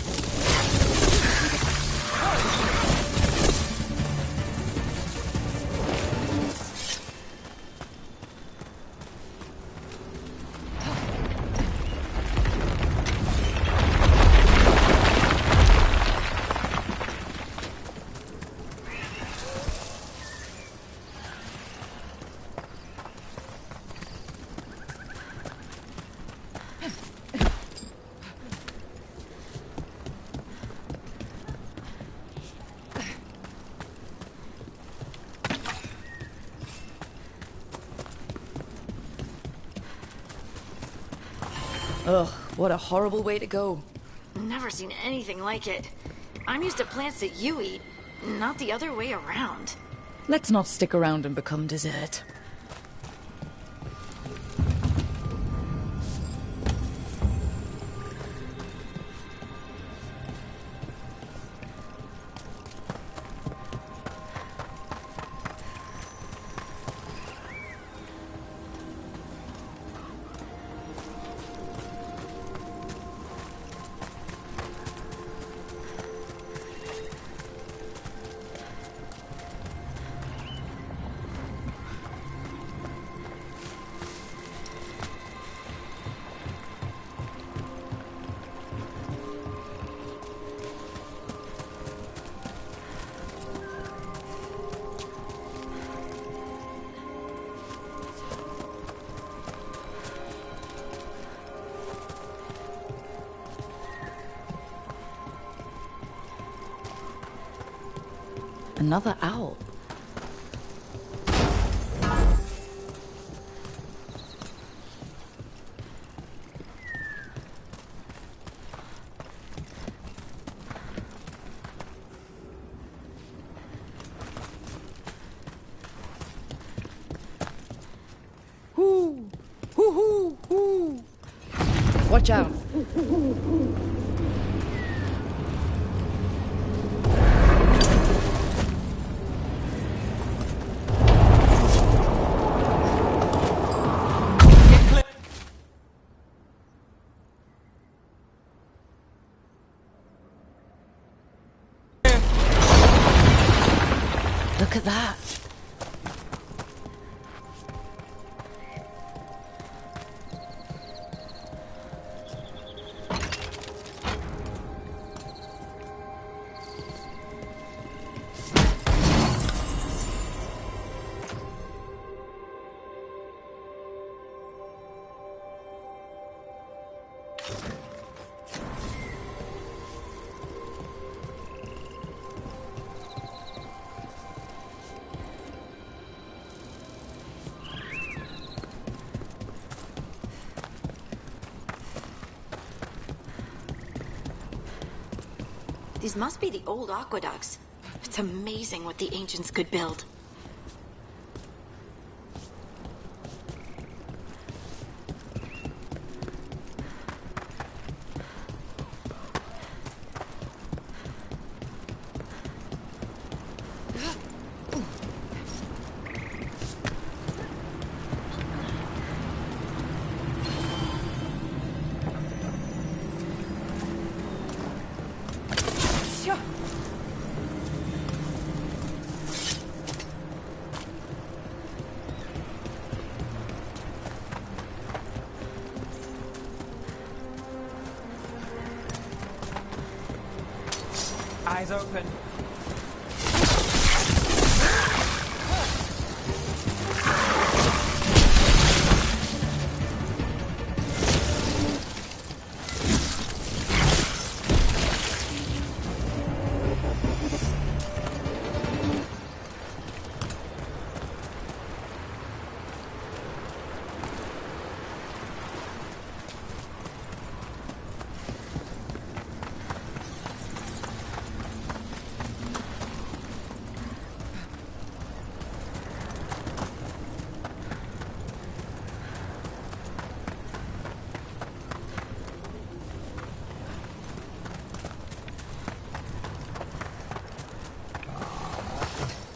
Ugh, what a horrible way to go. Never seen anything like it. I'm used to plants that you eat, not the other way around. Let's not stick around and become dessert. Another owl. Hoo! Hoo hoo hoo! Watch out! Look at that. These must be the old aqueducts. It's amazing what the ancients could build. Eyes open.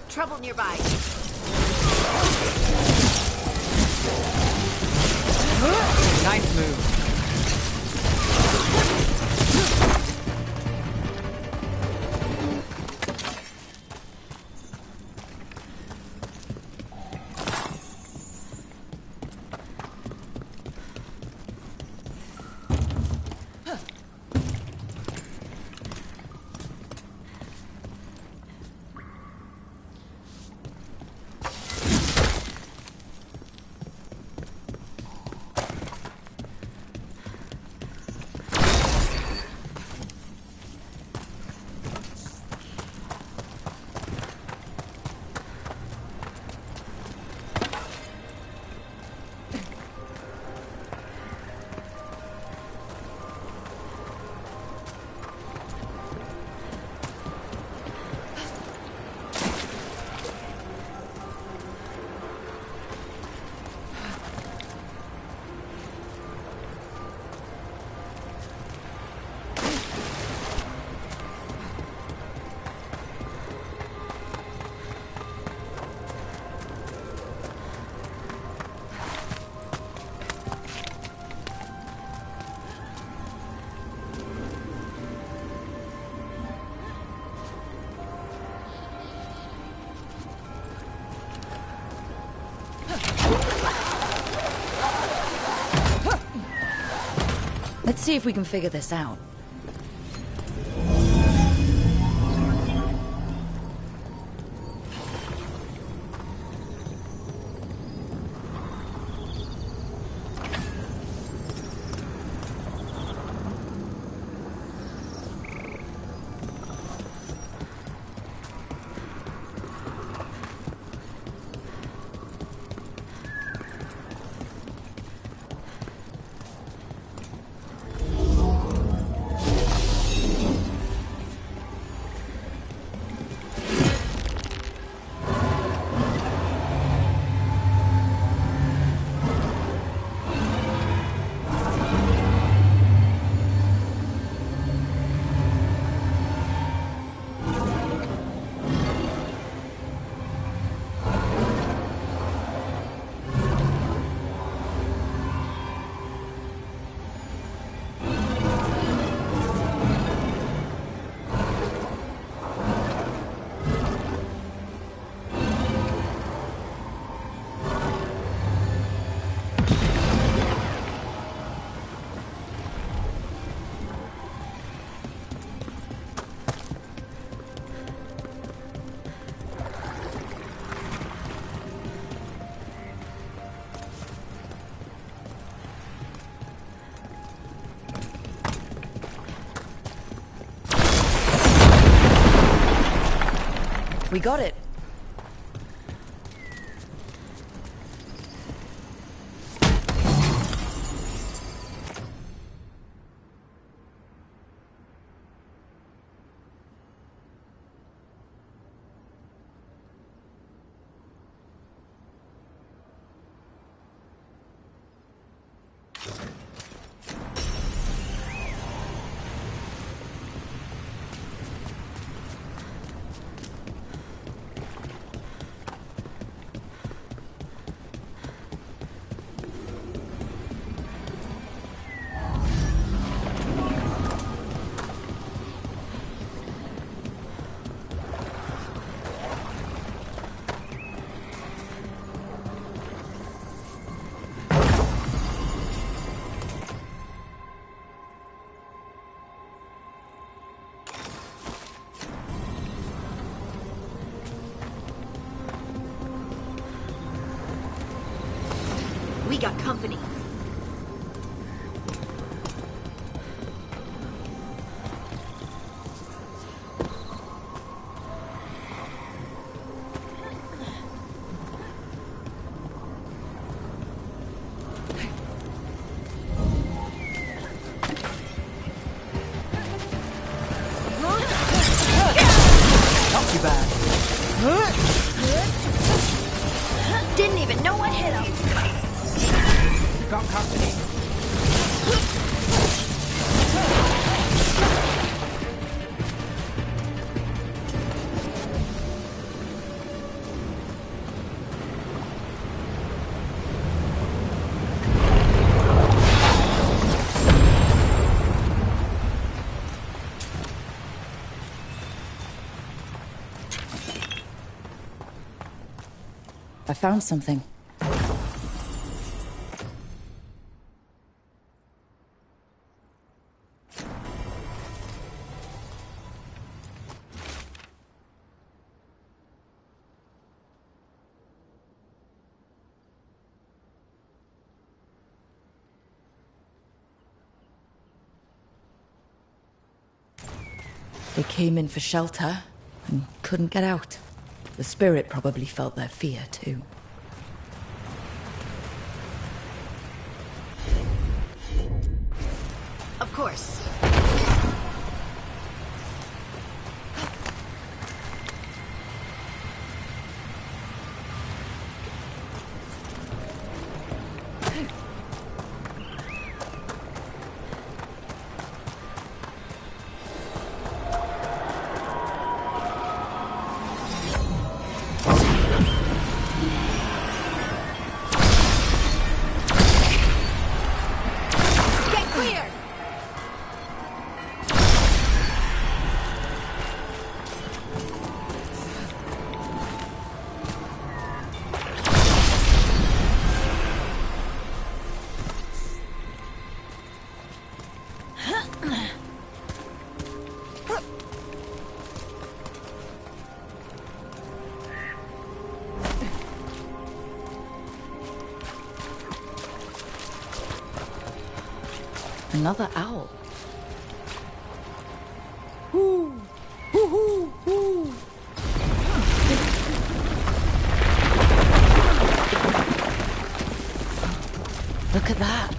Trouble nearby. Let's see if we can figure this out. We got it. We got company. Not too bad. Didn't even know what hit him. Got company. I found something. They came in for shelter and couldn't get out. The spirit probably felt their fear too. Of course. Another owl. Ooh. Ooh, ooh, ooh. Look at that.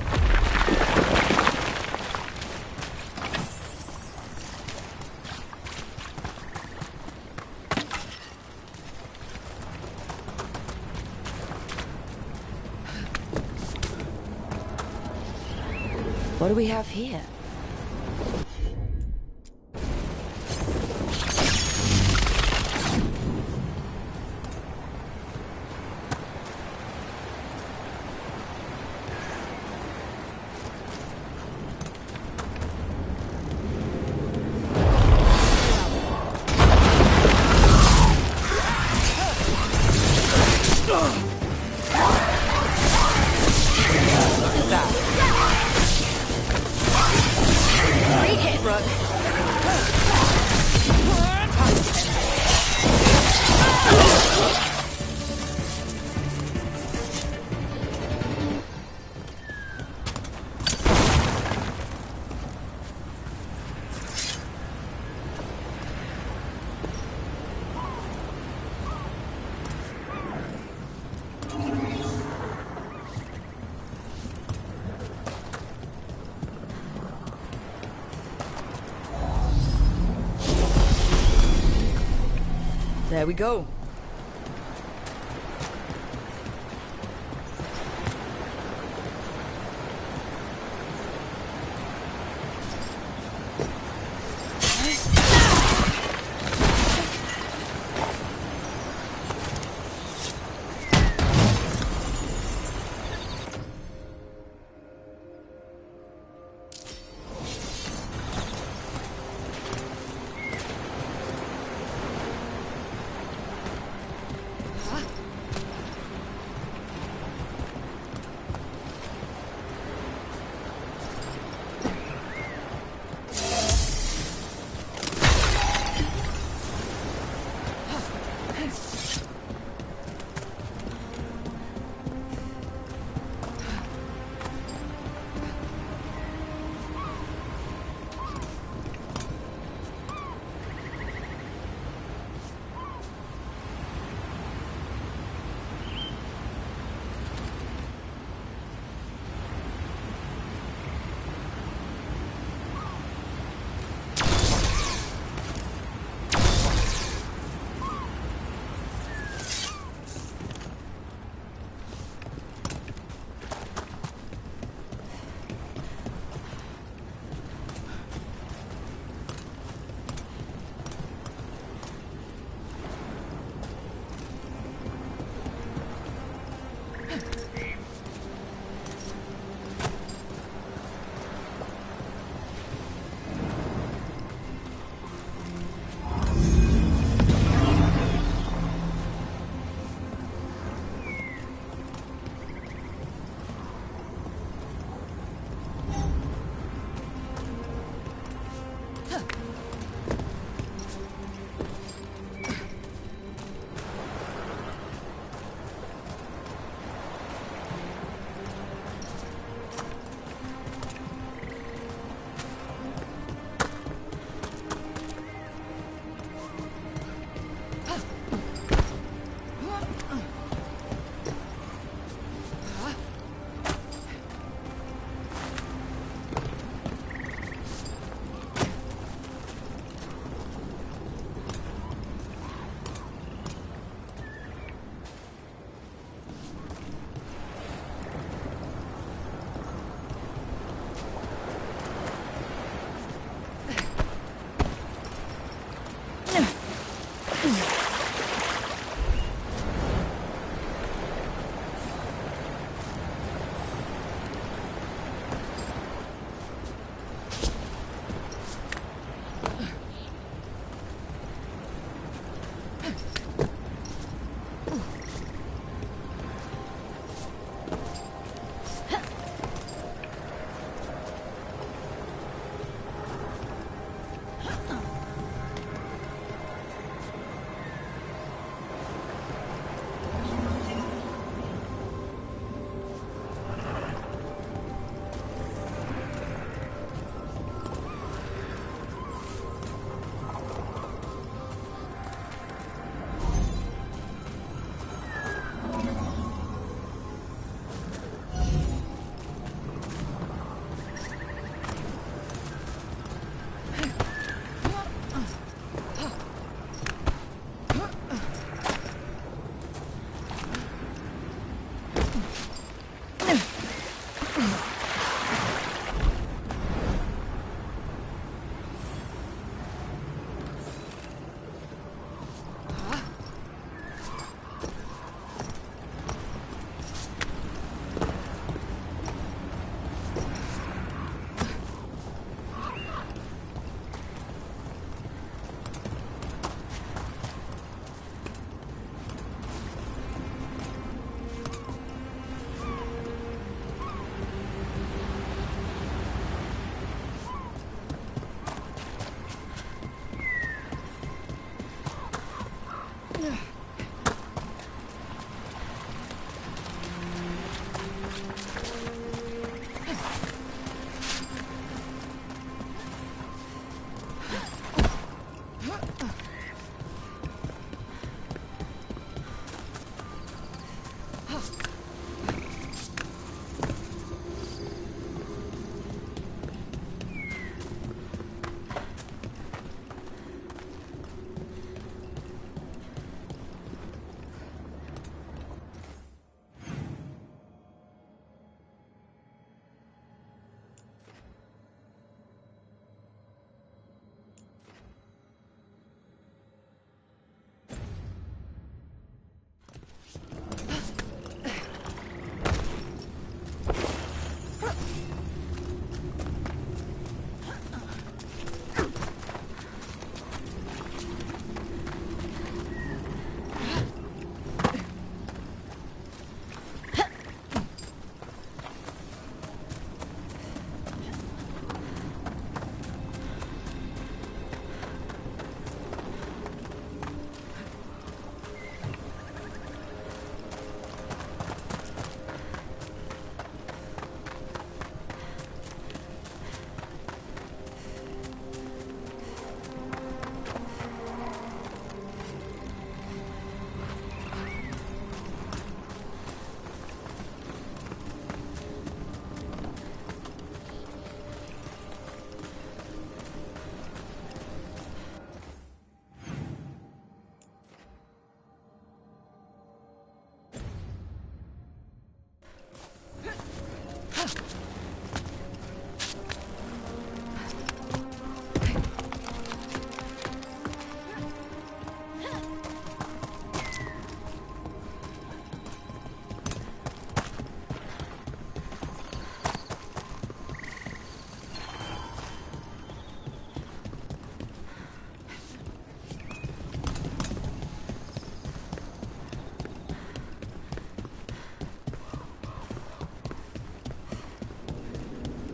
What do we have here? There we go.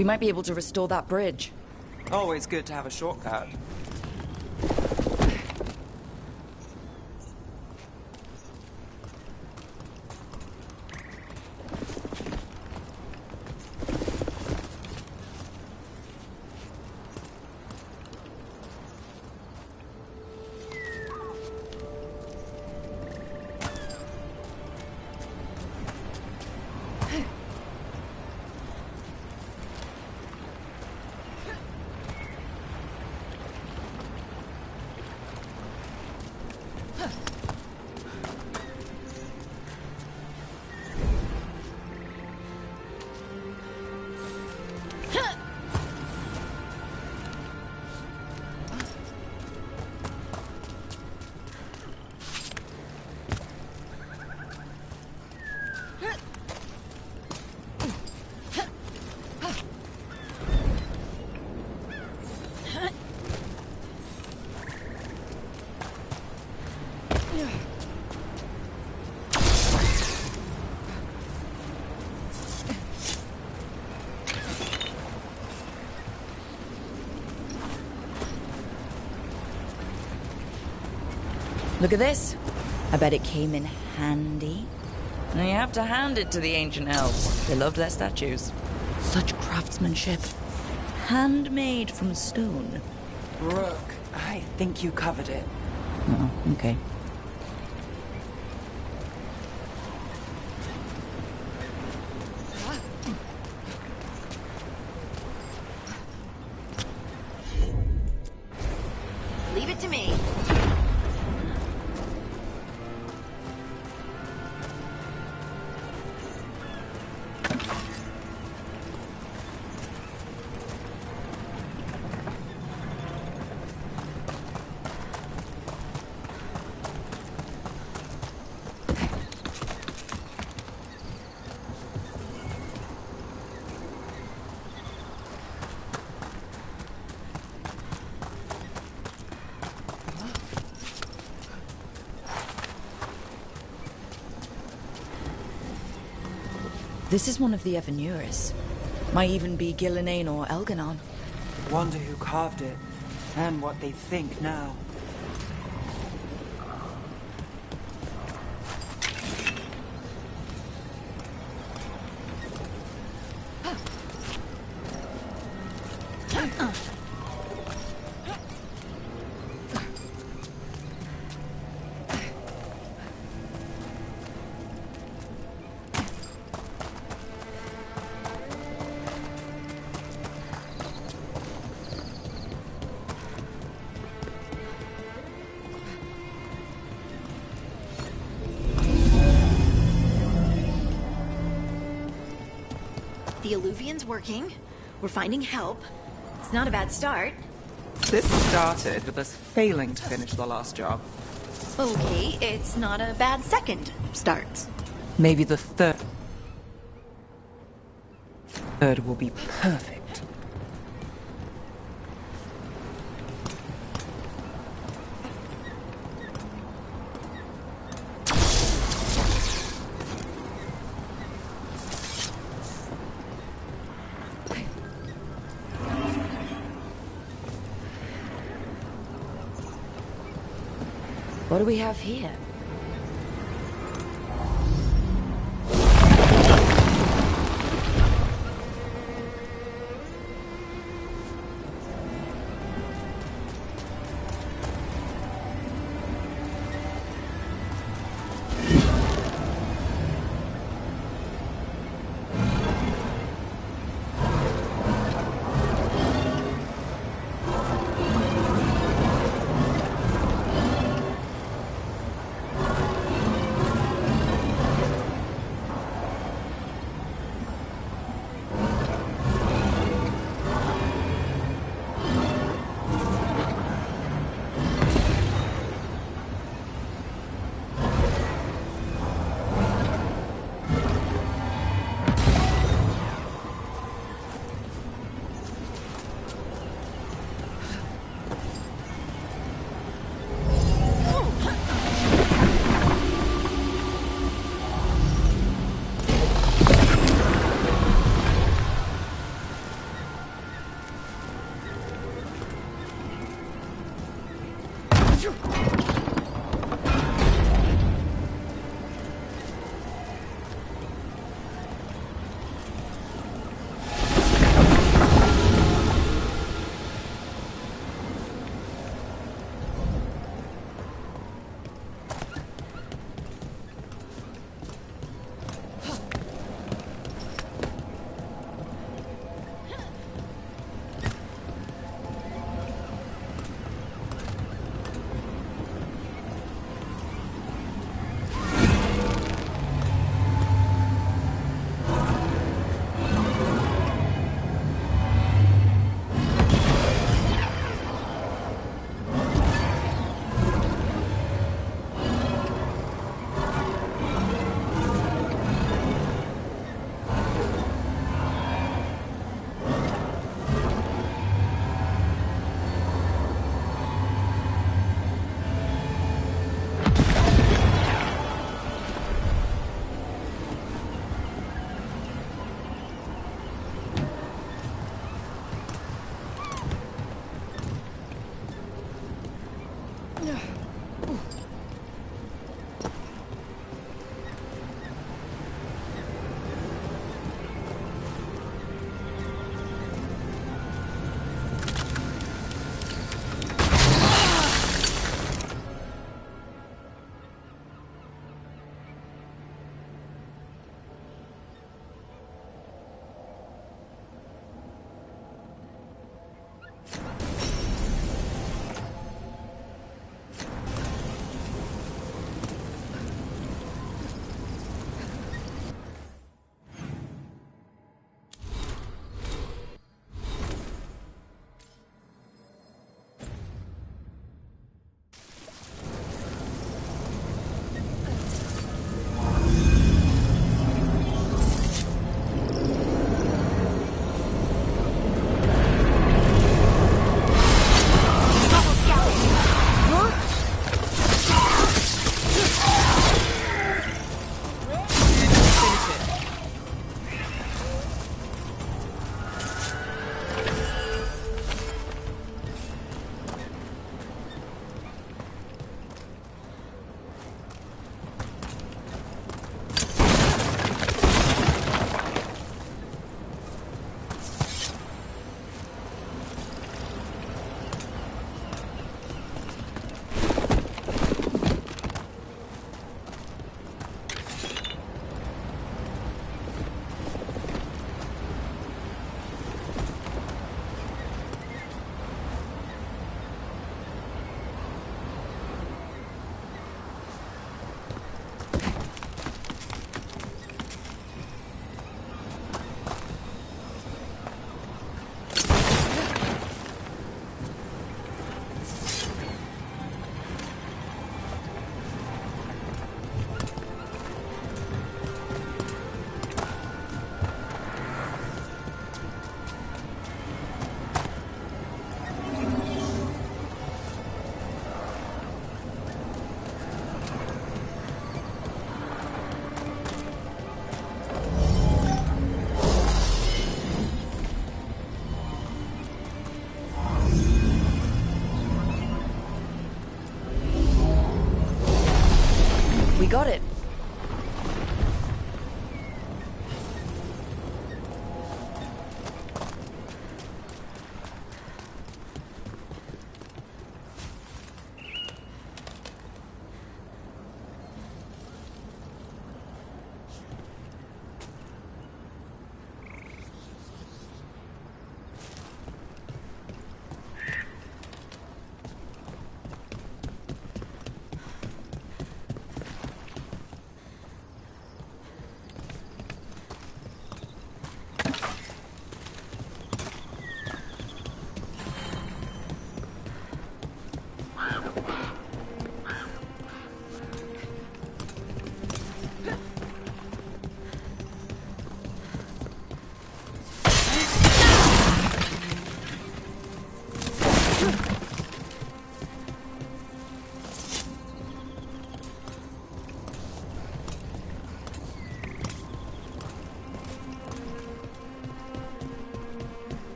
We might be able to restore that bridge. Always good to have a shortcut. Look at this. I bet it came in handy. And you have to hand it to the ancient elves. They loved their statues. Such craftsmanship. Handmade from stone. Rook, I think you covered it. Oh, okay. Leave it to me. This is one of the Evanuris. Might even be Gillenane or Elganon. Wonder who carved it, and what they think now. The alluvian's working. We're finding help. It's not a bad start. This started with us failing to finish the last job. Okay, it's not a bad second start. Maybe the third will be perfect. What do we have here?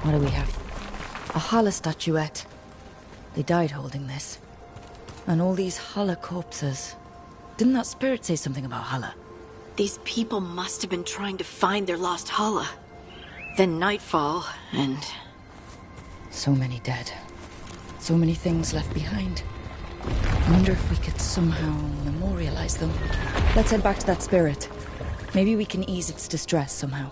What do we have? A Hala statuette. They died holding this. And all these Hala corpses. Didn't that spirit say something about Hala? These people must have been trying to find their lost Hala. Then nightfall, and... So many dead. So many things left behind. I wonder if we could somehow memorialize them. Let's head back to that spirit. Maybe we can ease its distress somehow.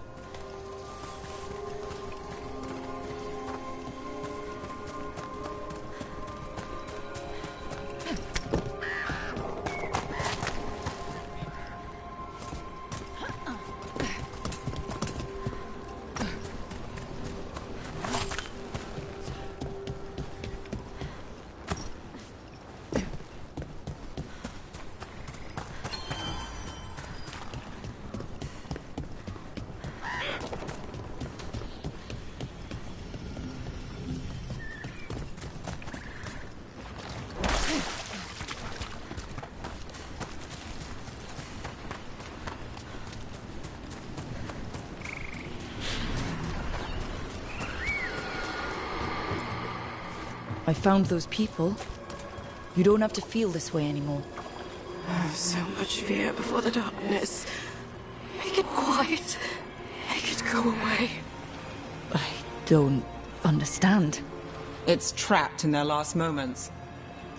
I found those people. You don't have to feel this way anymore. So much fear before the darkness. Make it quiet. Make it go away. I don't understand. It's trapped in their last moments.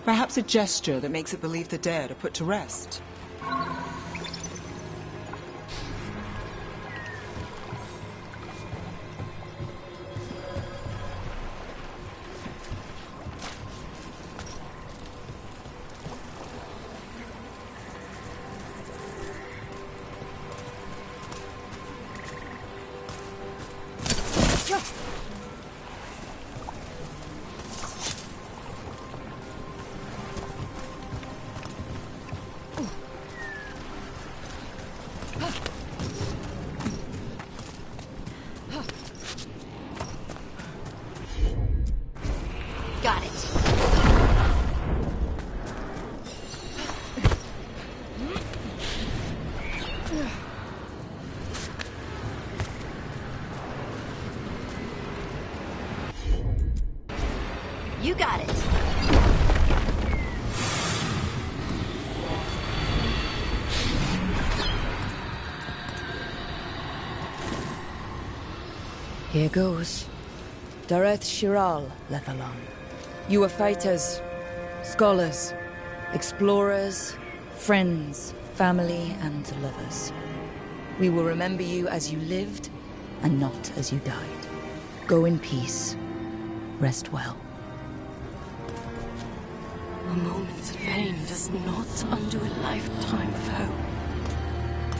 Perhaps a gesture that makes it believe the dead are put to rest. Got it. You got it. Here goes. Dareth Shiral, Lethalon. You are fighters, scholars, explorers, friends, family, and lovers. We will remember you as you lived, and not as you died. Go in peace. Rest well. A moment's pain does not undo a lifetime of hope.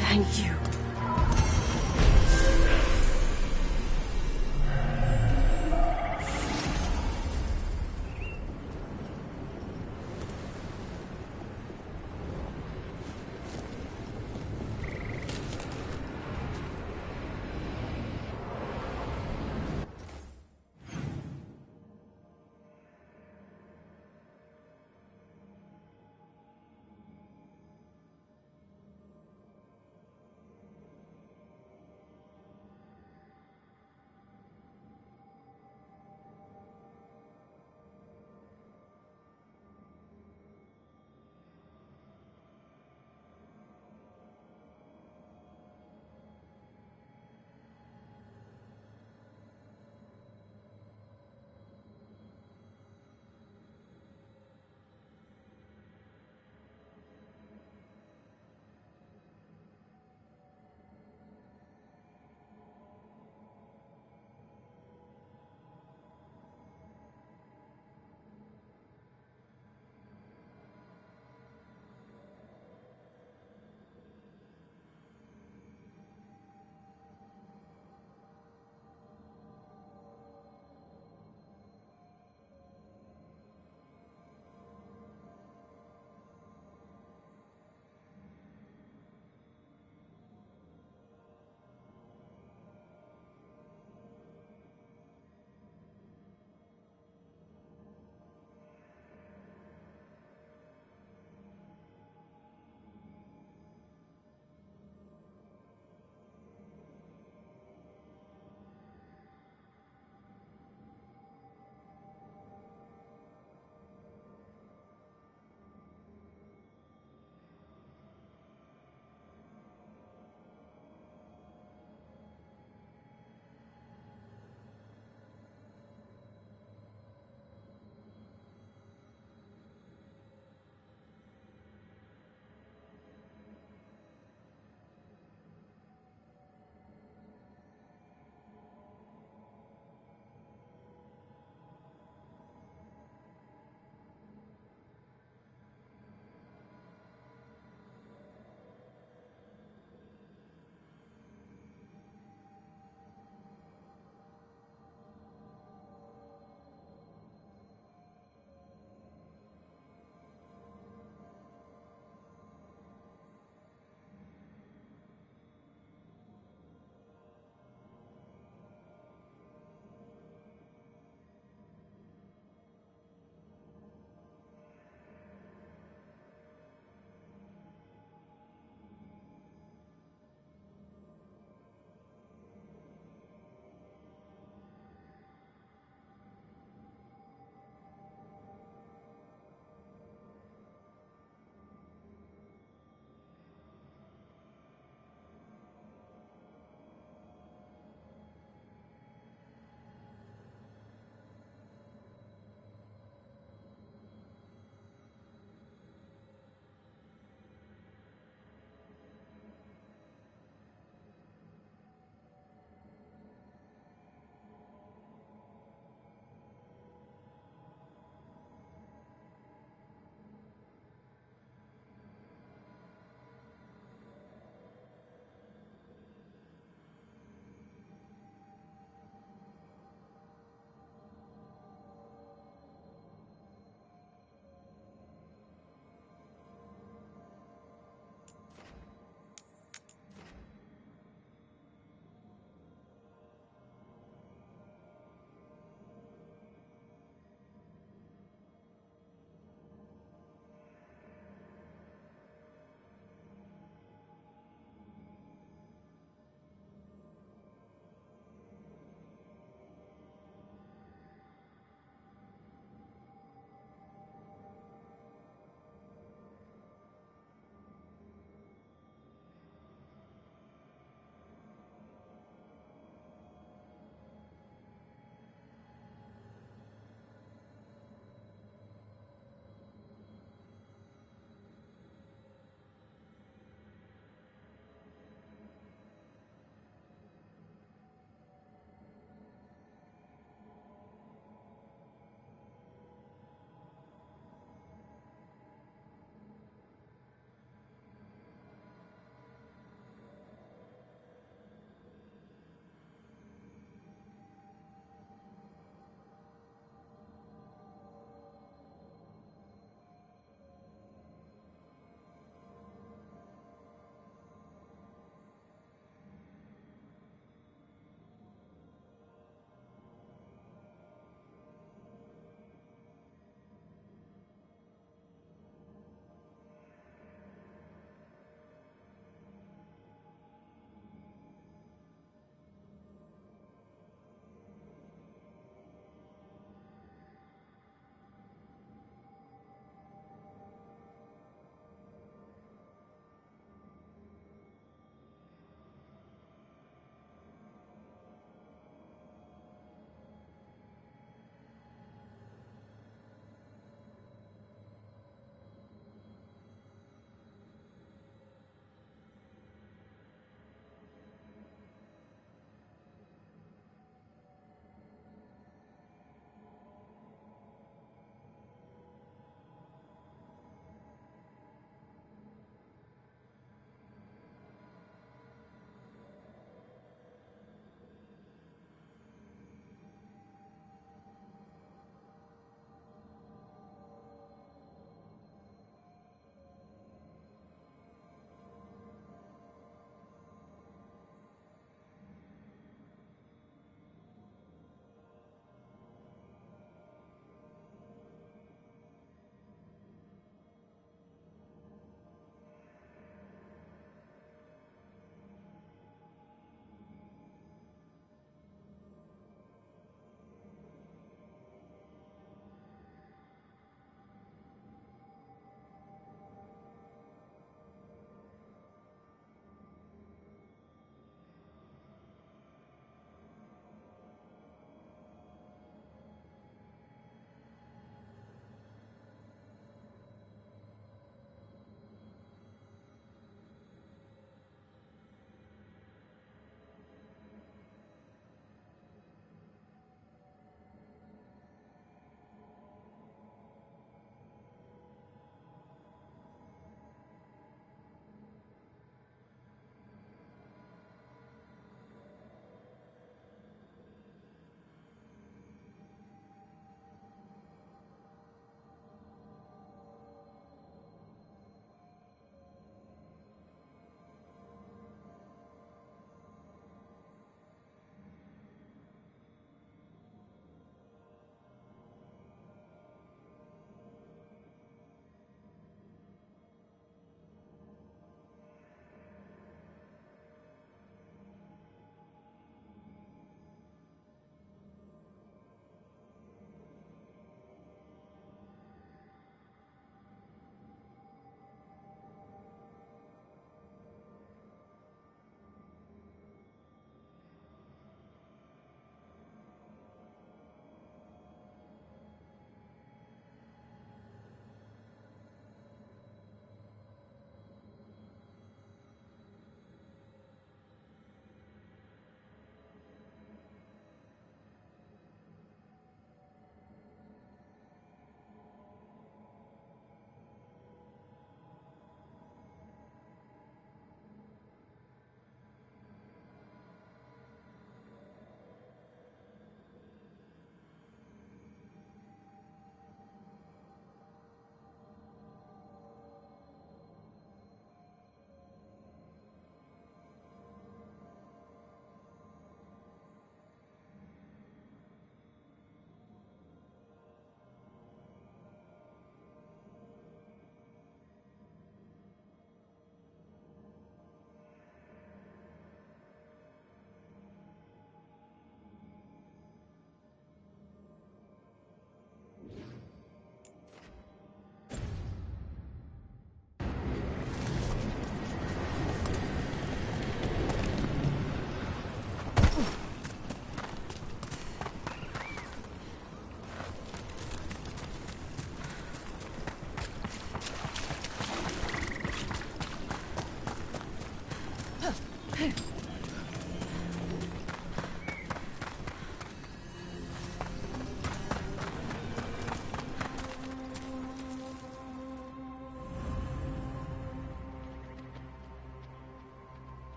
Thank you.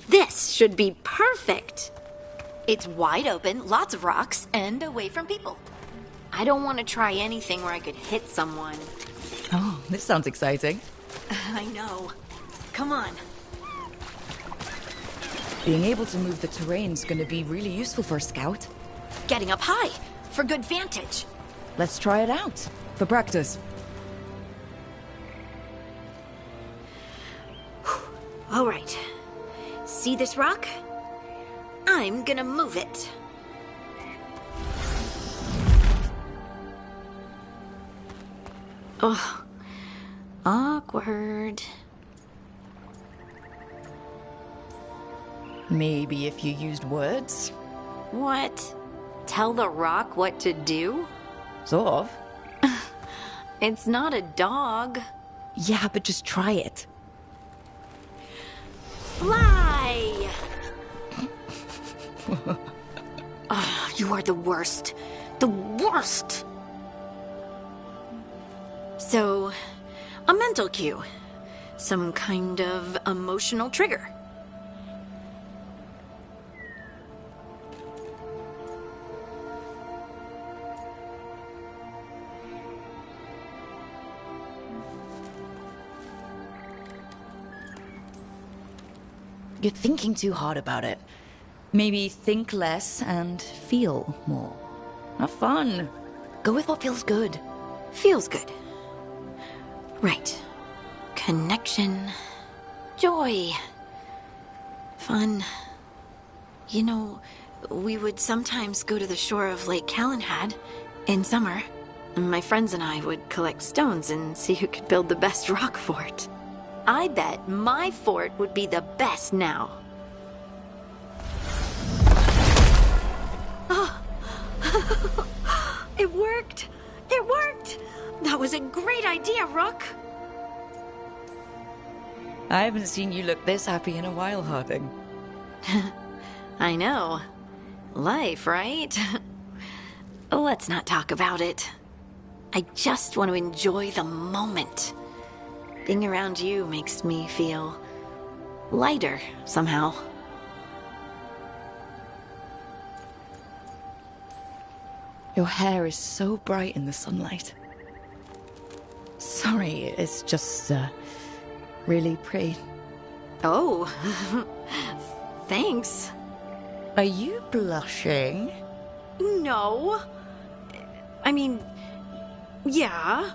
This should be perfect. It's wide open, lots of rocks, and away from people. I don't want to try anything where I could hit someone. Oh, this sounds exciting. I know. Come on. Being able to move the terrain's gonna be really useful for a scout. Getting up high, for good vantage. Let's try it out, for practice. All right. See this rock? I'm gonna move it. Oh, awkward. Maybe if you used words? What? Tell the rock what to do? Sort of. It's not a dog. Yeah, but just try it. Fly! Oh, you are the worst. The worst! So, a mental cue. Some kind of emotional trigger. You're thinking too hard about it. Maybe think less and feel more. Have fun. Go with what feels good. Feels good. Right. Connection. Joy. Fun. You know, we would sometimes go to the shore of Lake Calenhad in summer. My friends and I would collect stones and see who could build the best rock fort. I bet my fort would be the best now. Oh. It worked! It worked! That was a great idea, Rook! I haven't seen you look this happy in a while, Harding. I know. Life, right? Let's not talk about it. I just want to enjoy the moment. Being around you makes me feel lighter somehow. Your hair is so bright in the sunlight. Sorry, it's just, really pretty. Oh, thanks. Are you blushing? No. I mean, yeah.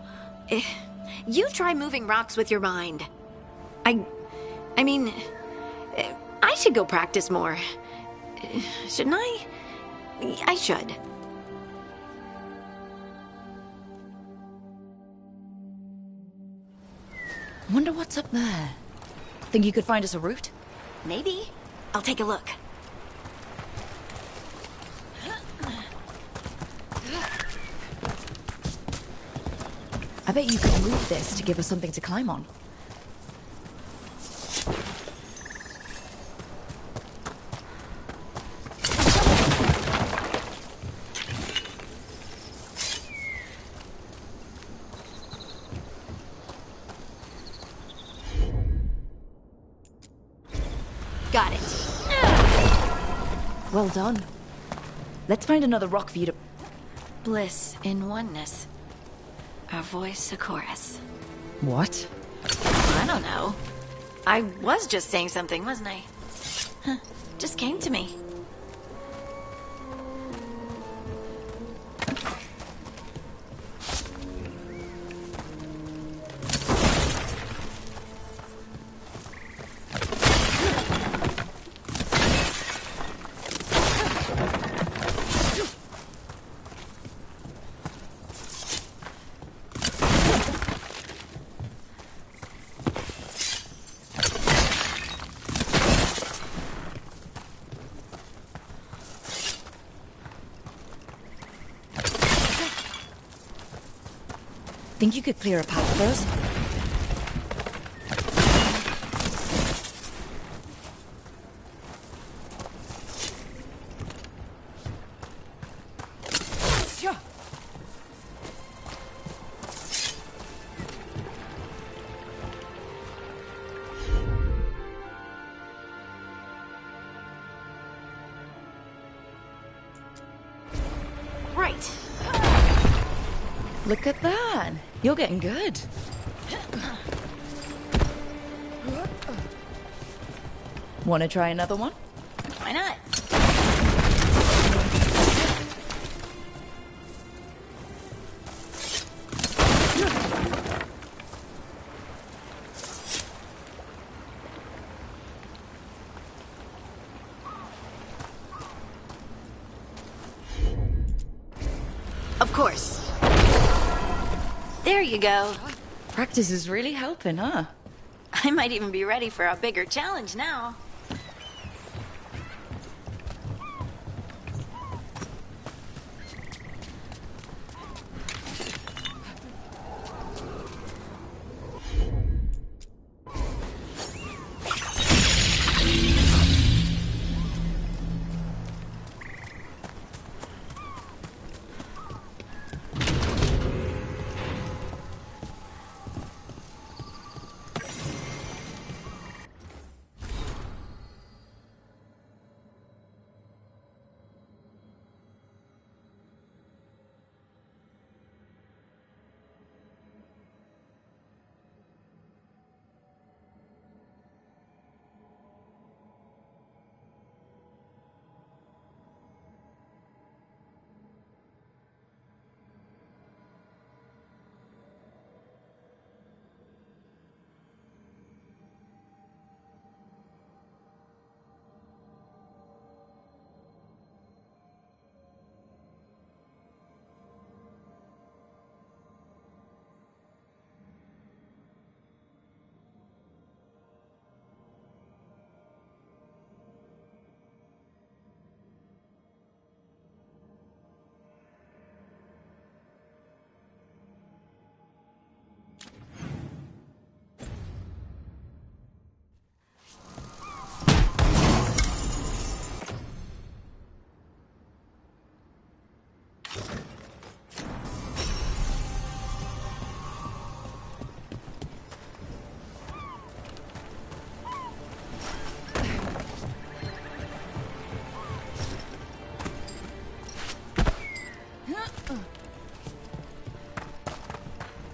You try moving rocks with your mind. I mean, I should go practice more. Shouldn't I? I should. Wonder what's up there. Think you could find us a route? Maybe. I'll take a look. I bet you could move this to give us something to climb on. Got it. Well done. Let's find another rock for you to... Bliss in oneness. A voice, a chorus. What? I don't know. I was just saying something, wasn't I? Huh. Just came to me. Think you could clear a path for us? Right. Look at that. You're getting good. Want to try another one? Why not? Of course. There you go. Practice is really helping, huh? I might even be ready for a bigger challenge now.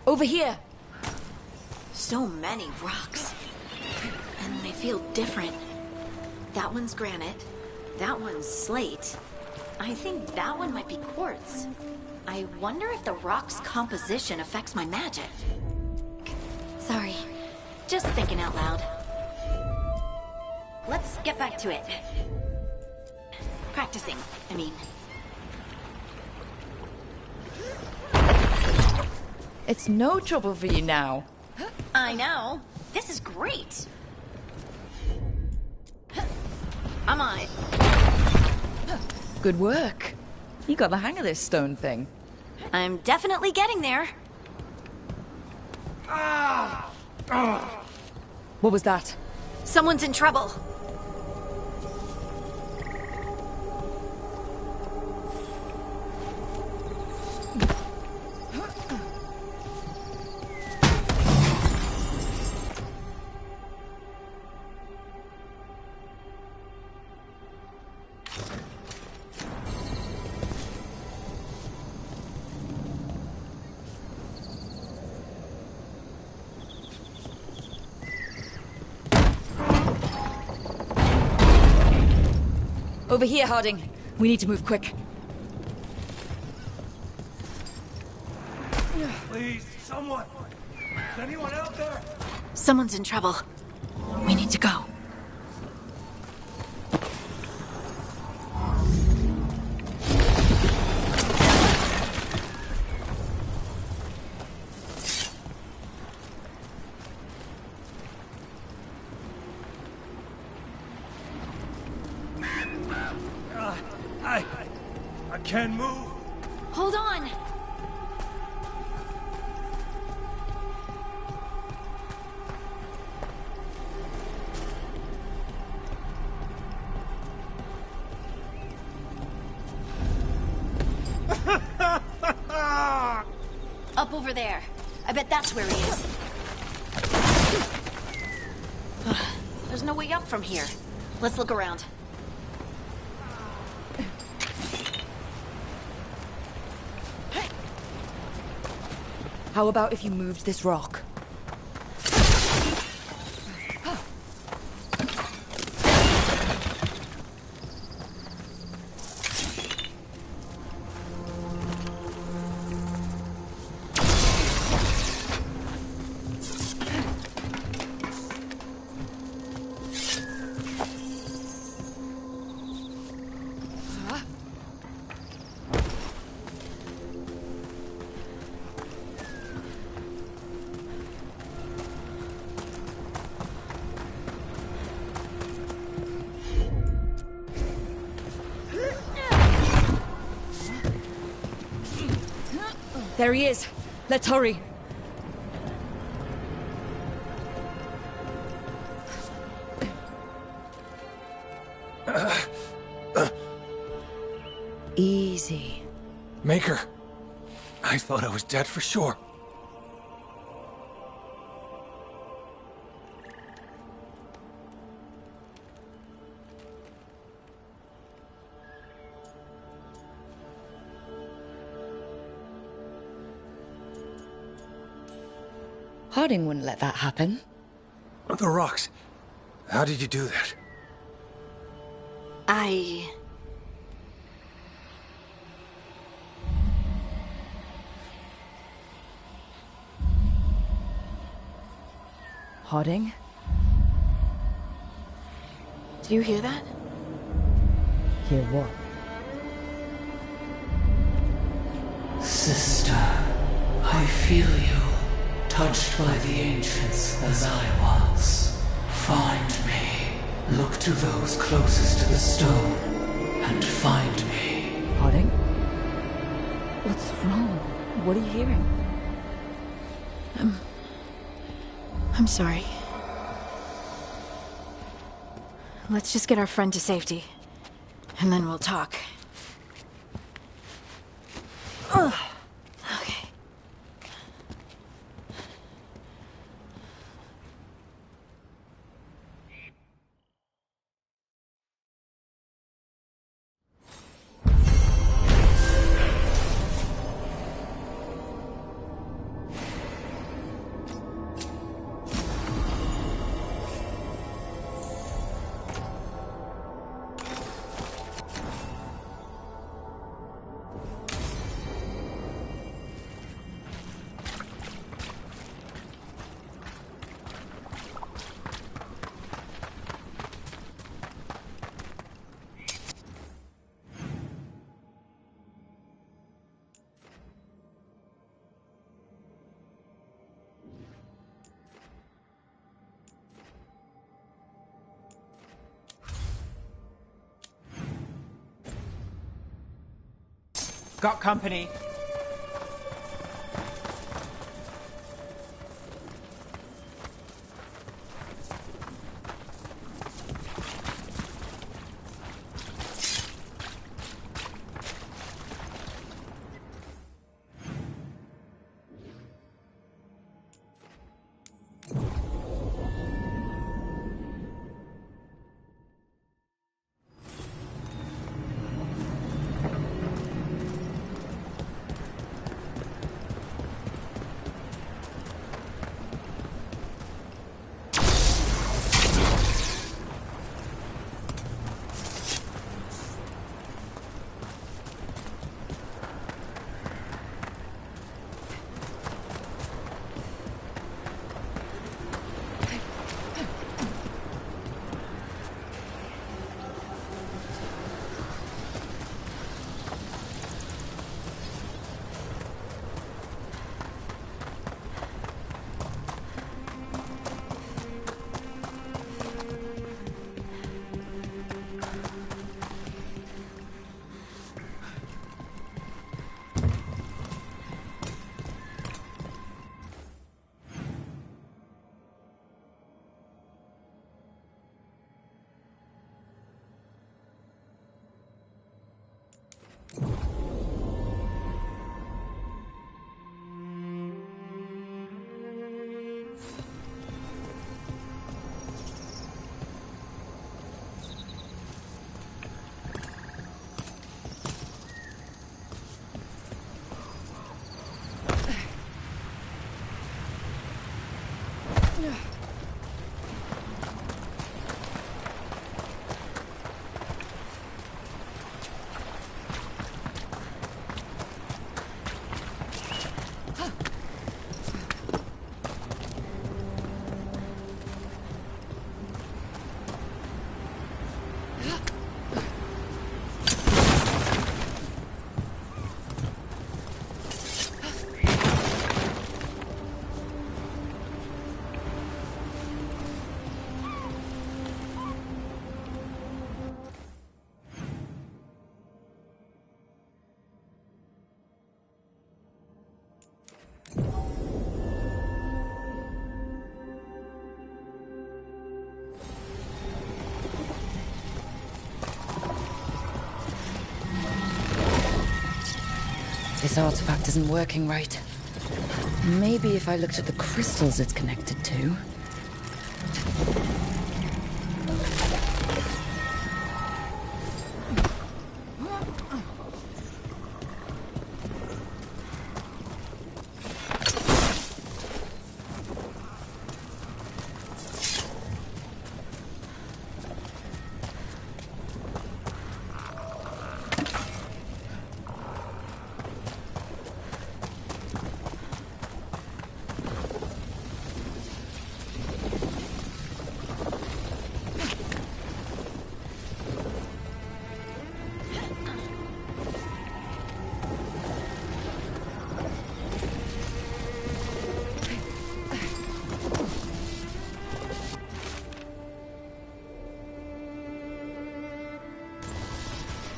Over here! So many rocks. And they feel different. That one's granite. That one's slate. I think that one might be quartz. I wonder if the rock's composition affects my magic. Sorry. Just thinking out loud. Let's get back to it. Practicing, I mean. It's no trouble for you now. I know. This is great. I'm on it. Good work. You got the hang of this stone thing. I'm definitely getting there. What was that? Someone's in trouble. Over here, Harding. We need to move quick. Please, someone! Is anyone out there? Someone's in trouble. We need to go. I can't move. Hold on. Up over there. I bet that's where he is. There's no way up from here. Let's look around. How about if you moved this rock? There he is. Let's hurry. Easy. Maker, I thought I was dead for sure. Harding wouldn't let that happen. The rocks. How did you do that? Harding? Do you hear that? Hear what? Sister, I feel you, touched by the ancients as I was. Find me. Look to those closest to the stone, and find me. Harding? What's wrong? What are you hearing? I'm sorry. Let's just get our friend to safety, and then we'll talk. Ugh. Okay. Got company. This artifact isn't working right. Maybe if I looked at the crystals it's connected to.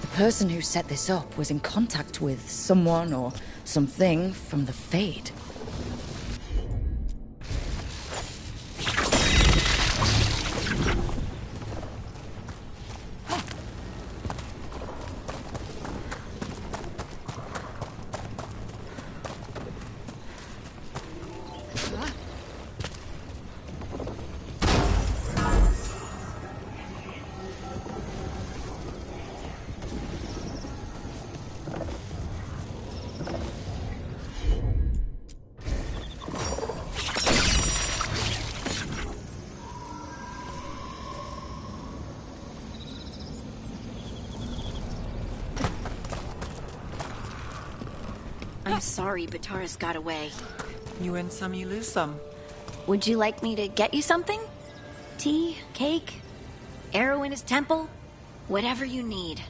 The person who set this up was in contact with someone or something from the Fade. I'm sorry Bataris got away. You win some, you lose some. Would you like me to get you something? Tea? Cake? Arrow in his temple? Whatever you need.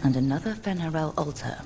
And another Fen'Harel altar.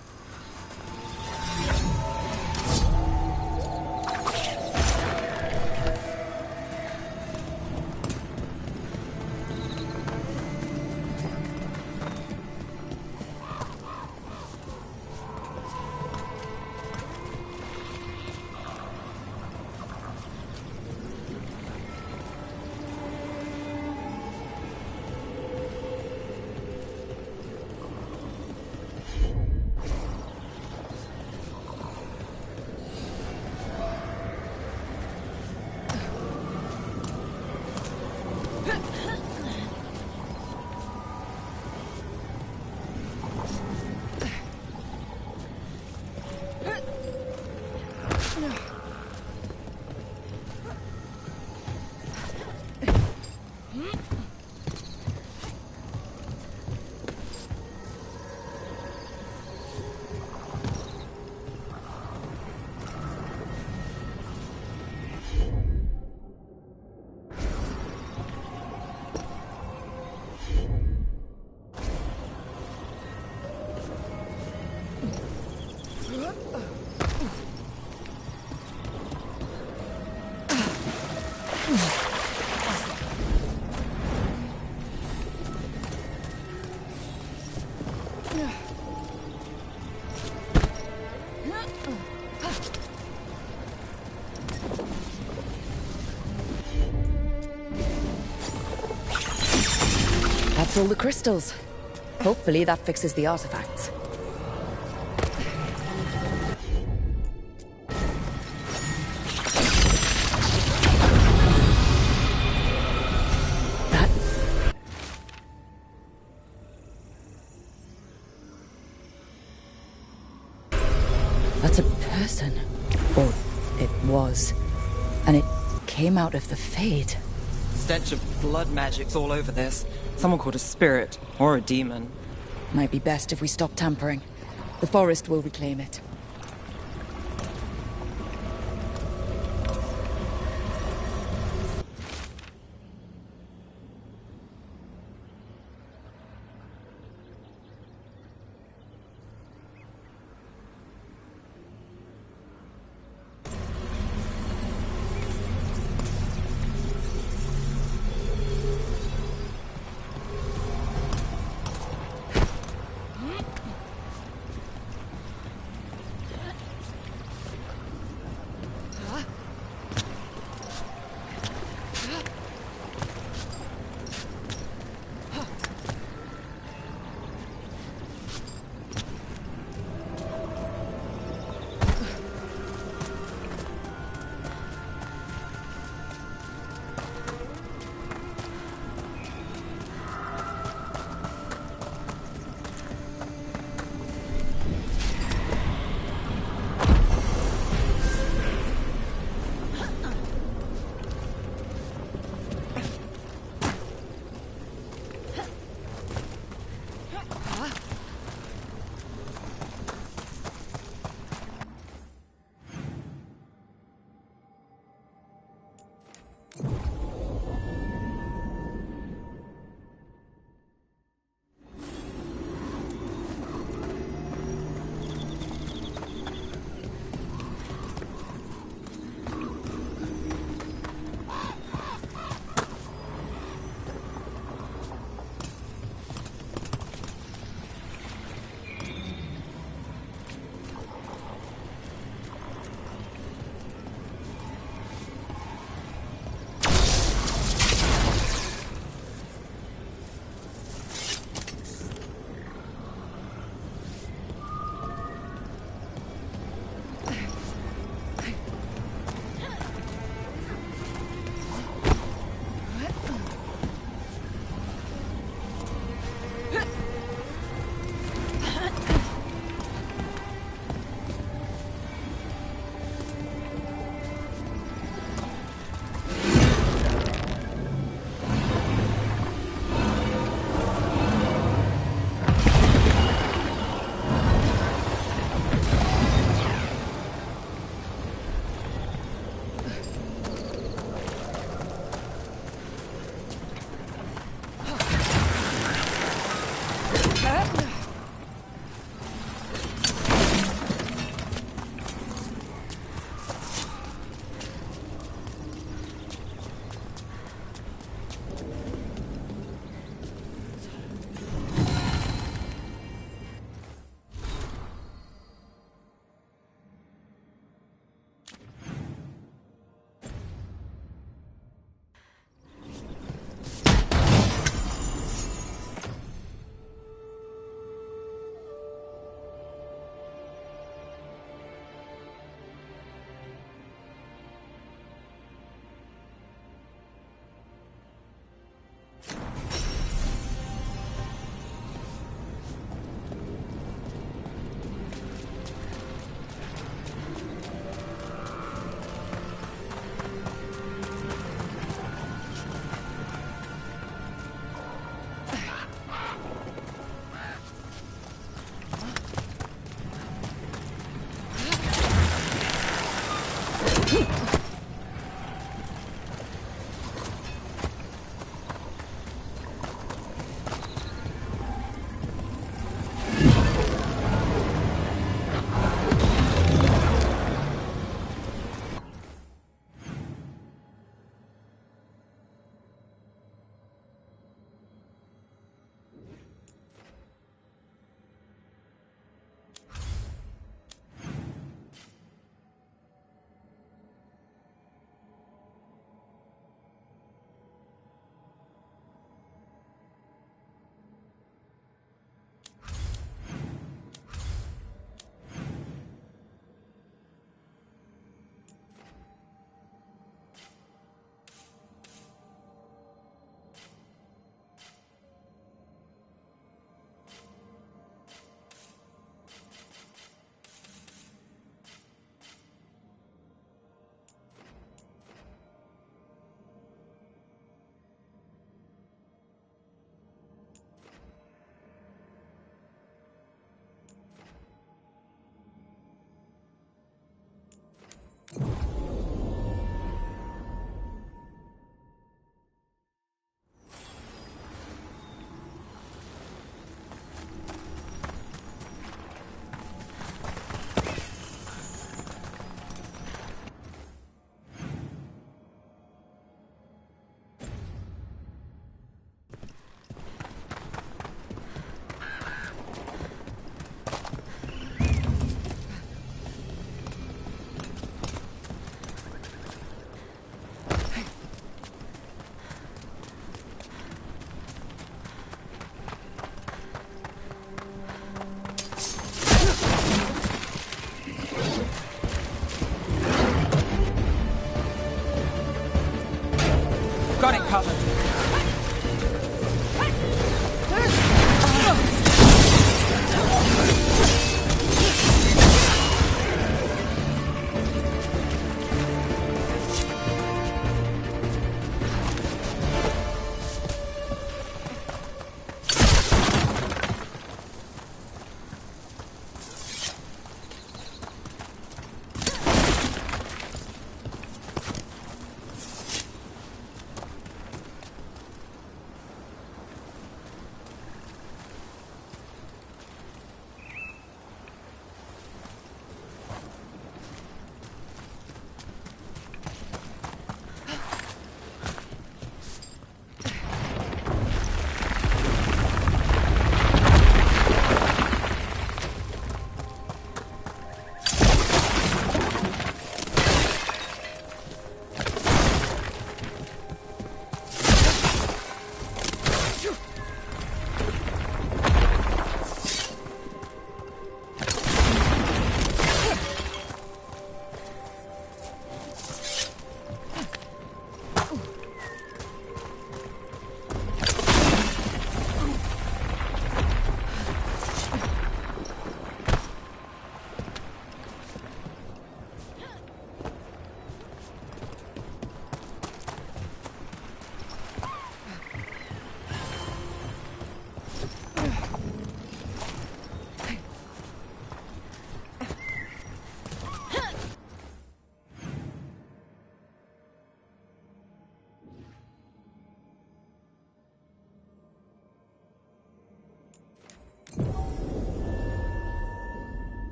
That's all the crystals. Hopefully that fixes the artifacts. That's a person. Or it was. And it came out of the Fade. Stench of blood magic's all over this. Someone called a spirit, or a demon. Might be best if we stop tampering. The forest will reclaim it.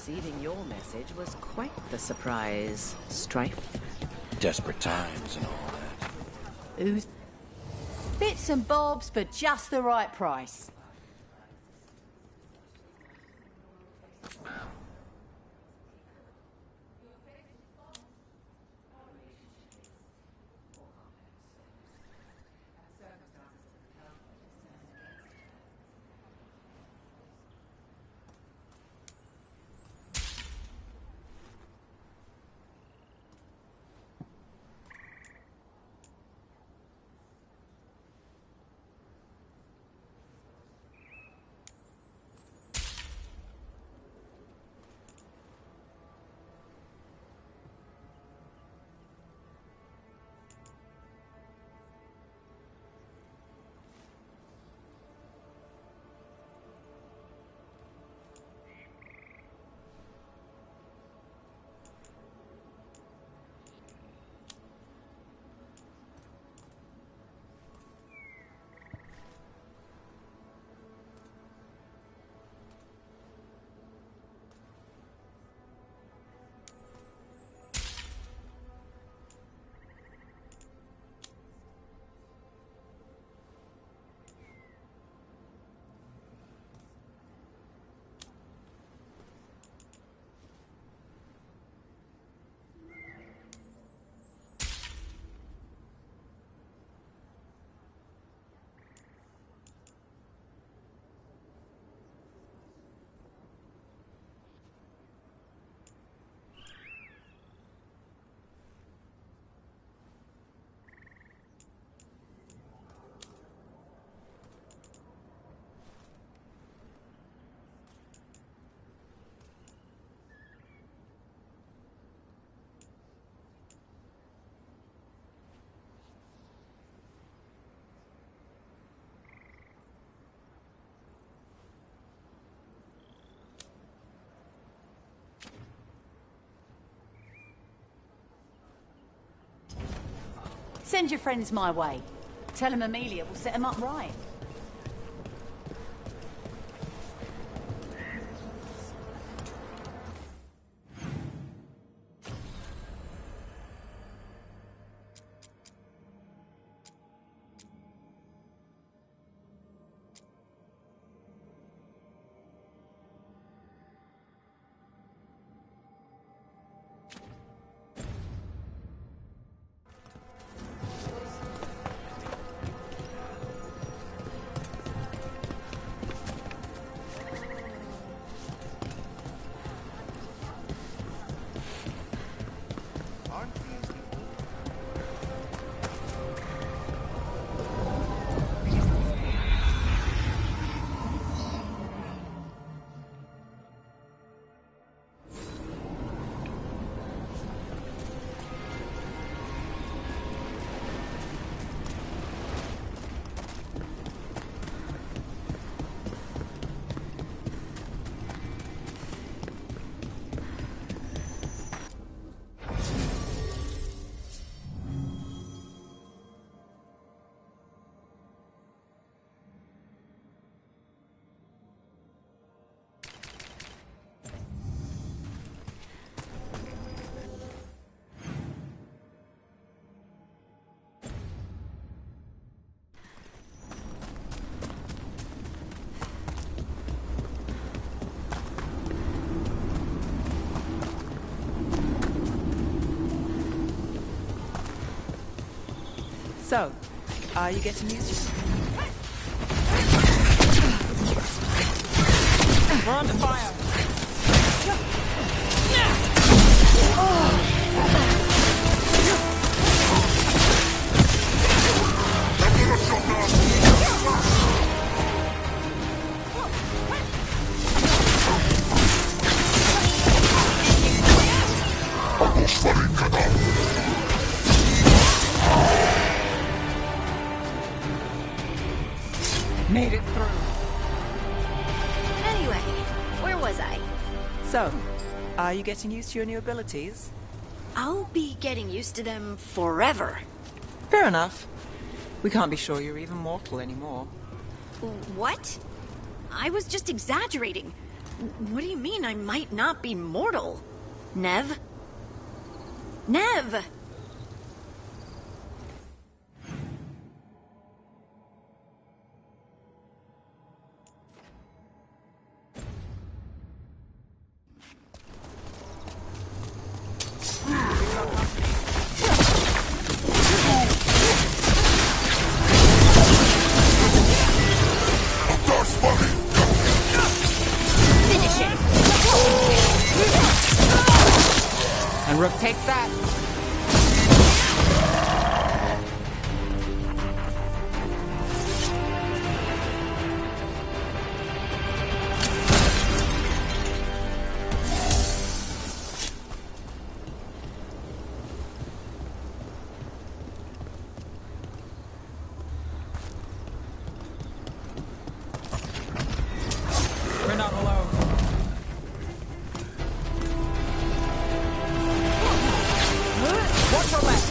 Receiving your message was quite the surprise, Strife. Desperate times and all that. Who's... Bits and bobs for just the right price. Send your friends my way. Tell them Amelia will set them up right. So, are you getting used to it? We're under fire! Made it through. Anyway, where was I? So, are you getting used to your new abilities? I'll be getting used to them forever. Fair enough. We can't be sure you're even mortal anymore. What? I was just exaggerating. What do you mean I might not be mortal? Nev? Nev! And Rook takes that. We're not alone. Watch your left.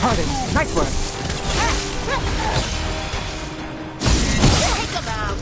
Harding, nice work. Take them out!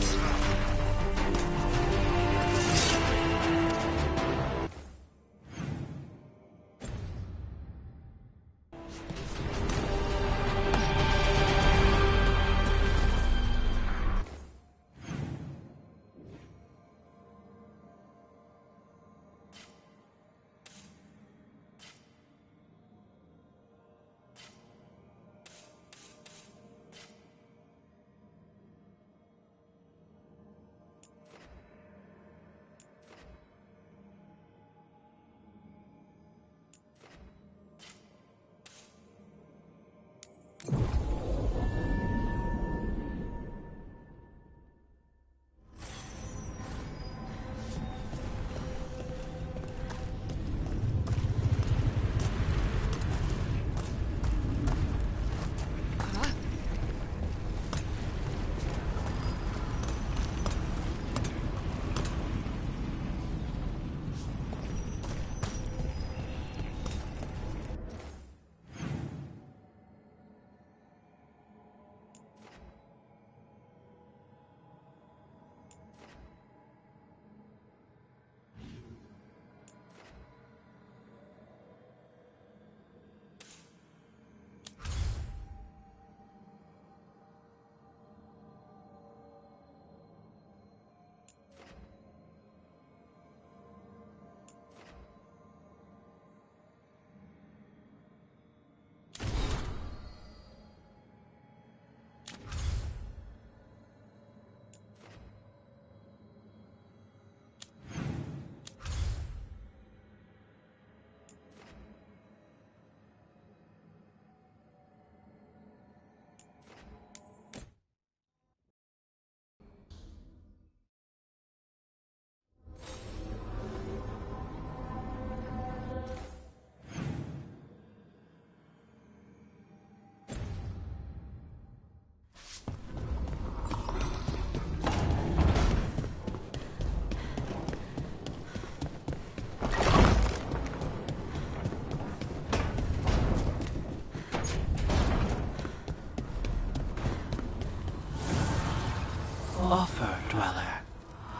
Offer, Dweller.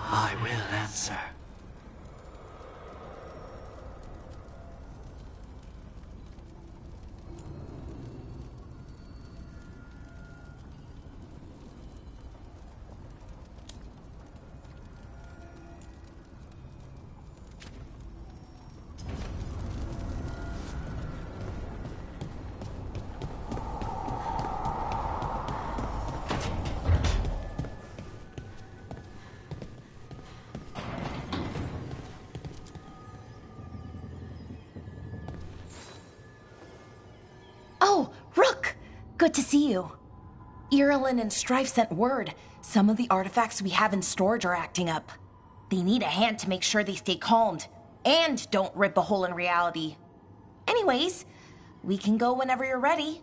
I will answer. Oh, Rook! Good to see you. Irilyn and Strife sent word. Some of the artifacts we have in storage are acting up. They need a hand to make sure they stay calmed. And don't rip a hole in reality. Anyways, we can go whenever you're ready.